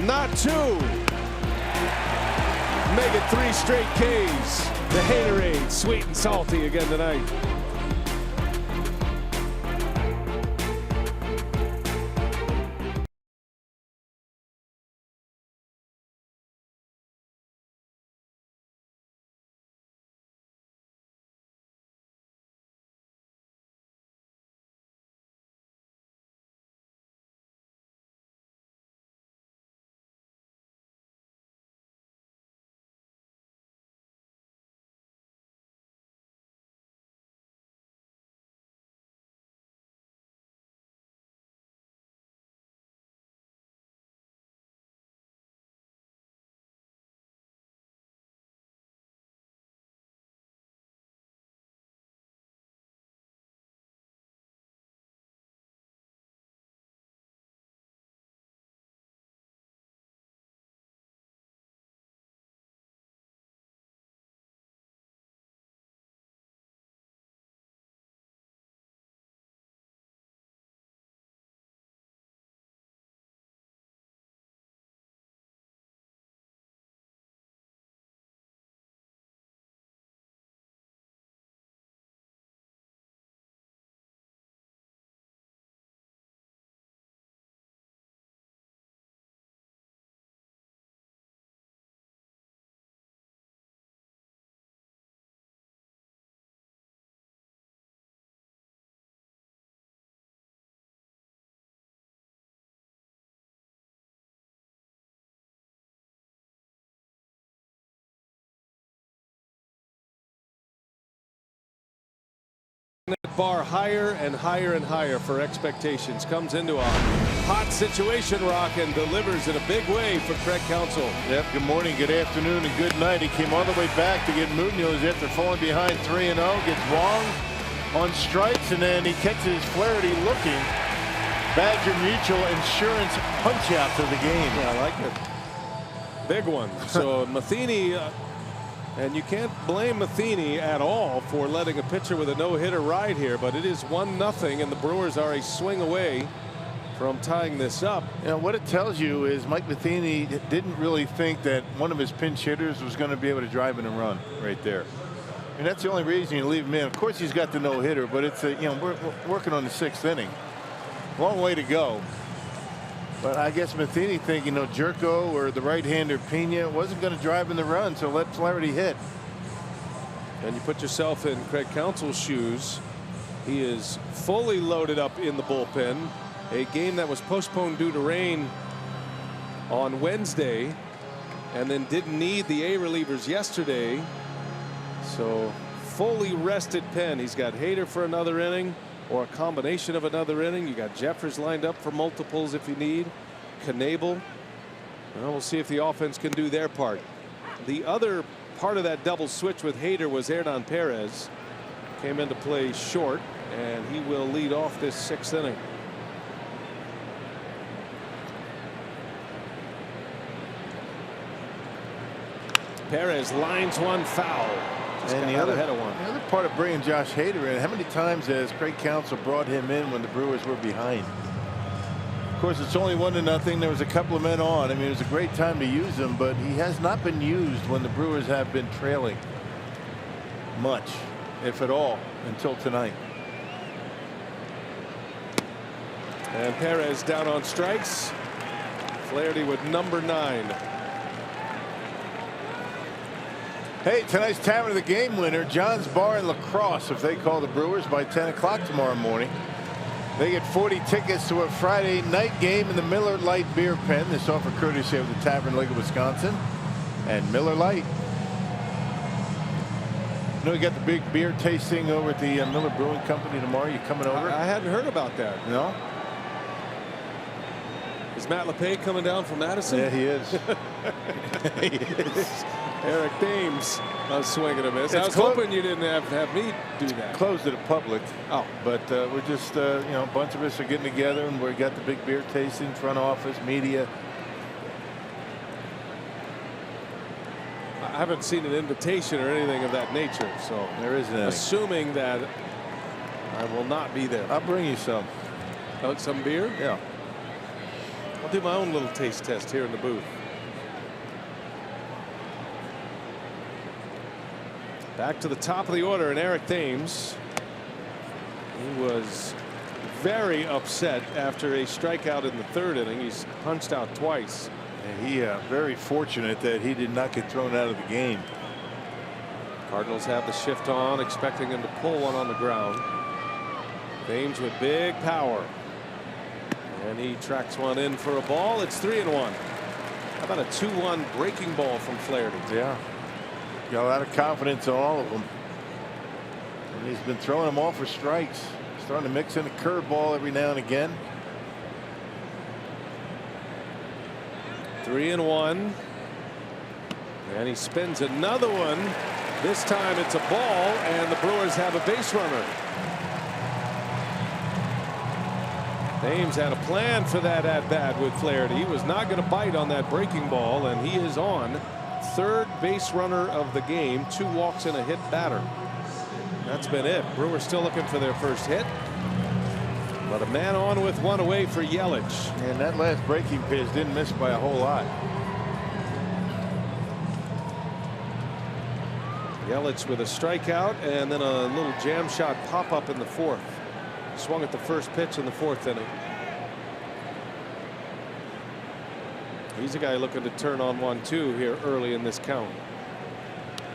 Not 2. Make it 3 straight Ks. The Haderade, sweet and salty again tonight. Bar higher and higher and higher for expectations. Comes into a hot situation, Rock, and delivers in a big way for Craig Counsell. Yep, good morning, good afternoon, and good night. He came all the way back to get Munoz after falling behind 3-0. Gets Wong on strikes, and then he catches Flaherty looking. Badger Mutual insurance punch out to the game. Yeah, I like it. big one. So Matheny, and you can't blame Matheny at all for letting a pitcher with a no-hitter ride here, but it is 1-0, and the Brewers are a swing away from tying this up. You know, what it tells you is Mike Matheny didn't really think that one of his pinch hitters was going to be able to drive in a run right there. And that's the only reason you leave him in. Of course, he's got the no-hitter, but it's a, you know, we're working on the 6th inning. Long way to go. But I guess Matheny thinking, you know, Jerko or the right-hander Pena wasn't going to drive in the run, so let Flaherty hit. And you put yourself in Craig Counsell's shoes. He is fully loaded up in the bullpen. A game that was postponed due to rain on Wednesday, and then didn't need the A relievers yesterday. So fully rested pen. He's got Hader for another inning, or a combination of another inning. You got Jeffers lined up for multiples if you need. Knable. Well, we'll see if the offense can do their part. The other part of that double switch with Hader was Hernan Perez. Came into play short, and he will lead off this 6th inning. Perez lines one foul. And the other part of bringing Josh Hader in, how many times has Craig Counsell brought him in when the Brewers were behind? Of course, it's only 1-0. There was a couple of men on. I mean, it was a great time to use him, but he has not been used when the Brewers have been trailing much, if at all, until tonight. And Perez down on strikes. Flaherty with number 9. Hey, tonight's time of the game winner, John's Bar and Lacrosse. If they call the Brewers by 10 o'clock tomorrow morning, they get 40 tickets to a Friday night game in the Miller Lite Beer Pen. This offer courtesy of the Tavern League of Wisconsin and Miller Lite. You know, we got the big beer tasting over at the Miller Brewing Company tomorrow. You coming over? I hadn't heard about that. No? Is Matt LePay coming down from Madison? Yeah, he is. He is. Eric Thames swinging a miss. I was hoping you didn't have me do that. Closed to the public. Oh, but we're just you know, a bunch of us are getting together, and we got the big beer tasting, front office, media. I haven't seen an invitation or anything of that nature, so there isn't any. Assuming that I will not be there. I'll bring you some. Some beer? Yeah. I'll do my own little taste test here in the booth. Back to the top of the order, and Eric Thames. He was very upset after a strikeout in the 3rd inning. He's punched out twice. And he very fortunate that he did not get thrown out of the game. Cardinals have the shift on, expecting him to pull one on the ground. Thames with big power. And he tracks one in for a ball. It's 3-1. How about a 2-1 breaking ball from Flaherty? Yeah. Got a lot of confidence in all of them. And he's been throwing them all for strikes. Starting to mix in a curveball every now and again. 3-1. And he spins another one. This time it's a ball, and the Brewers have a base runner. Thames had a plan for that at-bat with Flaherty. He was not going to bite on that breaking ball, and he is on. 3rd base runner of the game, 2 walks and a hit batter. That's been it. Brewers still looking for their first hit, but a man on with 1 away for Yelich. And that last breaking pitch didn't miss by a whole lot. Yelich with a strikeout, and then a little jam shot pop up in the 4th. Swung at the first pitch in the 4th inning. He's a guy looking to turn on 1-2 here early in this count.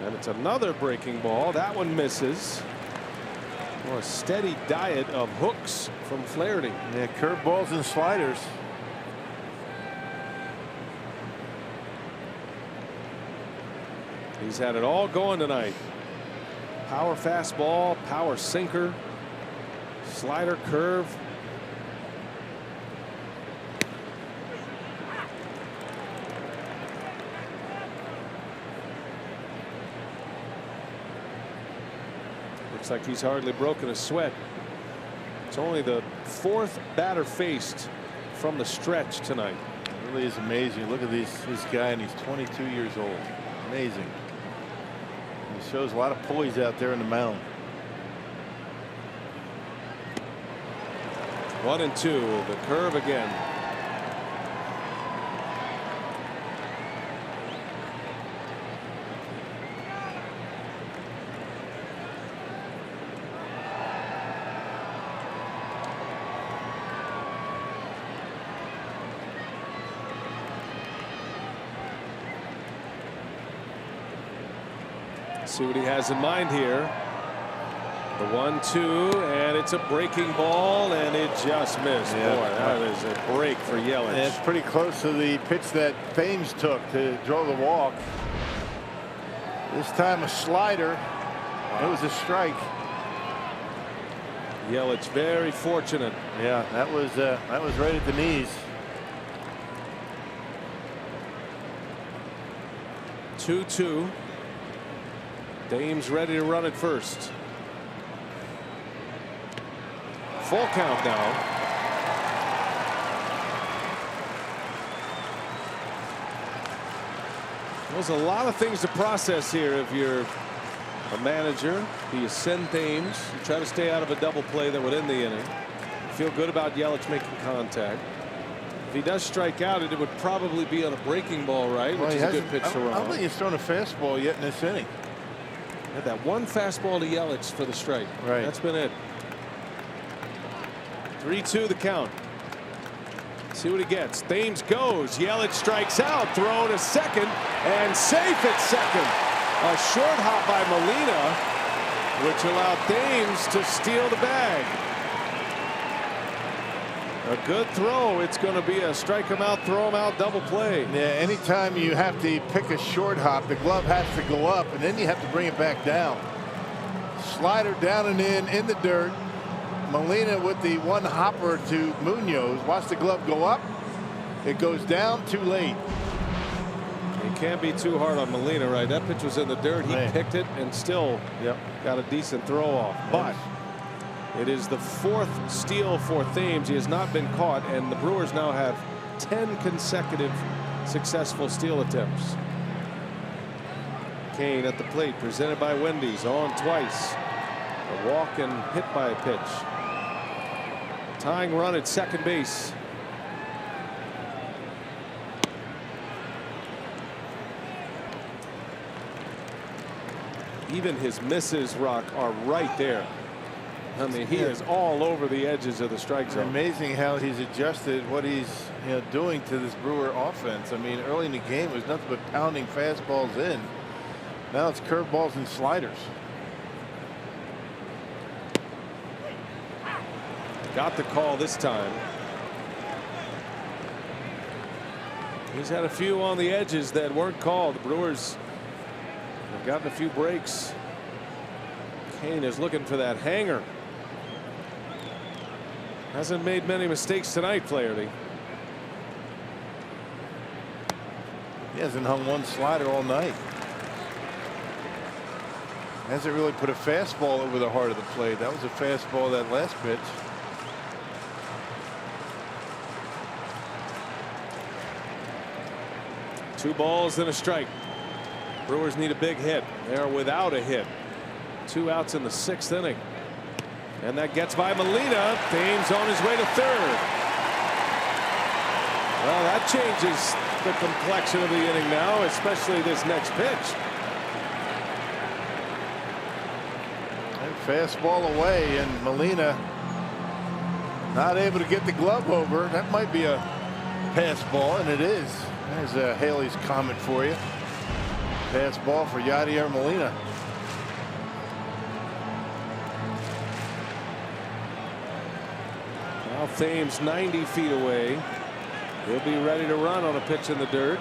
And it's another breaking ball. That one misses. Well, a steady diet of hooks from Flaherty. Yeah, curveballs and sliders. He's had it all going tonight. Power fastball, power sinker, slider, curve. Looks like he's hardly broken a sweat. It's only the 4th batter faced from the stretch tonight. Really is amazing. Look at this guy, and he's 22 years old. Amazing. He shows a lot of poise out there in the mound. 1-2. The curve again. See what he has in mind here. The 1-2, and it's a breaking ball, and it just missed. Yeah. Boy, that is a break for Yelich. And it's pretty close to the pitch that Thames took to draw the walk. This time a slider. It was a strike. Yelich very fortunate. Yeah, that was right at the knees. 2-2. Dame's ready to run it first. Full count now. There's a lot of things to process here if you're a manager. You send Thames, you try to stay out of a double play that would end the inning. You feel good about Yelich making contact. If he does strike out, it would probably be on a breaking ball, right? Well, which is a good pitch to I don't Ron. think he's thrown a fastball yet in this inning. Had that one fastball to Yelich for the strike. Right. That's been it. 3-2 the count. See what he gets. Thames goes. Yelich strikes out. Throw to second and safe at second. A short hop by Molina, which allowed Thames to steal the bag. A good throw. It's going to be a strike him out, throw him out double play. Yeah, anytime you have to pick a short hop, the glove has to go up, and then you have to bring it back down. Slider down and in the dirt. Molina with the one hopper to Munoz. Watch the glove go up. It goes down too late. You can't be too hard on Molina, right? That pitch was in the dirt. He picked it and still got a decent throw off. But it is the fourth steal for Thames. He has not been caught, and the Brewers now have 10 consecutive successful steal attempts. Kane at the plate, presented by Wendy's, on twice. A walk and hit by a pitch. Tying run at second base. Even his misses, Rock, are right there. I mean, he is all over the edges of the strike zone. Amazing how he's adjusted what he's doing to this Brewer offense. I mean, early in the game it was nothing but pounding fastballs in. Now it's curveballs and sliders. Got the call this time. He's had a few on the edges that weren't called. The Brewers have gotten a few breaks. Kane is looking for that hanger. Hasn't made many mistakes tonight, Flaherty. He hasn't hung one slider all night. Hasn't really put a fastball over the heart of the plate. That was a fastball that last pitch. Two balls and a strike. Brewers need a big hit. They're without a hit. 2 outs in the 6th inning. And that gets by Molina. Thames on his way to third. Well, that changes the complexion of the inning now, especially this next pitch. And fastball away, and Molina not able to get the glove over. That might be a pass ball, and it is. There's Haley's comment for you. Pass ball for Yadier Molina. Now Thames 90 feet away. He'll be ready to run on a pitch in the dirt.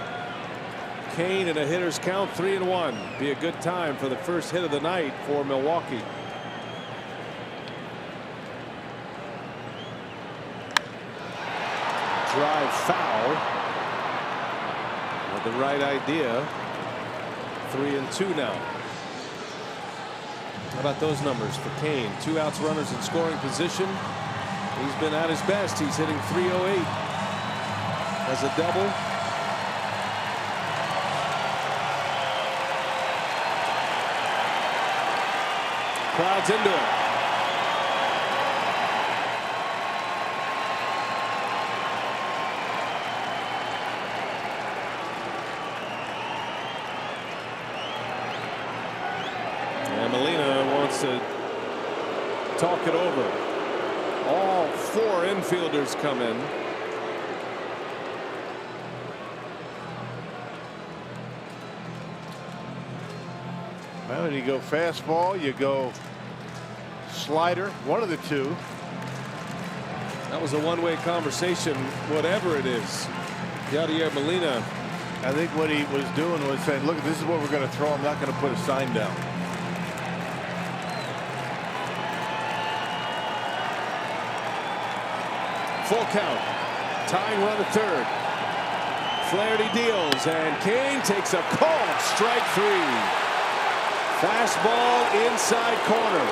Kane in a hitter's count, 3-1. Be a good time for the first hit of the night for Milwaukee. Drive foul. With the right idea. 3-2 now. How about those numbers for Kane? 2 outs, runners in scoring position. He's been at his best. He's hitting .308. as a double. Crowd's into it. And Molina wants to talk it over. All 4 infielders come in. Well, you go fastball, you go slider, one of the two. That was a one-way conversation, whatever it is. Yadier Molina. I think what he was doing was saying, look, this is what we're going to throw. I'm not going to put a sign down. Full count. Tying run at third. Flaherty deals, and Kane takes a called strike 3. Fastball inside corner.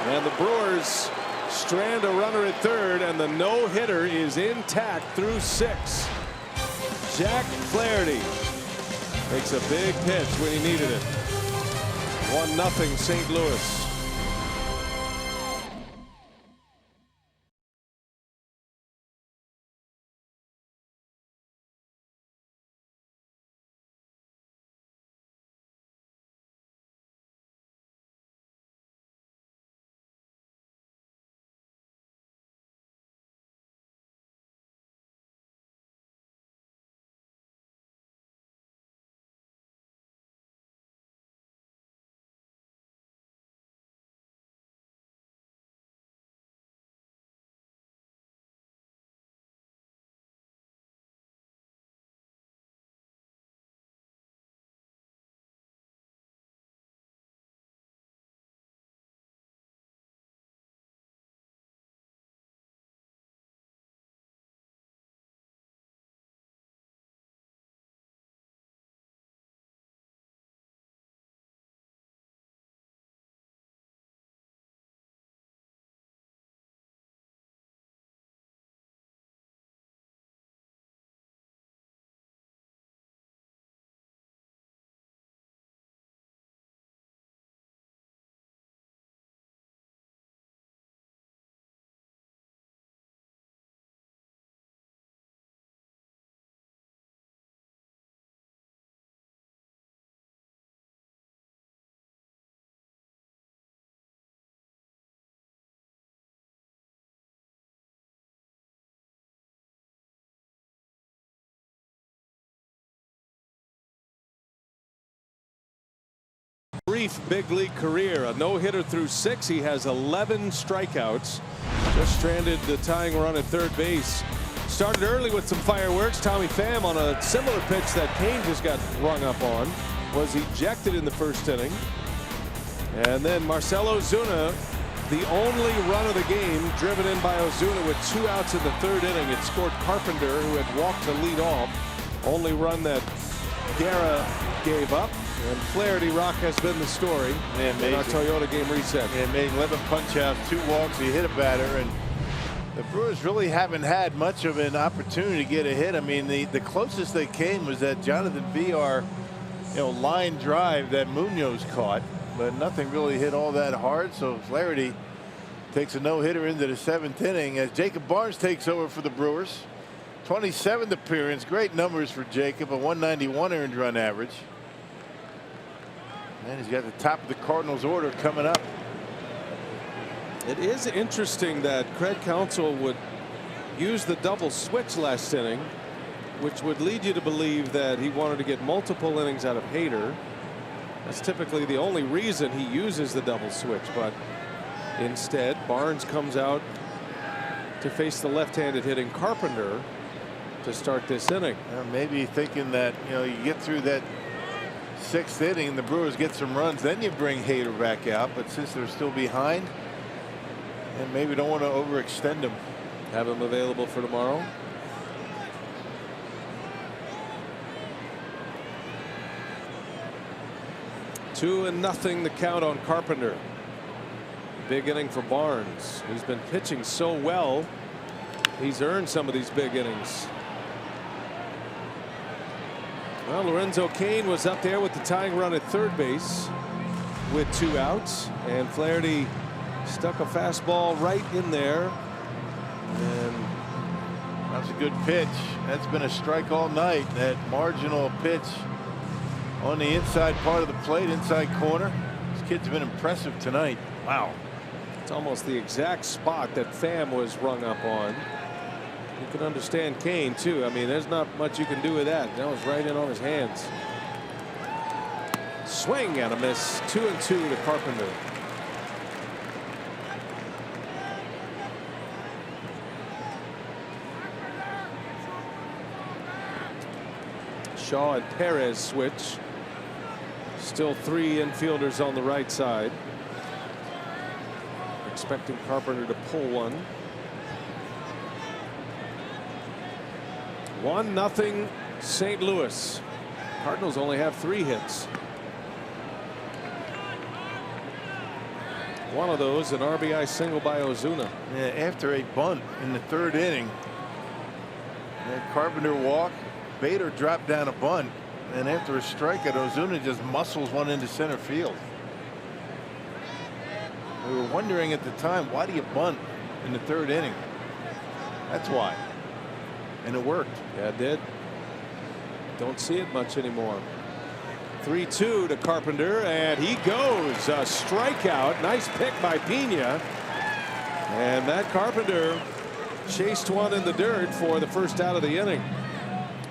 And the Brewers strand a runner at third, and the no-hitter is intact through 6. Jack Flaherty makes a big pitch when he needed it. 1-0 St. Louis. Brief big league career, a no-hitter through 6. He has 11 strikeouts. Just stranded the tying run at third base. Started early with some fireworks. Tommy Pham on a similar pitch that Kane just got rung up on was ejected in the first inning. And then Marcell Ozuna, the only run of the game driven in by Ozuna with 2 outs in the third inning. It scored Carpenter, who had walked to lead off. Only run that Guerra gave up. And Flaherty Rock has been the story in our Toyota game reset. Yeah, made 11 punch outs, 2 walks, he hit a batter, and the Brewers really haven't had much of an opportunity to get a hit. I mean, the closest they came was that Jonathan VR, line drive that Munoz caught, but nothing really hit all that hard. So Flaherty takes a no-hitter into the 7th inning as Jacob Barnes takes over for the Brewers. 27th appearance, great numbers for Jacob, a 191 earned run average. And he's got the top of the Cardinals order coming up. It is interesting that Craig Counsell would use the double switch last inning, which would lead you to believe that he wanted to get multiple innings out of Hader. That's typically the only reason he uses the double switch, but instead Barnes comes out to face the left-handed hitting Carpenter to start this inning. Maybe thinking that you get through that 6th inning and the Brewers get some runs, then you bring Hader back out. But since they're still behind, and maybe don't want to overextend him. Have him available for tomorrow. Two and nothing the count on Carpenter. Big inning for Barnes. He's been pitching so well. He's earned some of these big innings. Well, Lorenzo Cain was up there with the tying run at third base with 2 outs, and Flaherty stuck a fastball right in there. And that's a good pitch. That's been a strike all night. That marginal pitch on the inside part of the plate, inside corner. This kid's been impressive tonight. Wow. It's almost the exact spot that Pham was rung up on. You can understand Cain too. I mean, there's not much you can do with that. That was right in on his hands. Swing and a miss. 2-2 to Carpenter. Shaw and Perez switch. Still 3 infielders on the right side. Expecting Carpenter to pull one. 1-0 St. Louis. Cardinals only have 3 hits. One of those an RBI single by Ozuna. Yeah, after a bunt in the 3rd inning. Carpenter walk. Bader dropped down a bunt, and after a strikeout, Ozuna just muscles one into center field. We were wondering at the time, why do you bunt in the 3rd inning? That's why. And it worked. Yeah, it did. Don't see it much anymore. 3-2 to Carpenter, and he goes. A strikeout. Nice pick by Pena. And that Carpenter chased one in the dirt for the first out of the inning.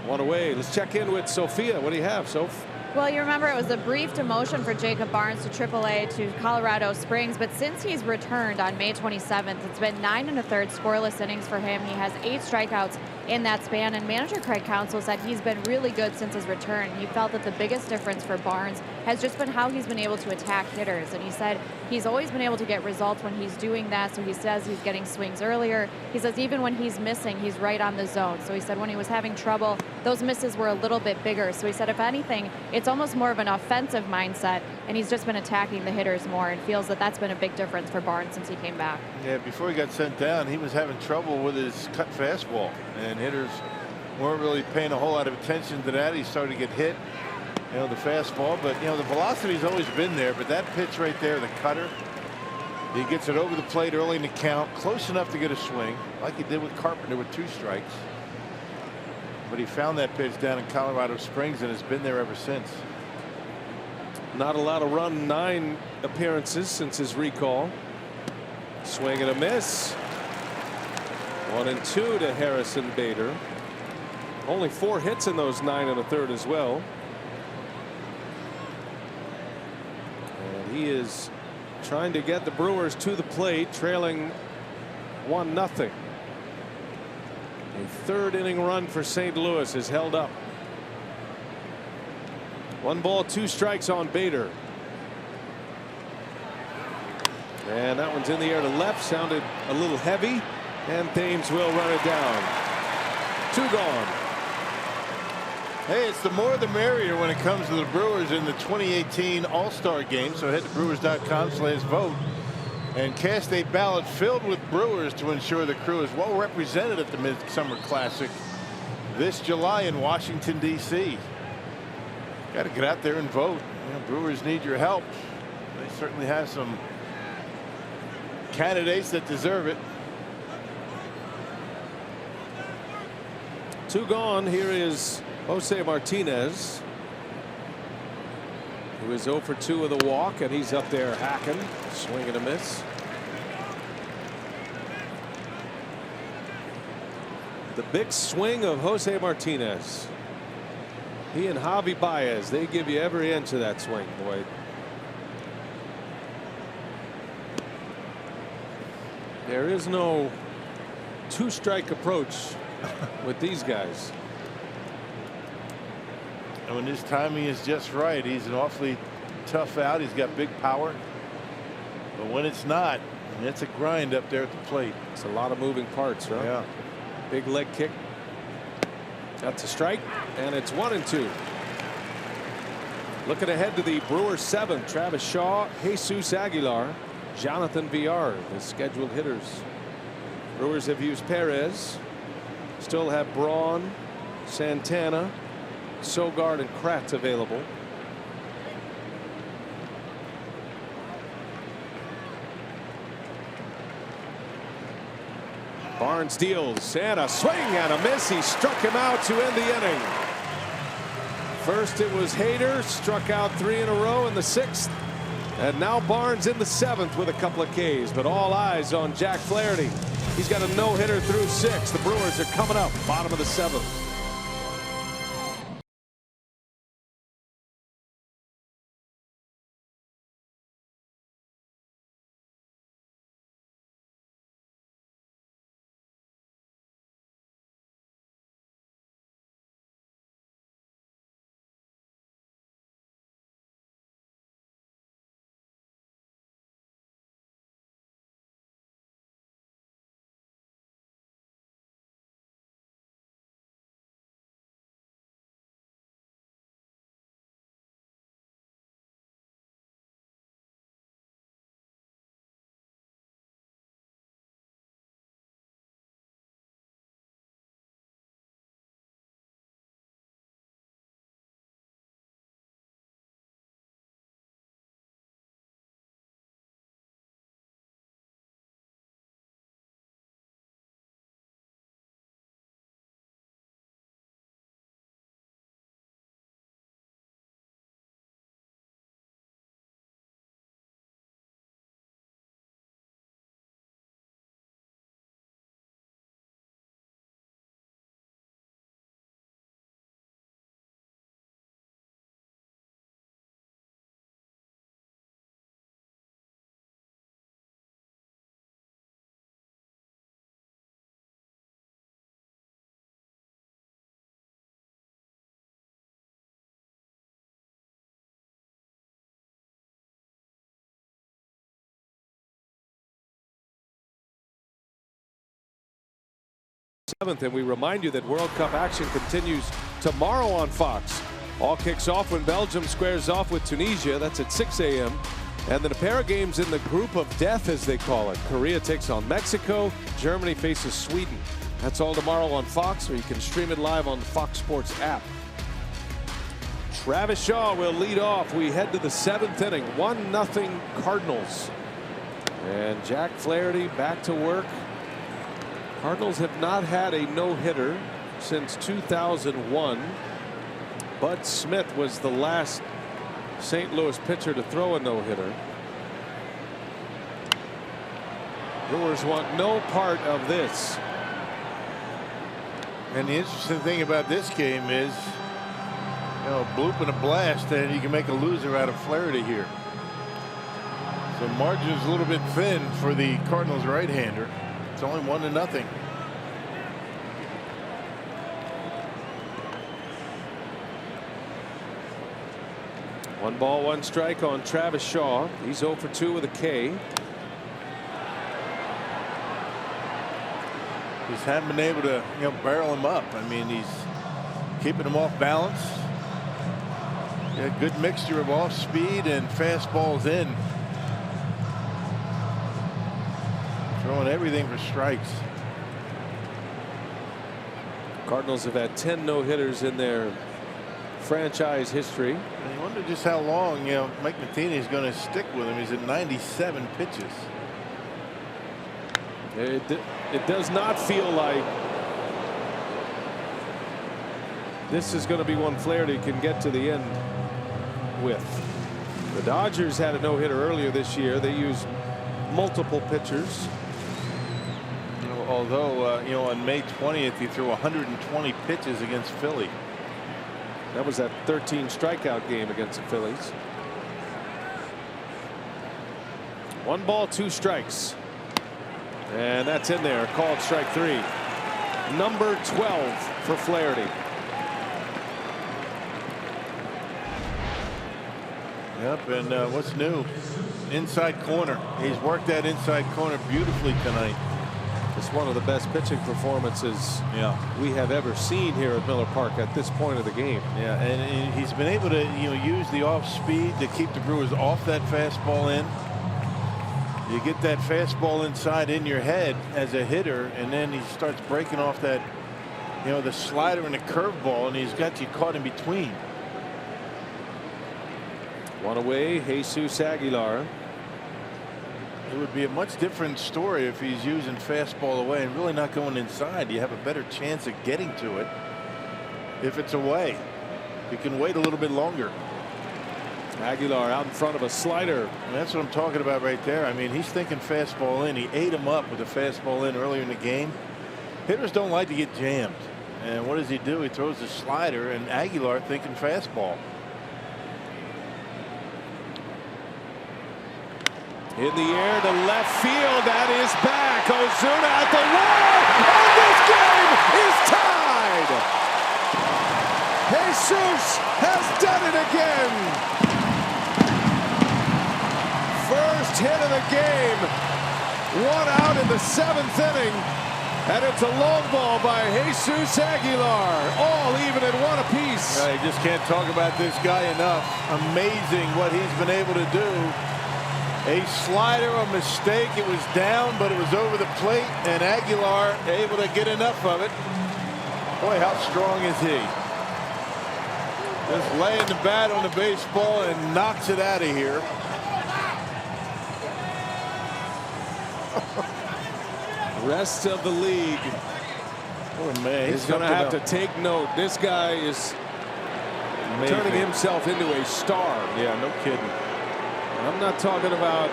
One away. Let's check in with Sophia. What do you have, Soph? Well, you remember it was a brief demotion for Jacob Barnes to AAA to Colorado Springs, but since he's returned on May 27th, it's been 9 1/3 scoreless innings for him. He has 8 strikeouts in that span, and manager Craig Counsell said he's been really good since his return. He felt that the biggest difference for Barnes has just been how he's been able to attack hitters, and he said he's always been able to get results when he's doing that. So he says he's getting swings earlier. He says even when he's missing, he's right on the zone. So he said when he was having trouble, those misses were a little bit bigger. So he said if anything, it's almost more of an offensive mindset, and he's just been attacking the hitters more, and feels that that's been a big difference for Barnes since he came back. Yeah, before he got sent down, he was having trouble with his cut fastball, and hitters weren't really paying a whole lot of attention to that. He started to get hit, you know, the fastball, but you know the velocity's always been there. But that pitch right there, the cutter, he gets it over the plate early in the count, close enough to get a swing, like he did with Carpenter with 2 strikes. But he found that pitch down in Colorado Springs and has been there ever since. Not a lot of run 9 appearances since his recall. Swing and a miss. 1-2 to Harrison Bader. Only 4 hits in those 9 1/3 as well. And he is trying to get the Brewers to the plate, trailing 1-0. A 3rd inning run for St. Louis is held up. 1 ball, 2 strikes on Bader. And that one's in the air to left. Sounded a little heavy. And Thames will run it down. 2 gone. Hey, it's the more the merrier when it comes to the Brewers in the 2018 All-Star Game. So head to Brewers.com/vote and cast a ballot filled with Brewers to ensure the crew is well represented at the Midsummer Classic this July in Washington, D.C. Got to get out there and vote. You know, Brewers need your help. They certainly have some candidates that deserve it. 2 gone. Here is Jose Martinez, who is 0 for 2 with a walk, and he's up there hacking. Swing and a miss. The big swing of Jose Martinez. He and Javi Baez, they give you every inch of that swing, boy. There is no 2-strike approach with these guys. And when his timing is just right, he's an awfully tough out. He's got big power. But when it's not, it's a grind up there at the plate. It's a lot of moving parts, right? Yeah. Big leg kick. That's a strike, and it's 1-2. Looking ahead to the Brewers 7th, Travis Shaw, Jesus Aguilar, Jonathan Villar, the scheduled hitters. Brewers have used Perez. Still have Braun, Santana, Sogard, and Kratz available. Barnes deals, and a swing and a miss. He struck him out to end the inning. First it was Hader, struck out 3 in a row in the 6th. And now Barnes in the 7th with a couple of Ks. But all eyes on Jack Flaherty. He's got a no-hitter through 6. The Brewers are coming up, bottom of the 7th. And we remind you that World Cup action continues tomorrow on Fox. All kicks off when Belgium squares off with Tunisia. That's at 6 a.m. And then a pair of games in the group of death, as they call it. Korea takes on Mexico. Germany faces Sweden. That's all tomorrow on Fox, or you can stream it live on the Fox Sports app. Travis Shaw will lead off. We head to the 7th inning. 1-0 Cardinals. And Jack Flaherty back to work. Cardinals have not had a no-hitter since 2001. Bud Smith was the last St. Louis pitcher to throw a no-hitter. Brewers want no part of this. And the interesting thing about this game is, you know, a bloop and a blast, and you can make a loser out of Flaherty here. So margin is a little bit thin for the Cardinals right-hander. It's only 1-0. One ball, one strike on Travis Shaw. He's 0 for 2 with a K. Just haven't been able to, you know, barrel him up. I mean, he's keeping him off balance. Yeah, good mixture of off speed and fastballs in. Throwing everything for strikes. Cardinals have had 10 no-hitters in their franchise history. And you wonder just how long, you know, Mike Matheny is going to stick with him. He's at 97 pitches. It does not feel like this is going to be one Flaherty can get to the end with. The Dodgers had a no-hitter earlier this year. They used multiple pitchers. Although, you know, on May 20th, he threw 120 pitches against Philly. That was that 13 strikeout game against the Phillies. 1 ball, 2 strikes. And that's in there, called strike 3. Number 12 for Flaherty. Yep, and what's new? Inside corner. He's worked that inside corner beautifully tonight. It's one of the best pitching performances we have ever seen here at Miller Park at this point of the game. Yeah, and he's been able to, you know, use the off speed to keep the Brewers off that fastball in. You get that fastball inside in your head as a hitter, and then he starts breaking off that, you know, the slider and the curveball, and he's got you caught in between. One away, Jesus Aguilar. It would be a much different story if he's using fastball away and really not going inside. You have a better chance of getting to it if it's away. You can wait a little bit longer. Aguilar out in front of a slider. And that's what I'm talking about right there. I mean, he's thinking fastball in. He ate him up with a fastball in earlier in the game. Hitters don't like to get jammed. And what does he do? He throws the slider, and Aguilar thinking fastball. In the air to left field. That is back. Ozuna at the wall. And this game is tied. Jesus has done it again. First hit of the game. One out in the 7th inning. And it's a long ball by Jesus Aguilar. All even at one apiece. You just can't talk about this guy enough. Amazing what he's been able to do. A slider, a mistake. It was down, but it was over the plate, and Aguilar able to get enough of it. Boy, how strong is he? Just laying the bat on the baseball and knocks it out of here. Rest of the league Oh man, is going to have to take note. This guy is turning himself into a star. Yeah, no kidding. I'm not talking about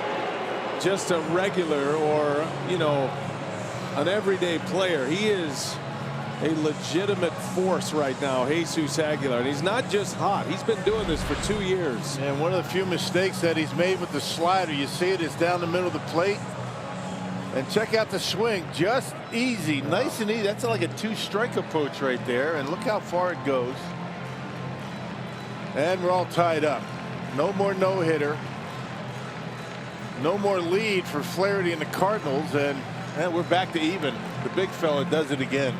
just a regular or, you know, an everyday player. He is a legitimate force right now, Jesus Aguilar. And he's not just hot. He's been doing this for 2 years. And one of the few mistakes that he's made with the slider, you see it, is down the middle of the plate. And check out the swing, just easy, nice and easy. That's like a 2-strike approach right there. And look how far it goes. And we're all tied up. No more no-hitter. No more lead for Flaherty and the Cardinals, and we're back to even. The big fella does it again.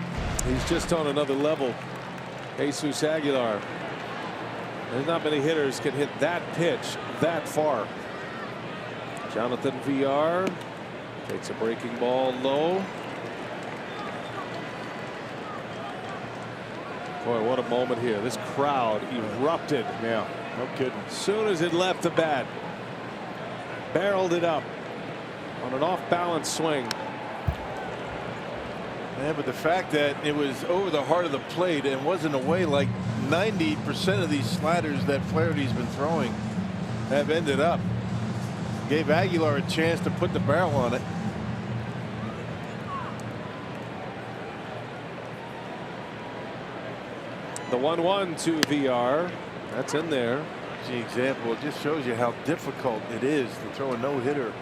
He's just on another level. Jesus Aguilar. There's not many hitters can hit that pitch that far. Jonathan VR takes a breaking ball low. Boy, what a moment here. This crowd erupted. Yeah, no kidding. As soon as it left the bat, barreled it up on an off-balance swing. Yeah, but the fact that it was over the heart of the plate and wasn't away, like 90% of these sliders that Flaherty's been throwing have ended up. Gave Aguilar a chance to put the barrel on it. The 1-1 to VR. That's in there. The example, it just shows you how difficult it is to throw a no-hitter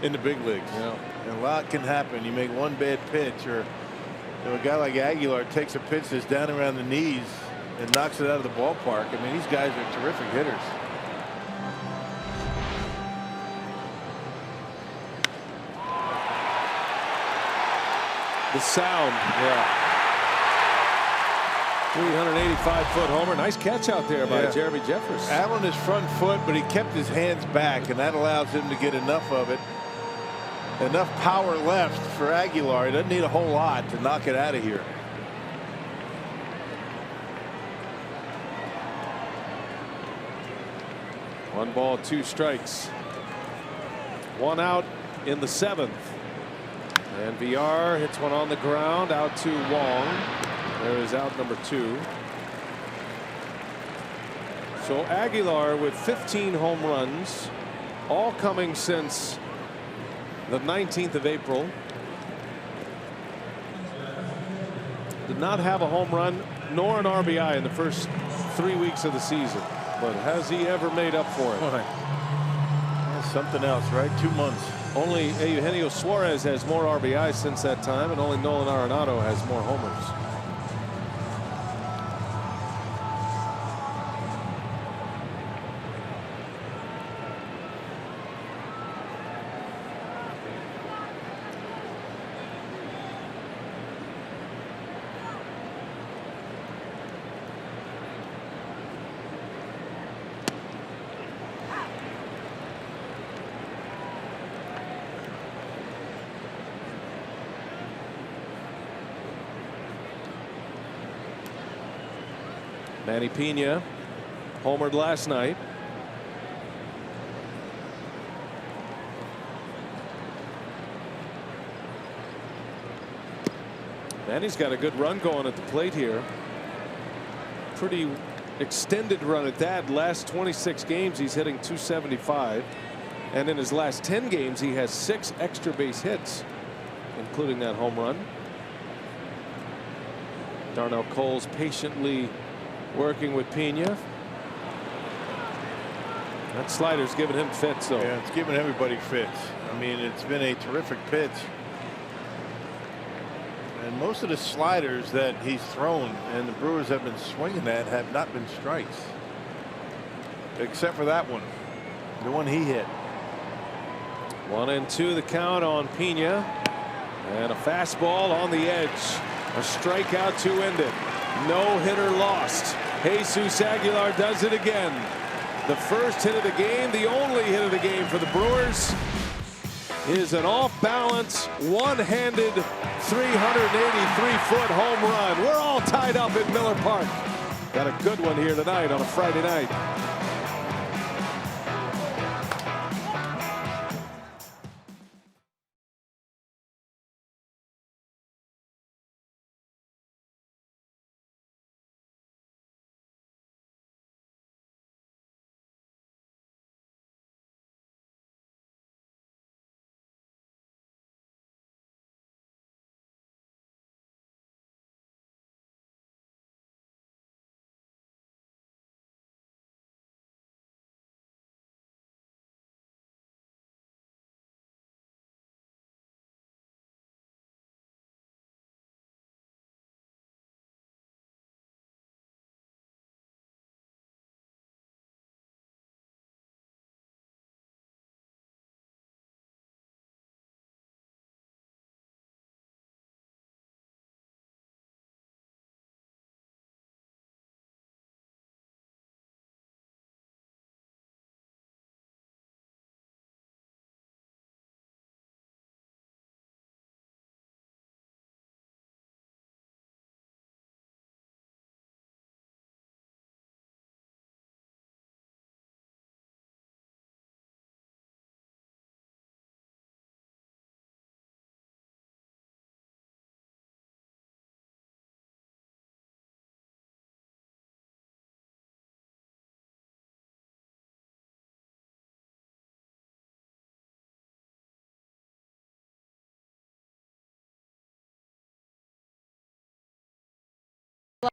in the big leagues. Yeah. And a lot can happen. You make one bad pitch, or a guy like Aguilar takes a pitch that's down around the knees and knocks it out of the ballpark. I mean, these guys are terrific hitters. The sound. Yeah. 385-foot homer. Nice catch out there by Jeremy Jeffers. Out on his front foot, but he kept his hands back, and that allows him to get enough of it. Enough power left for Aguilar. He doesn't need a whole lot to knock it out of here. One ball, 2 strikes. One out in the 7th. And VR hits one on the ground out to Wong. There is out number 2. So Aguilar with 15 home runs, all coming since the 19th of April. Did not have a home run nor an RBI in the first 3 weeks of the season. But has he ever made up for it? That's something else, right? 2 months. Only Eugenio Suarez has more RBIs since that time, and only Nolan Arenado has more homers. Manny Pena homered last night. Manny's got a good run going at the plate here. Pretty extended run at that. Last 26 games he's hitting .275, and in his last 10 games he has 6 extra base hits, including that home run. Darnell Coles patiently working with Pena. That slider's giving him fits, though. Yeah, it's giving everybody fits. I mean, it's been a terrific pitch. And most of the sliders that he's thrown and the Brewers have been swinging at have not been strikes. Except for that one. The one he hit. 1-2 the count on Pena. And a fastball on the edge. A strikeout to end it. No hitter lost. Jesus Aguilar does it again. The first hit of the game, the only hit of the game for the Brewers, is an off-balance, one-handed, 383-foot home run. We're all tied up at Miller Park. Got a good one here tonight on a Friday night.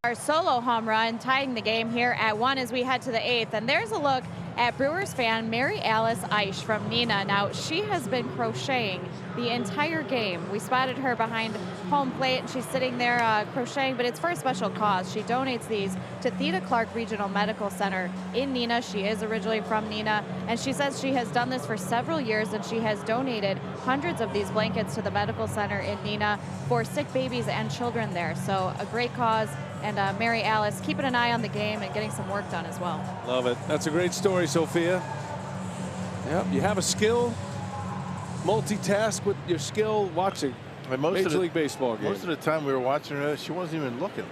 Our solo home run tying the game here at 1 as we head to the 8th. And there's a look at Brewers fan Mary Alice Eisch from Neenah. Now, she has been crocheting the entire game. We spotted her behind home plate, and she's sitting there crocheting, but it's for a special cause. She donates these to Theda Clark Regional Medical Center in Neenah. She is originally from Neenah, and she says she has done this for several years, and she has donated hundreds of these blankets to the medical center in Neenah for sick babies and children there. So a great cause. And Mary Alice keeping an eye on the game and getting some work done as well. Love it. That's a great story, Sophia. Yep, you have a skill, multitask with your skill watching Major League Baseball game. Most of the time we were watching her, she wasn't even looking.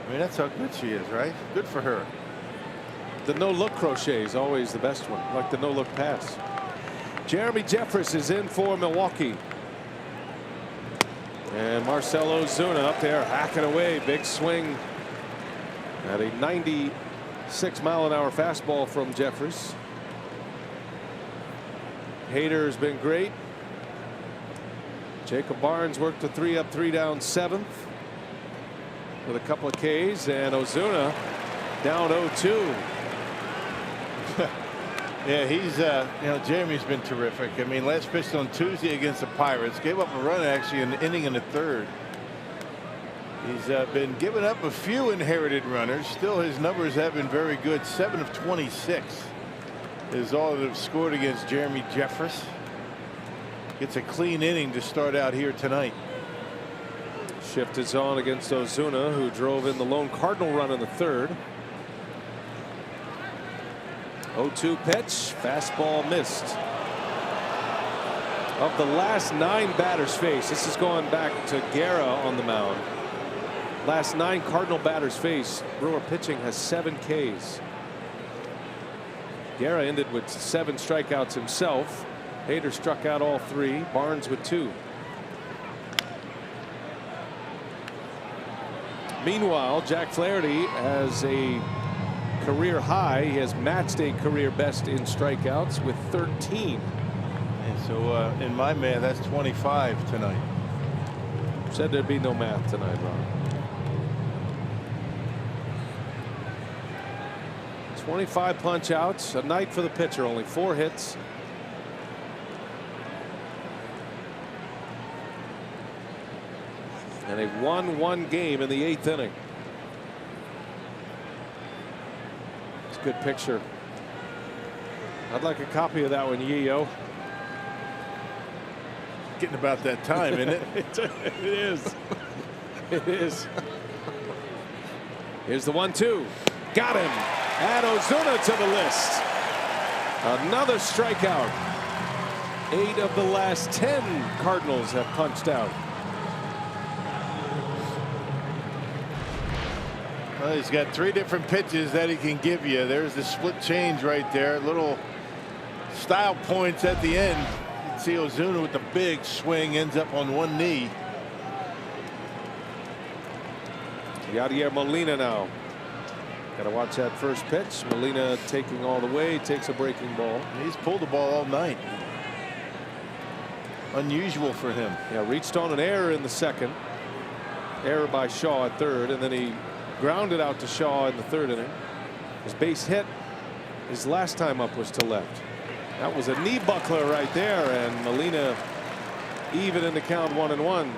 I mean, that's how good she is, right? Good for her. The no-look crochet is always the best one, like the no-look pass. Jeremy Jeffress is in for Milwaukee. And Marcell Ozuna up there hacking away. Big swing at a 96-mile-an-hour fastball from Jeffress. Hader has been great. Jacob Barnes worked the 3 up, 3 down 7th with a couple of Ks, and Ozuna down 0-2. Yeah, he's, you know, Jeremy's been terrific. I mean, last pitched on Tuesday against the Pirates. Gave up a run, actually, in the inning in the 3rd. He's been giving up a few inherited runners. Still, his numbers have been very good. 7 of 26 is all that have scored against Jeremy Jeffress. Gets a clean inning to start out here tonight. Shift is on against Ozuna, who drove in the lone Cardinal run in the 3rd. 0-2 pitch, fastball missed. Of the last 9 batters faced, this is going back to Guerra on the mound. last 9 Cardinal batters faced, Brewer pitching has 7 Ks. Guerra ended with 7 strikeouts himself. Hader struck out all 3. Barnes with 2. Meanwhile, Jack Flaherty has a career high. He has matched a career best in strikeouts with 13. And so in my math, that's 25 tonight. Said there'd be no math tonight, Ron. 25 punch outs, a night for the pitcher, only 4 hits. And a 1-1 game in the 8th inning. It's a good picture. I'd like a copy of that one, Yeo. Getting about that time, isn't it? It is. It is. Here's the 1-2. Got him. Add Ozuna to the list. Another strikeout. 8 of the last 10 Cardinals have punched out. Well, he's got 3 different pitches that he can give you. There's the split change right there. Little style points at the end. You can see Ozuna with the big swing ends up on one knee. Yadier Molina now. Got to watch that first pitch. Molina taking all the way, takes a breaking ball. He's pulled the ball all night. Unusual for him. Yeah, reached on an error in the second. Error by Shaw at third, and then he grounded out to Shaw in the 3rd inning. His base hit his last time up was to left. That was a knee buckler right there, and Molina even in the count 1-1.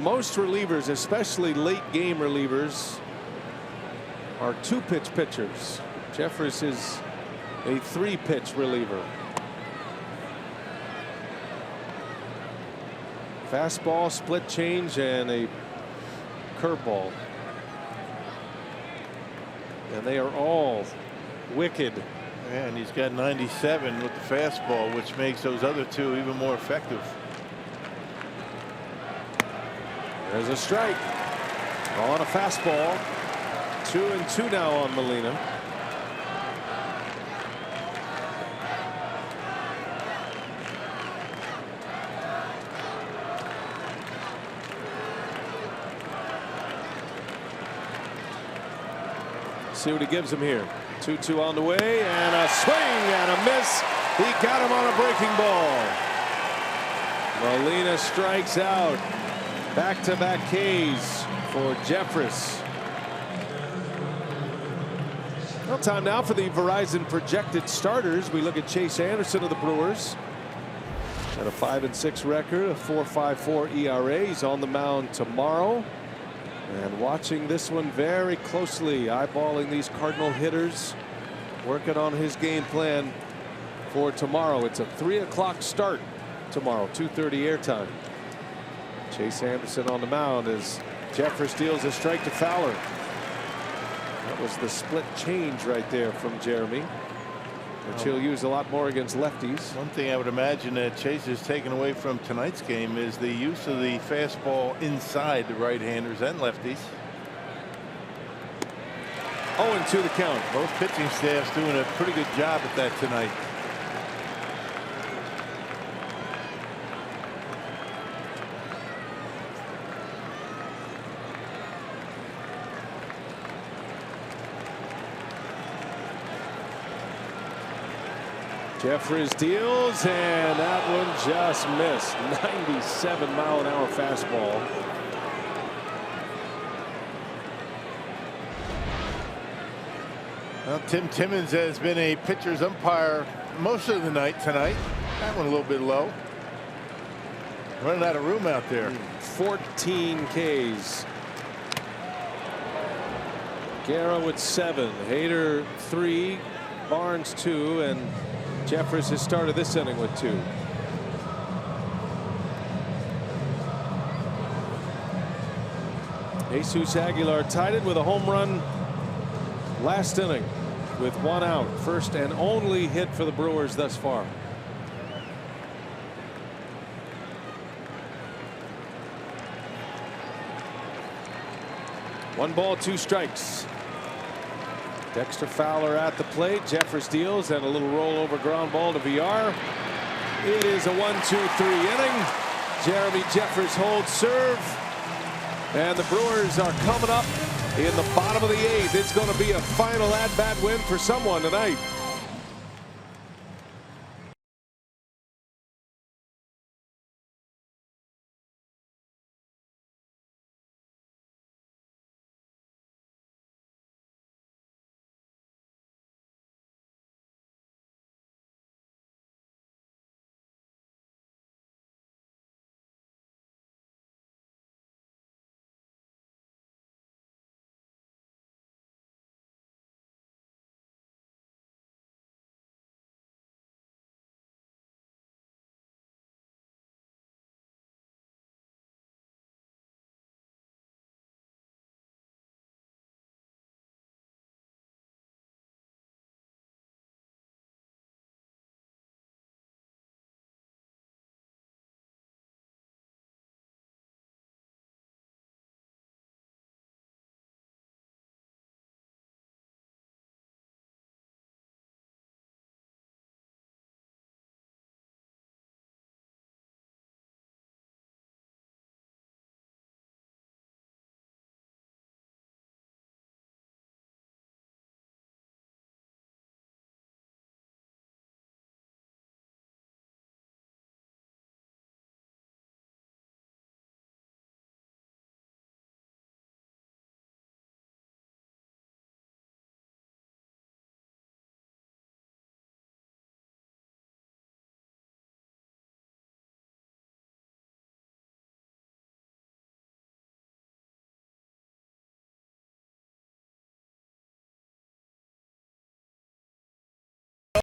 Most relievers, especially late game relievers, are 2-pitch pitchers. Jeffress is a 3-pitch reliever. Fastball, split change, and a curveball. And they are all wicked. Yeah, and he's got 97 with the fastball, which makes those other 2 even more effective. There's a strike on a fastball. 2-2 now on Molina. See what he gives him here. 2-2 on the way, and a swing and a miss. He got him on a breaking ball. Molina strikes out. Back-to-back Ks for Jeffress. Well, time now for the Verizon projected starters. We look at Chase Anderson of the Brewers. At a 5-6 record, a 4.54 ERA. He's on the mound tomorrow. And watching this one very closely, eyeballing these Cardinal hitters, working on his game plan for tomorrow. It's a 3 o'clock start tomorrow, 2:30 airtime. Chase Anderson on the mound as Jeffress deals a strike to Fowler. That was the split change right there from Jeremy, which he'll use a lot more against lefties. One thing I would imagine that Chase has taken away from tonight's game is the use of the fastball inside the right-handers and lefties. 0-2 the count. Both pitching staffs doing a pretty good job at that tonight. Jeffress deals, and that one just missed. 97-mile-an-hour fastball. Well, Tim Timmons has been a pitcher's umpire most of the night tonight. That one a little bit low. Running out of room out there. 14 Ks. Guerra with 7. Hader 3. Barnes 2. And Jeffress has started this inning with 2. Jesus Aguilar tied it with a home run last inning with 1 out. First and only hit for the Brewers thus far. 1 ball, 2 strikes. Dexter Fowler at the plate. Jeffers deals, and a little rollover ground ball to VR. It is a 1-2-3 inning. Jeremy Jeffers holds serve, and the Brewers are coming up in the bottom of the 8th. It's going to be a final at-bat win for someone tonight.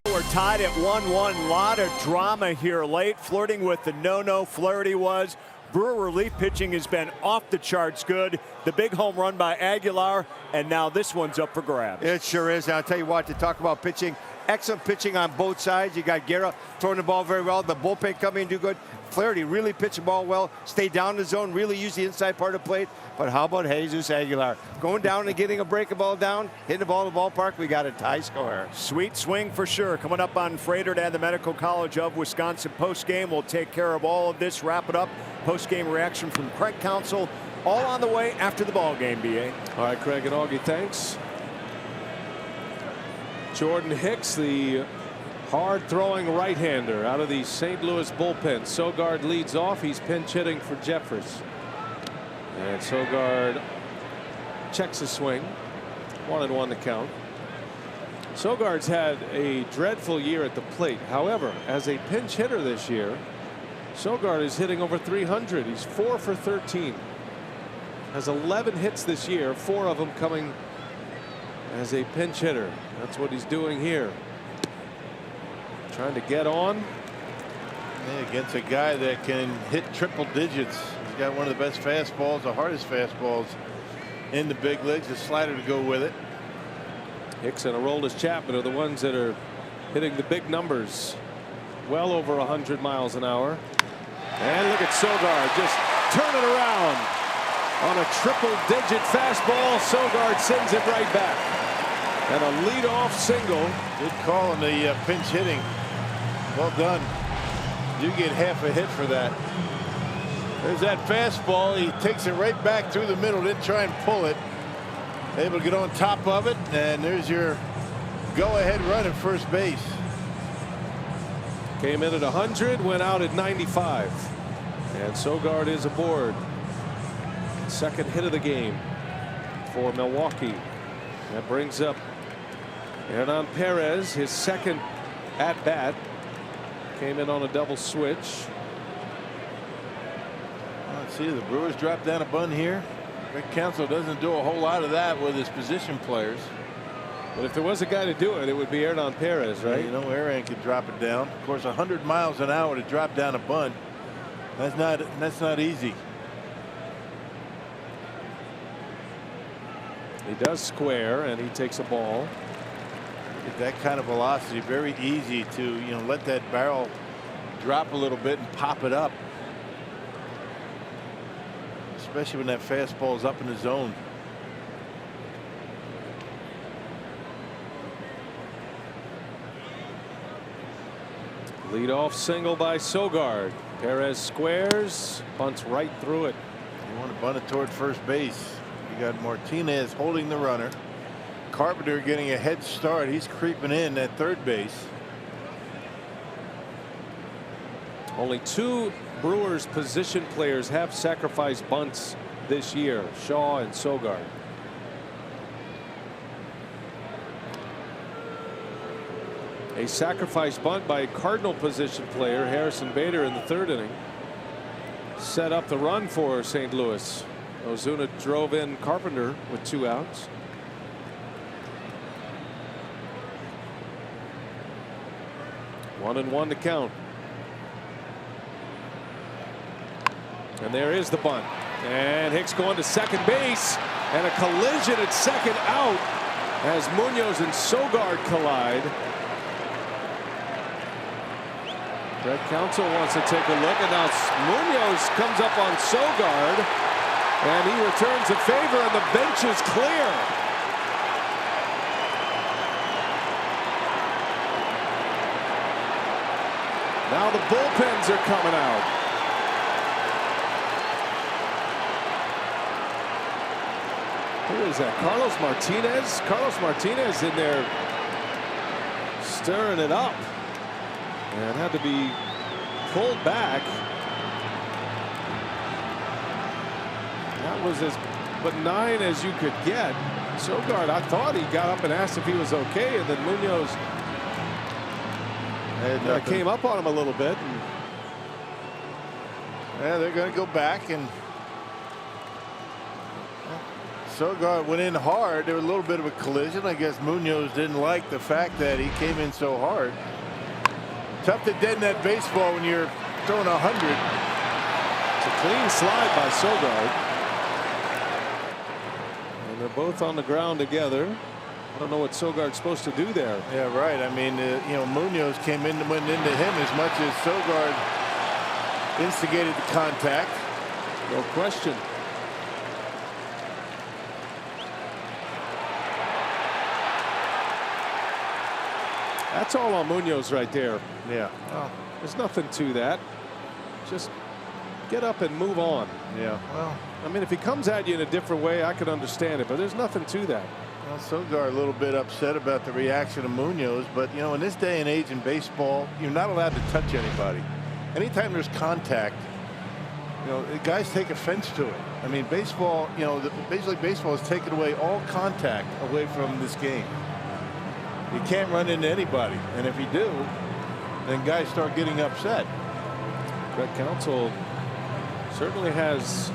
We're tied at 1-1. Lot of drama here late. Flirting with the no-no. Flaherty was. Brewer relief pitching has been off the charts good. The big home run by Aguilar, and now this one's up for grabs. It sure is. And I'll tell you what, to talk about pitching, excellent pitching on both sides. You got Guerra throwing the ball very well. The bullpen coming in do good. Flaherty really pitched the ball well, stay down the zone, really use the inside part of the plate. But how about Jesus Aguilar? Going down and getting a breaking ball down, hitting the ball in the ballpark, we got a tie score. Sweet swing for sure. Coming up on Freighter and the Medical College of Wisconsin postgame. We'll take care of all of this, wrap it up. Postgame reaction from Craig Counsell. All on the way after the ball game, B.A. All right, Craig and Augie, thanks. Jordan Hicks, the hard-throwing right-hander out of the St. Louis bullpen. Sogard leads off. He's pinch hitting for Jeffers. And Sogard checks his swing. 1-1 to count. Sogard's had a dreadful year at the plate. However, as a pinch hitter this year, Sogard is hitting over 300. He's 4 for 13. Has 11 hits this year, 4 of them coming as a pinch hitter. That's what he's doing here. Trying to get on. Yeah, against a guy that can hit triple digits. He's got one of the best fastballs, the hardest fastballs in the big leagues. A slider to go with it. Hicks and Aroldis Chapman are the ones that are hitting the big numbers. Well over 100 miles an hour. And look at Sogard just turn it around on a triple-digit fastball. Sogard sends it right back. And a leadoff single. Good call on the pinch hitting. Well done. You get half a hit for that. There's that fastball. He takes it right back through the middle. Didn't try and pull it. Able to get on top of it. And there's your go-ahead run at first base. Came in at 100, went out at 95. And Sogard is aboard. Second hit of the game for Milwaukee. That brings up Hernan Perez, his second at bat. Came in on a double switch. Let's see, the Brewers drop down a bunt here. Craig Counsell doesn't do a whole lot of that with his position players. But if there was a guy to do it, it would be Hernan Perez, right? You know, Aaron could drop it down. Of course, 100 miles an hour to drop down a bunt. That's not easy. He does square, and he takes a ball. At that kind of velocity, very easy to let that barrel drop a little bit and pop it up. Especially when that fastball is up in the zone. Leadoff single by Sogard. Perez squares, bunts right through it. You want to bunt it toward first base. You got Martinez holding the runner. Carpenter getting a head start. He's creeping in at third base. Only 2 Brewers position players have sacrificed bunts this year, Shaw and Sogard. A sacrifice bunt by a Cardinal position player, Harrison Bader, in the 3rd inning. Set up the run for St. Louis. Ozuna drove in Carpenter with 2 outs. One and one to count. And there is the bunt. And Hicks going to second base. And a collision at second out as Munoz and Sogard collide. Brett Counsell wants to take a look, and now Munoz comes up on Sogard, and he returns a favor, and the bench is clear. Now the bullpens are coming out. Who is that? Carlos Martinez? Carlos Martinez in there stirring it up. And had to be pulled back. That was as benign as you could get. Sogard, I thought he got up and asked if he was okay, and then Munoz came up on him a little bit. And yeah, they're going to go back, and Sogard went in hard. There was a little bit of a collision. I guess Munoz didn't like the fact that he came in so hard. Tough to deaden that baseball when you're throwing 100. It's a clean slide by Sogard. And they're both on the ground together. I don't know what Sogard's supposed to do there. Yeah, right. I mean, you know, Munoz went into him as much as Sogard instigated the contact. No question. That's all on Munoz right there. Yeah. Well, there's nothing to that. Just get up and move on. Yeah. Well, I mean, if he comes at you in a different way, I could understand it, but there's nothing to that. Well, Sogard a little bit upset about the reaction of Munoz, but you know, in this day and age in baseball, you're not allowed to touch anybody. Anytime there's contact, you know, guys take offense to it. I mean, baseball, you know, basically baseball has taken away all contact away from this game. You can't run into anybody, and if you do, then guys start getting upset. Brett Counsell certainly has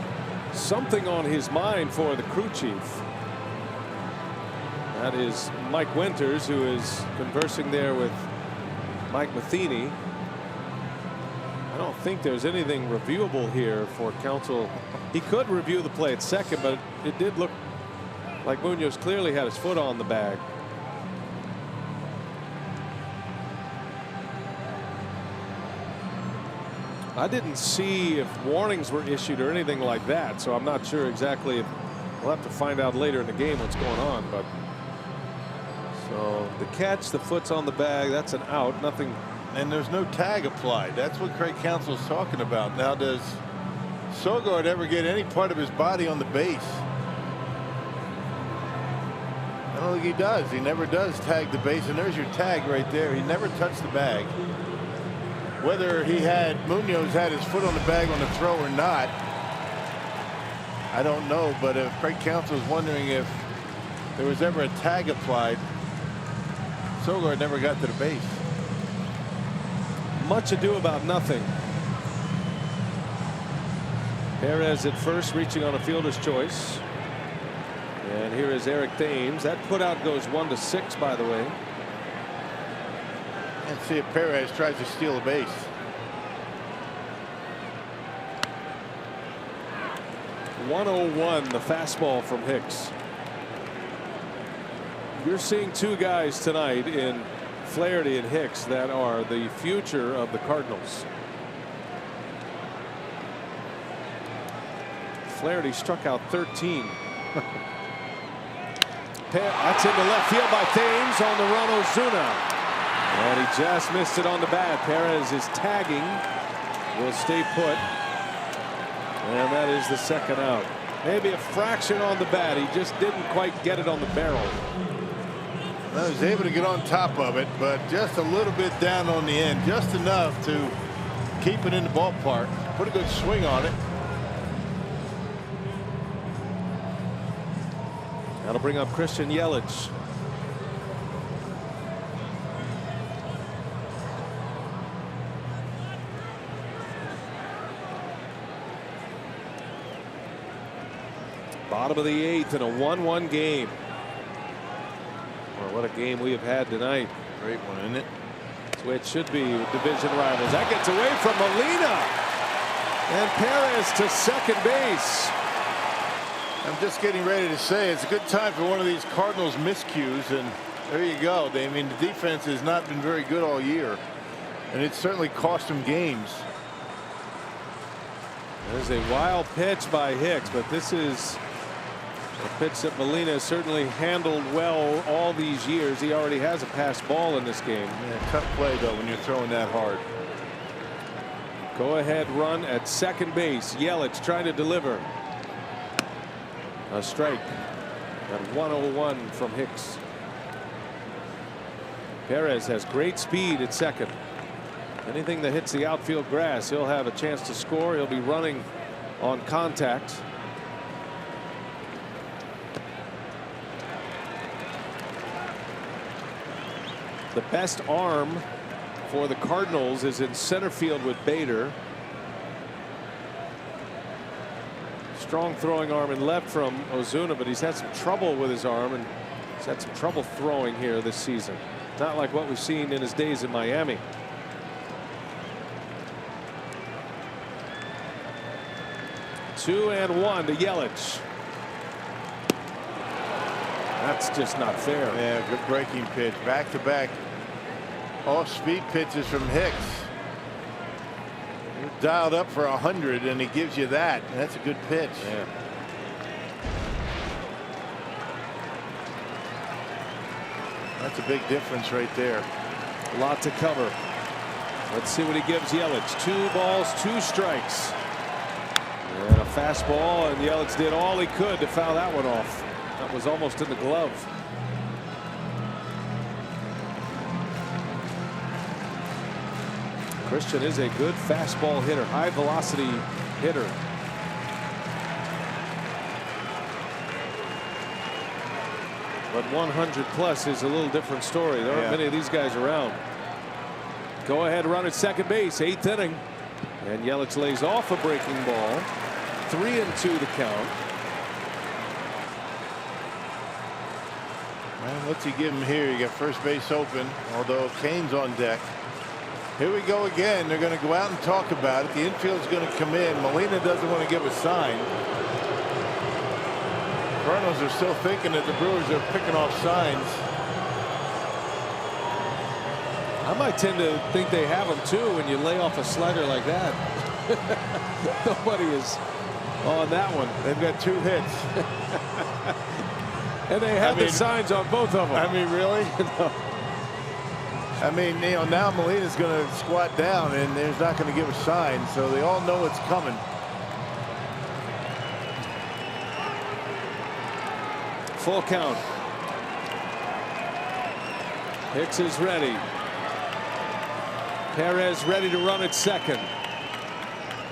something on his mind for the crew chief. That is Mike Winters, who is conversing there with Mike Matheny. I don't think there's anything reviewable here for Counsell. He could review the play at second, but it did look like Munoz clearly had his foot on the bag. I didn't see if warnings were issued or anything like that, so I'm not sure exactly. We'll have to find out later in the game what's going on. But so the catch, the foot's on the bag, that's an out. Nothing. And there's no tag applied. That's what Craig Counsell's talking about. Now, does Sogard ever get any part of his body on the base? I don't think he does. He never does tag the base, and there's your tag right there. He never touched the bag. Whether Munoz had his foot on the bag on the throw or not, I don't know. But if Craig Counsell is wondering if there was ever a tag applied, Sogard never got to the base. Much ado about nothing. Perez at first, reaching on a fielder's choice. And here is Eric Thames. That putout goes 1-6, by the way. And see if Perez tries to steal a base. .101 the fastball from Hicks. You're seeing two guys tonight in Flaherty and Hicks that are the future of the Cardinals. Flaherty struck out 13. That's into left field by Thames on the run. Ozuna. And he just missed it on the bat. Perez is tagging. Will stay put. And that is the second out. Maybe a fraction on the bat. He just didn't quite get it on the barrel. I was able to get on top of it, but just a little bit down on the end, just enough to keep it in the ballpark. Put a good swing on it. That'll bring up Christian Yelich. Bottom of the 8th in a 1-1 game. Well, what a game we have had tonight. Great one, isn't it? That's the way it should be with division rivals. That gets away from Molina. And Perez to second base. I'm just getting ready to say it's a good time for one of these Cardinals miscues, and there you go. I mean, the defense has not been very good all year, and it certainly cost them games. There's a wild pitch by Hicks, but this is a pitch that Molina certainly handled well all these years. He already has a passed ball in this game. Yeah, tough play, though, when you're throwing that hard. Go ahead run at second base. Yelich trying to deliver. A strike at 101 from Hicks. Perez has great speed at second. Anything that hits the outfield grass, he'll have a chance to score. He'll be running on contact. The best arm for the Cardinals is in center field with Bader. Strong throwing arm in left from Ozuna, but he's had some trouble with his arm, and he's had some trouble throwing here this season. Not like what we've seen in his days in Miami. Two and one to Yelich. That's just not fair. Yeah, good breaking pitch. Back to back off-speed pitches from Hicks. You're dialed up for 100, and he gives you that. That's a good pitch. Yeah. That's a big difference right there. A lot to cover. Let's see what he gives Yelich. 2 balls, 2 strikes. And a fastball, and Yelich did all he could to foul that one off. That was almost in the glove. Christian is a good fastball hitter, high velocity hitter. But 100 plus is a little different story. There aren't many of these guys around. Go ahead run at second base, 8th inning. And Yelich lays off a breaking ball. 3-2 the count. Well, what's he give him here? You got first base open, although Kane's on deck. Here we go again. They're going to go out and talk about it. The infield's going to come in. Molina doesn't want to give a sign. Cardinals are still thinking that the Brewers are picking off signs. I might tend to think they have them too when you lay off a slider like that. Nobody is on that one. They've got 2 hits. And they have the signs on both of them. I mean, really? No. I mean, you know, now Molina's going to squat down, and there's not going to give a sign, so they all know it's coming. Full count. Hicks is ready. Perez ready to run at second.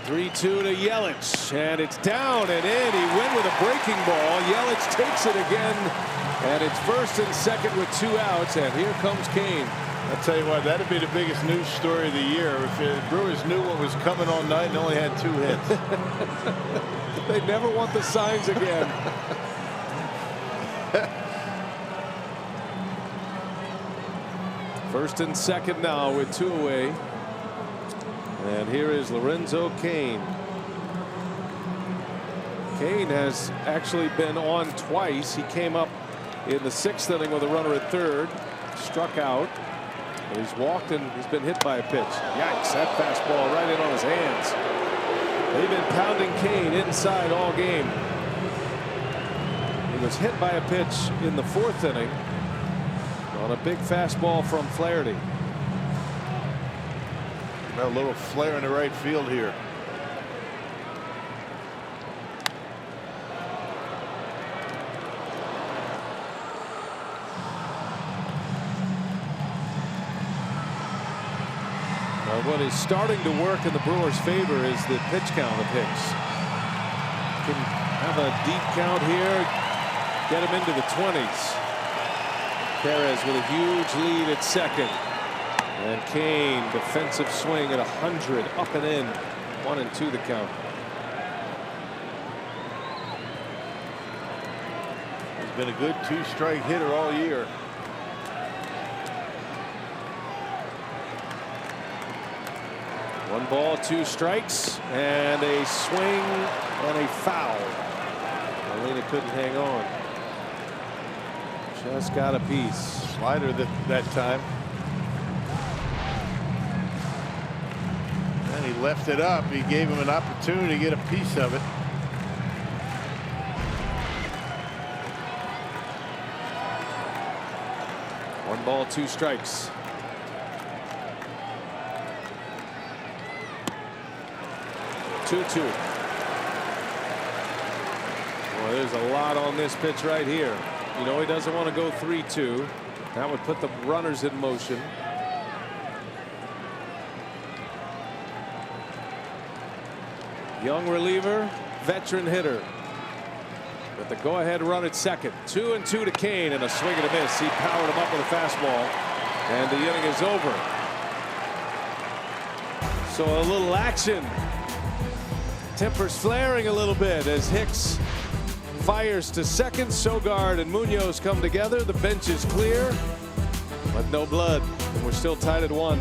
3-2 to Yelich, and it's down and in. He went with a breaking ball. Yelich takes it again, and it's first and second with 2 outs, and here comes Kane. I'll tell you what, that'd be the biggest news story of the year if the Brewers knew what was coming all night and only had 2 hits. They never want the signs again. First and second now with 2 away. And here is Lorenzo Cain. Cain has actually been on twice. He came up in the 6th inning with a runner at third, struck out. He's walked and he's been hit by a pitch. Yikes, that fastball right in on his hands. They've been pounding Cain inside all game. He was hit by a pitch in the 4th inning on a big fastball from Flaherty. A little flare in the right field here. What is starting to work in the Brewers' favor is the pitch count of Hicks. Can have a deep count here, get him into the 20s. Perez with a huge lead at second. And Kane, defensive swing at 100, up and in. 1-2 the count. He's been a good 2-strike hitter all year. One ball, 2 strikes, and a swing and a foul. Molina couldn't hang on. Just got a piece. Slider that time. And he left it up. He gave him an opportunity to get a piece of it. One ball, 2 strikes. Boy, there's a lot on this pitch right here. You know he doesn't want to go 3-2. That would put the runners in motion. Young reliever, veteran hitter. With the go-ahead run at second. 2-2 to Kane, and a swing and a miss. He powered him up with a fastball, and the inning is over. So a little action. Tempers flaring a little bit as Hicks fires to second. Sogard and Munoz come together. The bench is clear, but no blood, and we're still tied at 1.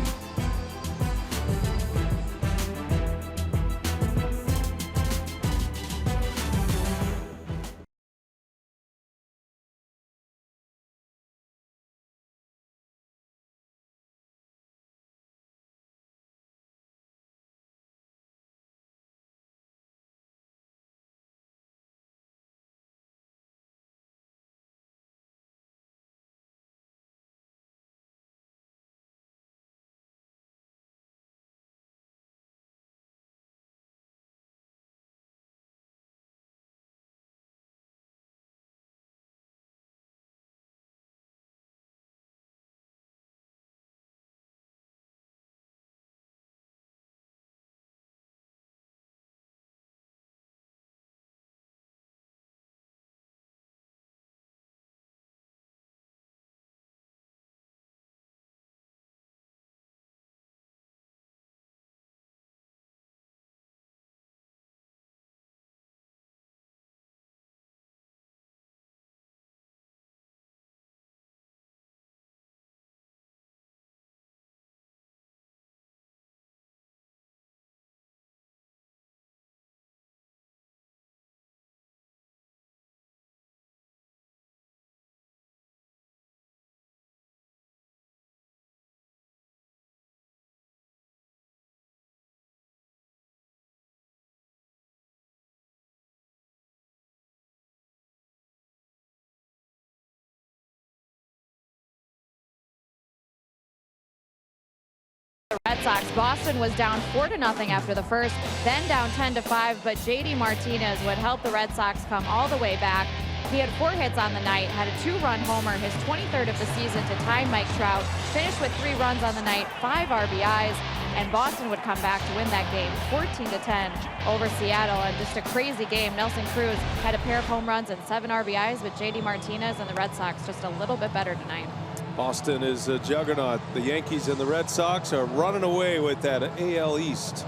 Red Sox. Boston was down 4-0 after the first, then down 10-5, but JD Martinez would help the Red Sox come all the way back. He had 4 hits on the night, had a 2-run homer, his 23rd of the season to tie Mike Trout, finished with 3 runs on the night, 5 RBIs, and Boston would come back to win that game 14-10 over Seattle. And just a crazy game. Nelson Cruz had a pair of home runs and 7 RBIs, but JD Martinez and the Red Sox just a little bit better tonight. Boston is a juggernaut. The Yankees and the Red Sox are running away with that AL East.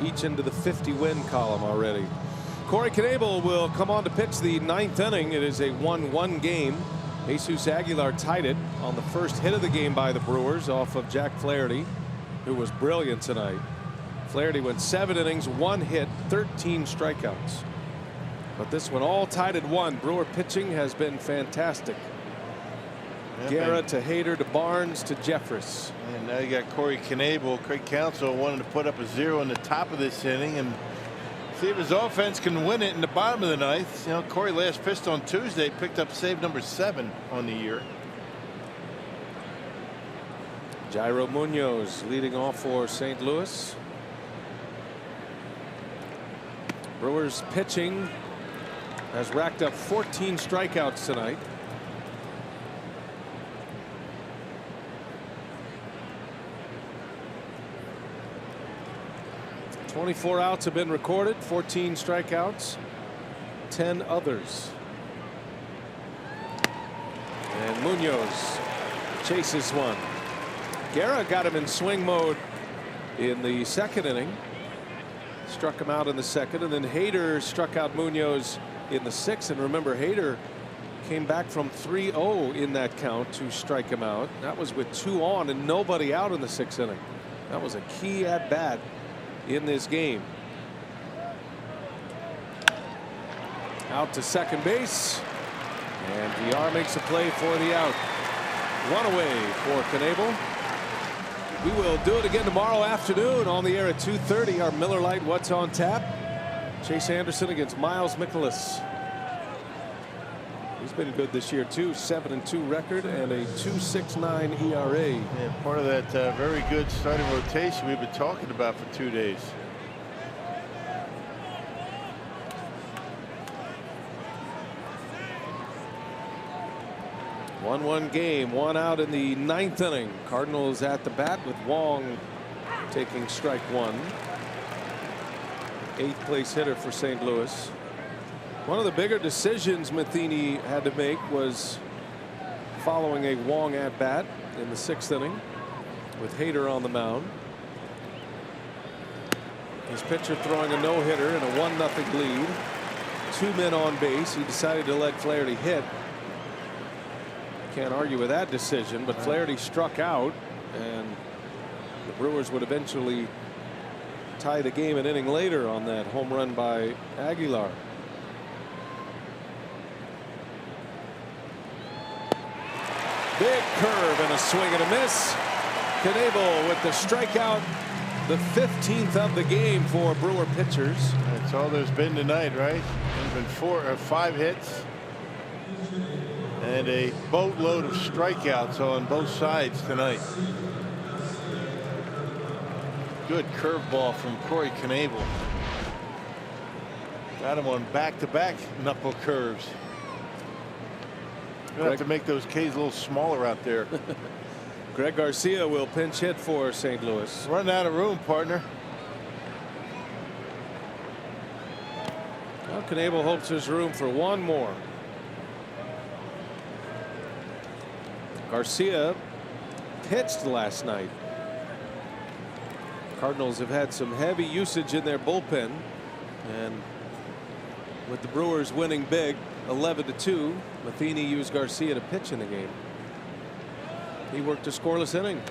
Each into the 50-win column already. Corey Knebel will come on to pitch the 9th inning. It is a 1-1 game. Jesus Aguilar tied it on the first hit of the game by the Brewers off of Jack Flaherty, who was brilliant tonight. Flaherty went 7 innings, 1 hit, 13 strikeouts. But this one all tied at 1. Brewer pitching has been fantastic. Guerra to Hader to Barnes to Jeffress. And now you got Corey Knebel. Craig Counsell wanted to put up a 0 in the top of this inning and see if his offense can win it in the bottom of the 9th. You know, Corey last pitched on Tuesday, picked up save number 7 on the year. Jairo Munoz leading off for St. Louis. Brewers pitching has racked up 14 strikeouts tonight. "24 outs have been recorded, 14 strikeouts, 10 others." And Munoz chases one. Guerra got him in swing mode in the second inning. Struck him out in the second, and then Hader struck out Munoz in the sixth. And remember, Hader came back from 3-0 in that count to strike him out. That was with 2 on and nobody out in the sixth inning. That was a key at bat in this game. Out to second base, and VR makes a play for the out. One away for Knebel. We will do it again tomorrow afternoon on the air at 2:30. Our Miller Lite What's on Tap. Chase Anderson against Miles Mikolas. He's been good this year too. 7-2 record and a 2.69 ERA. Yeah, part of that very good starting rotation we've been talking about for 2 days. One game, 1 out in the 9th inning. Cardinals at the bat with Wong taking strike 1. 8th place hitter for St. Louis. One of the bigger decisions Matheny had to make was following a Wong at bat in the 6th inning with Hader on the mound. His pitcher throwing a no-hitter in a 1-0 lead. 2 men on base. He decided to let Flaherty hit. Can't argue with that decision, but Flaherty struck out, and the Brewers would eventually tie the game an inning later on that home run by Aguilar. Big curve and a swing and a miss. Knebel with the strikeout, the 15th of the game for Brewer pitchers. That's all there's been tonight, right? There's been 4 or 5 hits. And a boatload of strikeouts on both sides tonight. Good curveball from Corey Knebel. Got him on back-to-back knuckle curves. Gonna have to make those Ks a little smaller out there. Greg Garcia will pinch hit for St. Louis. Running out of room, partner. Well, Knebel hopes there's room for one more. Garcia pitched last night. Cardinals have had some heavy usage in their bullpen, and with the Brewers winning big 11-2, Matheny used Garcia to pitch in the game. He worked a scoreless inning.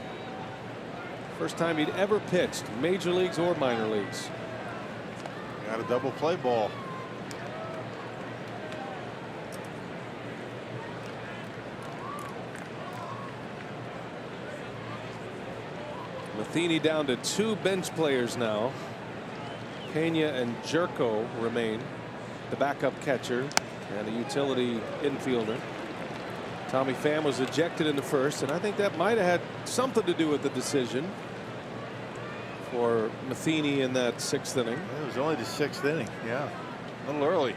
First time he'd ever pitched, major leagues or minor leagues. Got a double play ball. Matheny down to 2 bench players now. Pena and Jerko remain, the backup catcher and a utility infielder. Tommy Pham was ejected in the first, and I think that might have had something to do with the decision for Matheny in that 6th inning. It was only the 6th inning. Yeah, a little early.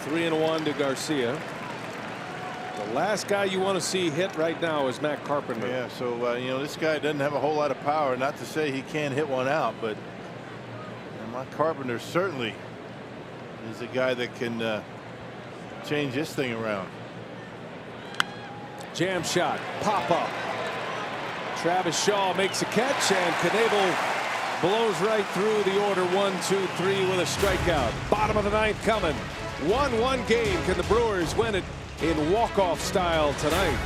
Three and 1 to Garcia. The last guy you want to see hit right now is Matt Carpenter. Yeah, so you know, this guy doesn't have a whole lot of power. Not to say he can't hit one out, but Matt Carpenter certainly is a guy that can change this thing around. Jam shot, pop up. Travis Shaw makes a catch, and Knebel blows right through the order. 1, 2, 3 with a strikeout. Bottom of the 9th coming. 1-1 game. Can the Brewers win it in walk-off style tonight?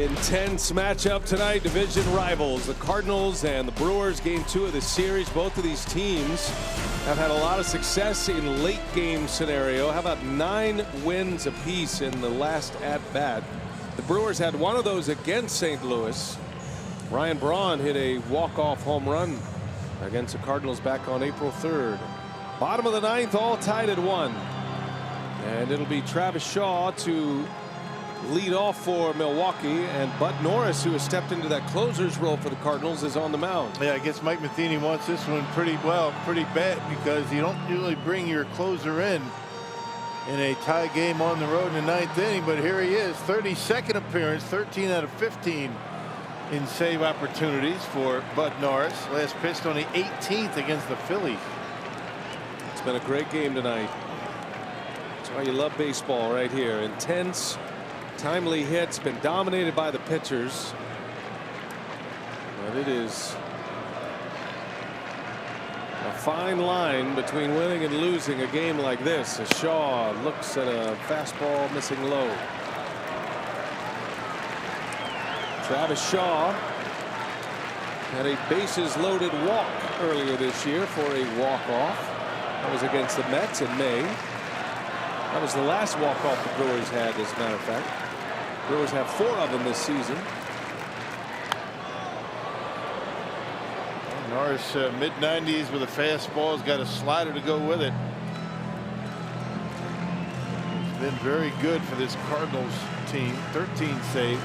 Intense matchup tonight. Division rivals, the Cardinals and the Brewers. Game 2 of the series. Both of these teams have had a lot of success in late game scenario. How about 9 wins apiece in the last at bat? The Brewers had one of those against St. Louis. Ryan Braun hit a walk-off home run against the Cardinals back on April 3rd. Bottom of the 9th, all tied at 1. And it'll be Travis Shaw to lead off for Milwaukee, and Bud Norris, who has stepped into that closer's role for the Cardinals, is on the mound. Yeah, I guess Mike Matheny wants this one pretty bad, because you don't usually bring your closer in a tie game on the road in the 9th inning, but here he is. 32nd appearance, 13 out of 15 in save opportunities for Bud Norris. Last pitched on the 18th against the Phillies. It's been a great game tonight. That's why you love baseball right here. Intense, timely hits, been dominated by the pitchers. But it is a fine line between winning and losing a game like this, as Shaw looks at a fastball missing low. Travis Shaw had a bases loaded walk earlier this year for a walk-off. That was against the Mets in May. That was the last walk-off the Brewers had, as a matter of fact. Brewers have 4 of them this season. Norris mid-90s with a fastball, has got a slider to go with it. It's been very good for this Cardinals team. 13 saves.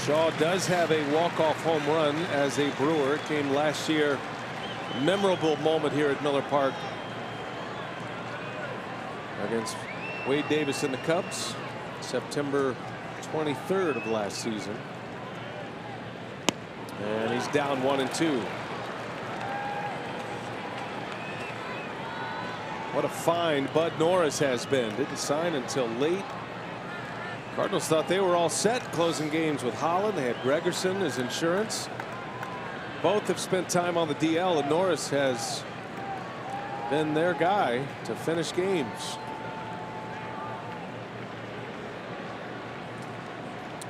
Shaw does have a walk-off home run as a Brewer. It came last year. A memorable moment here at Miller Park against Wade Davis and the Cubs, September 23rd of last season. And he's down 1-2. What a find Bud Norris has been. Didn't sign until late. Cardinals thought they were all set closing games with Holland. They had Gregerson as insurance. Both have spent time on the DL, and Norris has been their guy to finish games.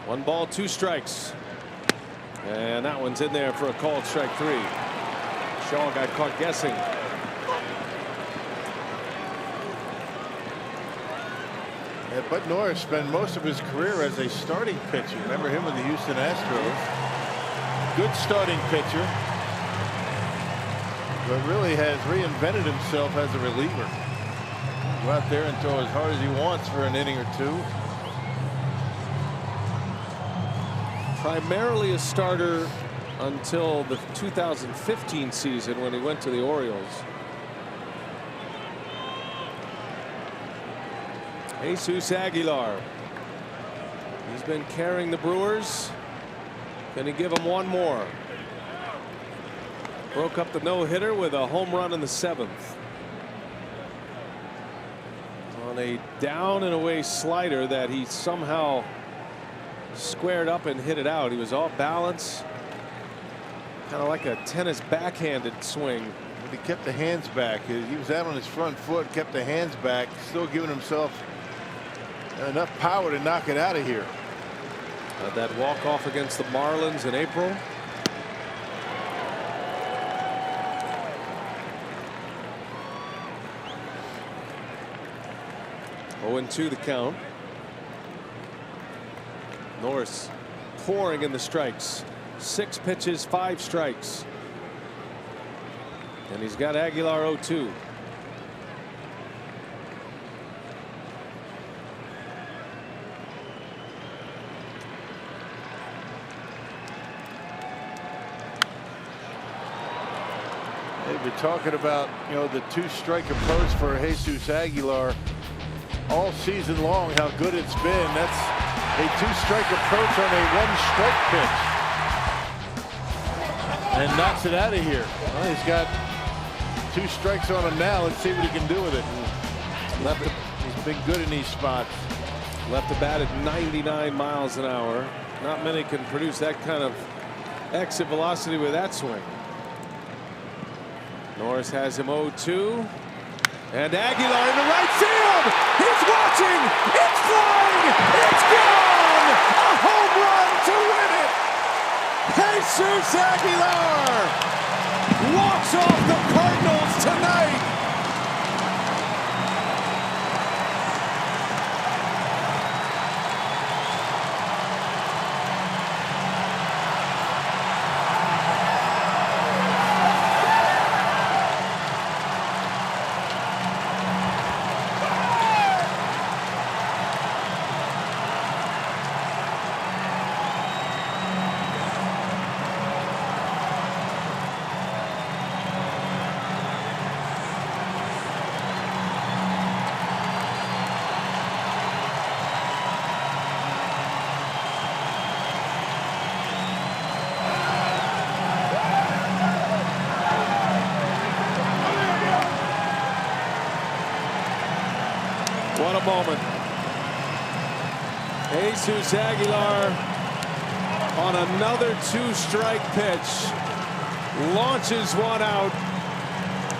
1 ball, 2 strikes. And that one's in there for a called strike 3. Shaw got caught guessing. Yeah, Bud Norris spent most of his career as a starting pitcher. Remember him with the Houston Astros. Good starting pitcher, but really has reinvented himself as a reliever. Go out there and throw as hard as he wants for an inning or 2. Primarily a starter until the 2015 season when he went to the Orioles. Jesus Aguilar. He's been carrying the Brewers. Can he give them one more? Broke up the no-hitter with a home run in the 7th. On a down and away slider that he somehow squared up and hit it out. He was off balance. Kind of like a tennis backhanded swing. But he kept the hands back. He was out on his front foot, kept the hands back, still giving himself enough power to knock it out of here. That walk-off against the Marlins in April. Oh, 0-2 the count. Norris pouring in the strikes. 6 pitches, 5 strikes. And he's got Aguilar 0-2. We're talking about, you know, the 2-strike approach for Jesus Aguilar all season long, how good it's been. That's a 2-strike approach on a 1-strike pitch. And knocks it out of here. Well, he's got 2 strikes on him now. Let's see what he can do with it. He's been good in these spots. Left the bat at 99 miles an hour. Not many can produce that kind of exit velocity with that swing. Norris has him 0-2. And Aguilar into right field. He's watching. It's flying. It's gone. A home run to win it. Jesus Aguilar walks off the Cardinals tonight. What a moment. Jesus Aguilar on another two-strike pitch launches one out,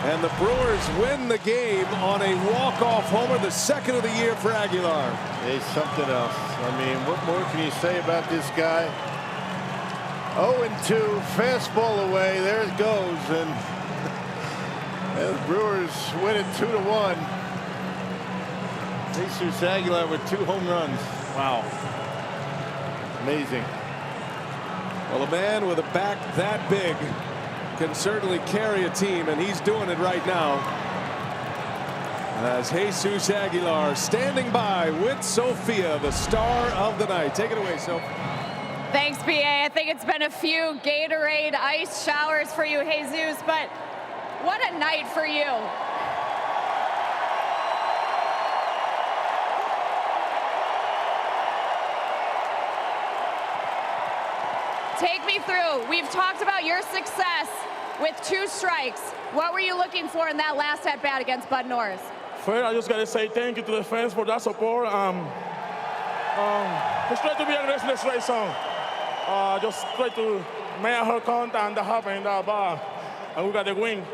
and the Brewers win the game on a walk-off homer, the second of the year for Aguilar. He's something else. I mean, what more can you say about this guy? 0-2, fastball away. There it goes, and the Brewers win it 2-1. Jesus Aguilar with 2 home runs. Wow. Amazing. Well, a man with a back that big can certainly carry a team, and he's doing it right now. As Jesus Aguilar standing by with Sophia, the star of the night. Take it away, Sophia. Thanks, BA. I think it's been a few Gatorade ice showers for you, Jesus, but what a night for you. Take me through. We've talked about your success with 2 strikes. What were you looking for in that last at-bat against Bud Norris? First, I just got to say thank you to the fans for that support. Just try to be aggressive in the straight zone. Just try to make her contact and that happened in that bar, and we got the win.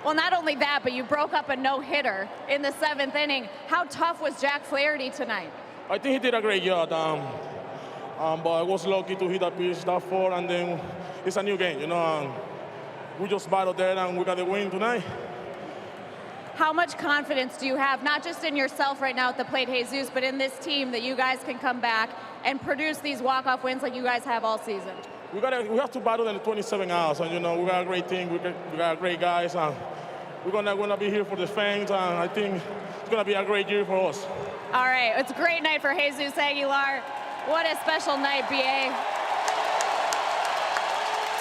Well, not only that, but you broke up a no-hitter in the 7th inning. How tough was Jack Flaherty tonight? I think he did a great job. But I was lucky to hit that pitch, that 4, and then it's a new game, you know. We just battled there, and we got the win tonight. How much confidence do you have, not just in yourself right now at the plate, Jesus, but in this team that you guys can come back and produce these walk-off wins like you guys have all season? We have to battle in the 27 hours, and you know we got a great team, we got great guys, and we're gonna be here for the fans, and I think it's gonna be a great year for us. All right, it's a great night for Jesus Aguilar. What a special night, BA.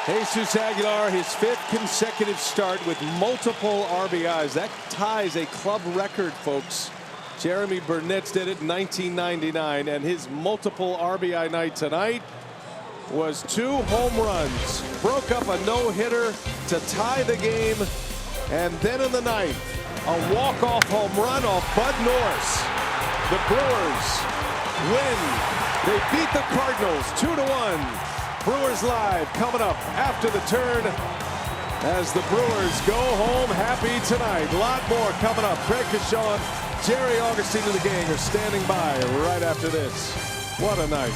Jesus Aguilar, his 5th consecutive start with multiple RBIs. That ties a club record, folks. Jeremy Burnett's did it in 1999, and his multiple RBI night tonight was 2 home runs. Broke up a no-hitter to tie the game, and then in the 9th, a walk-off home run off Bud Norris. The Brewers win. They beat the Cardinals 2-1. Brewers Live coming up after the turn as the Brewers go home happy tonight. A lot more coming up. Craig Kashawn, Jerry Augustine of the gang are standing by right after this. What a night.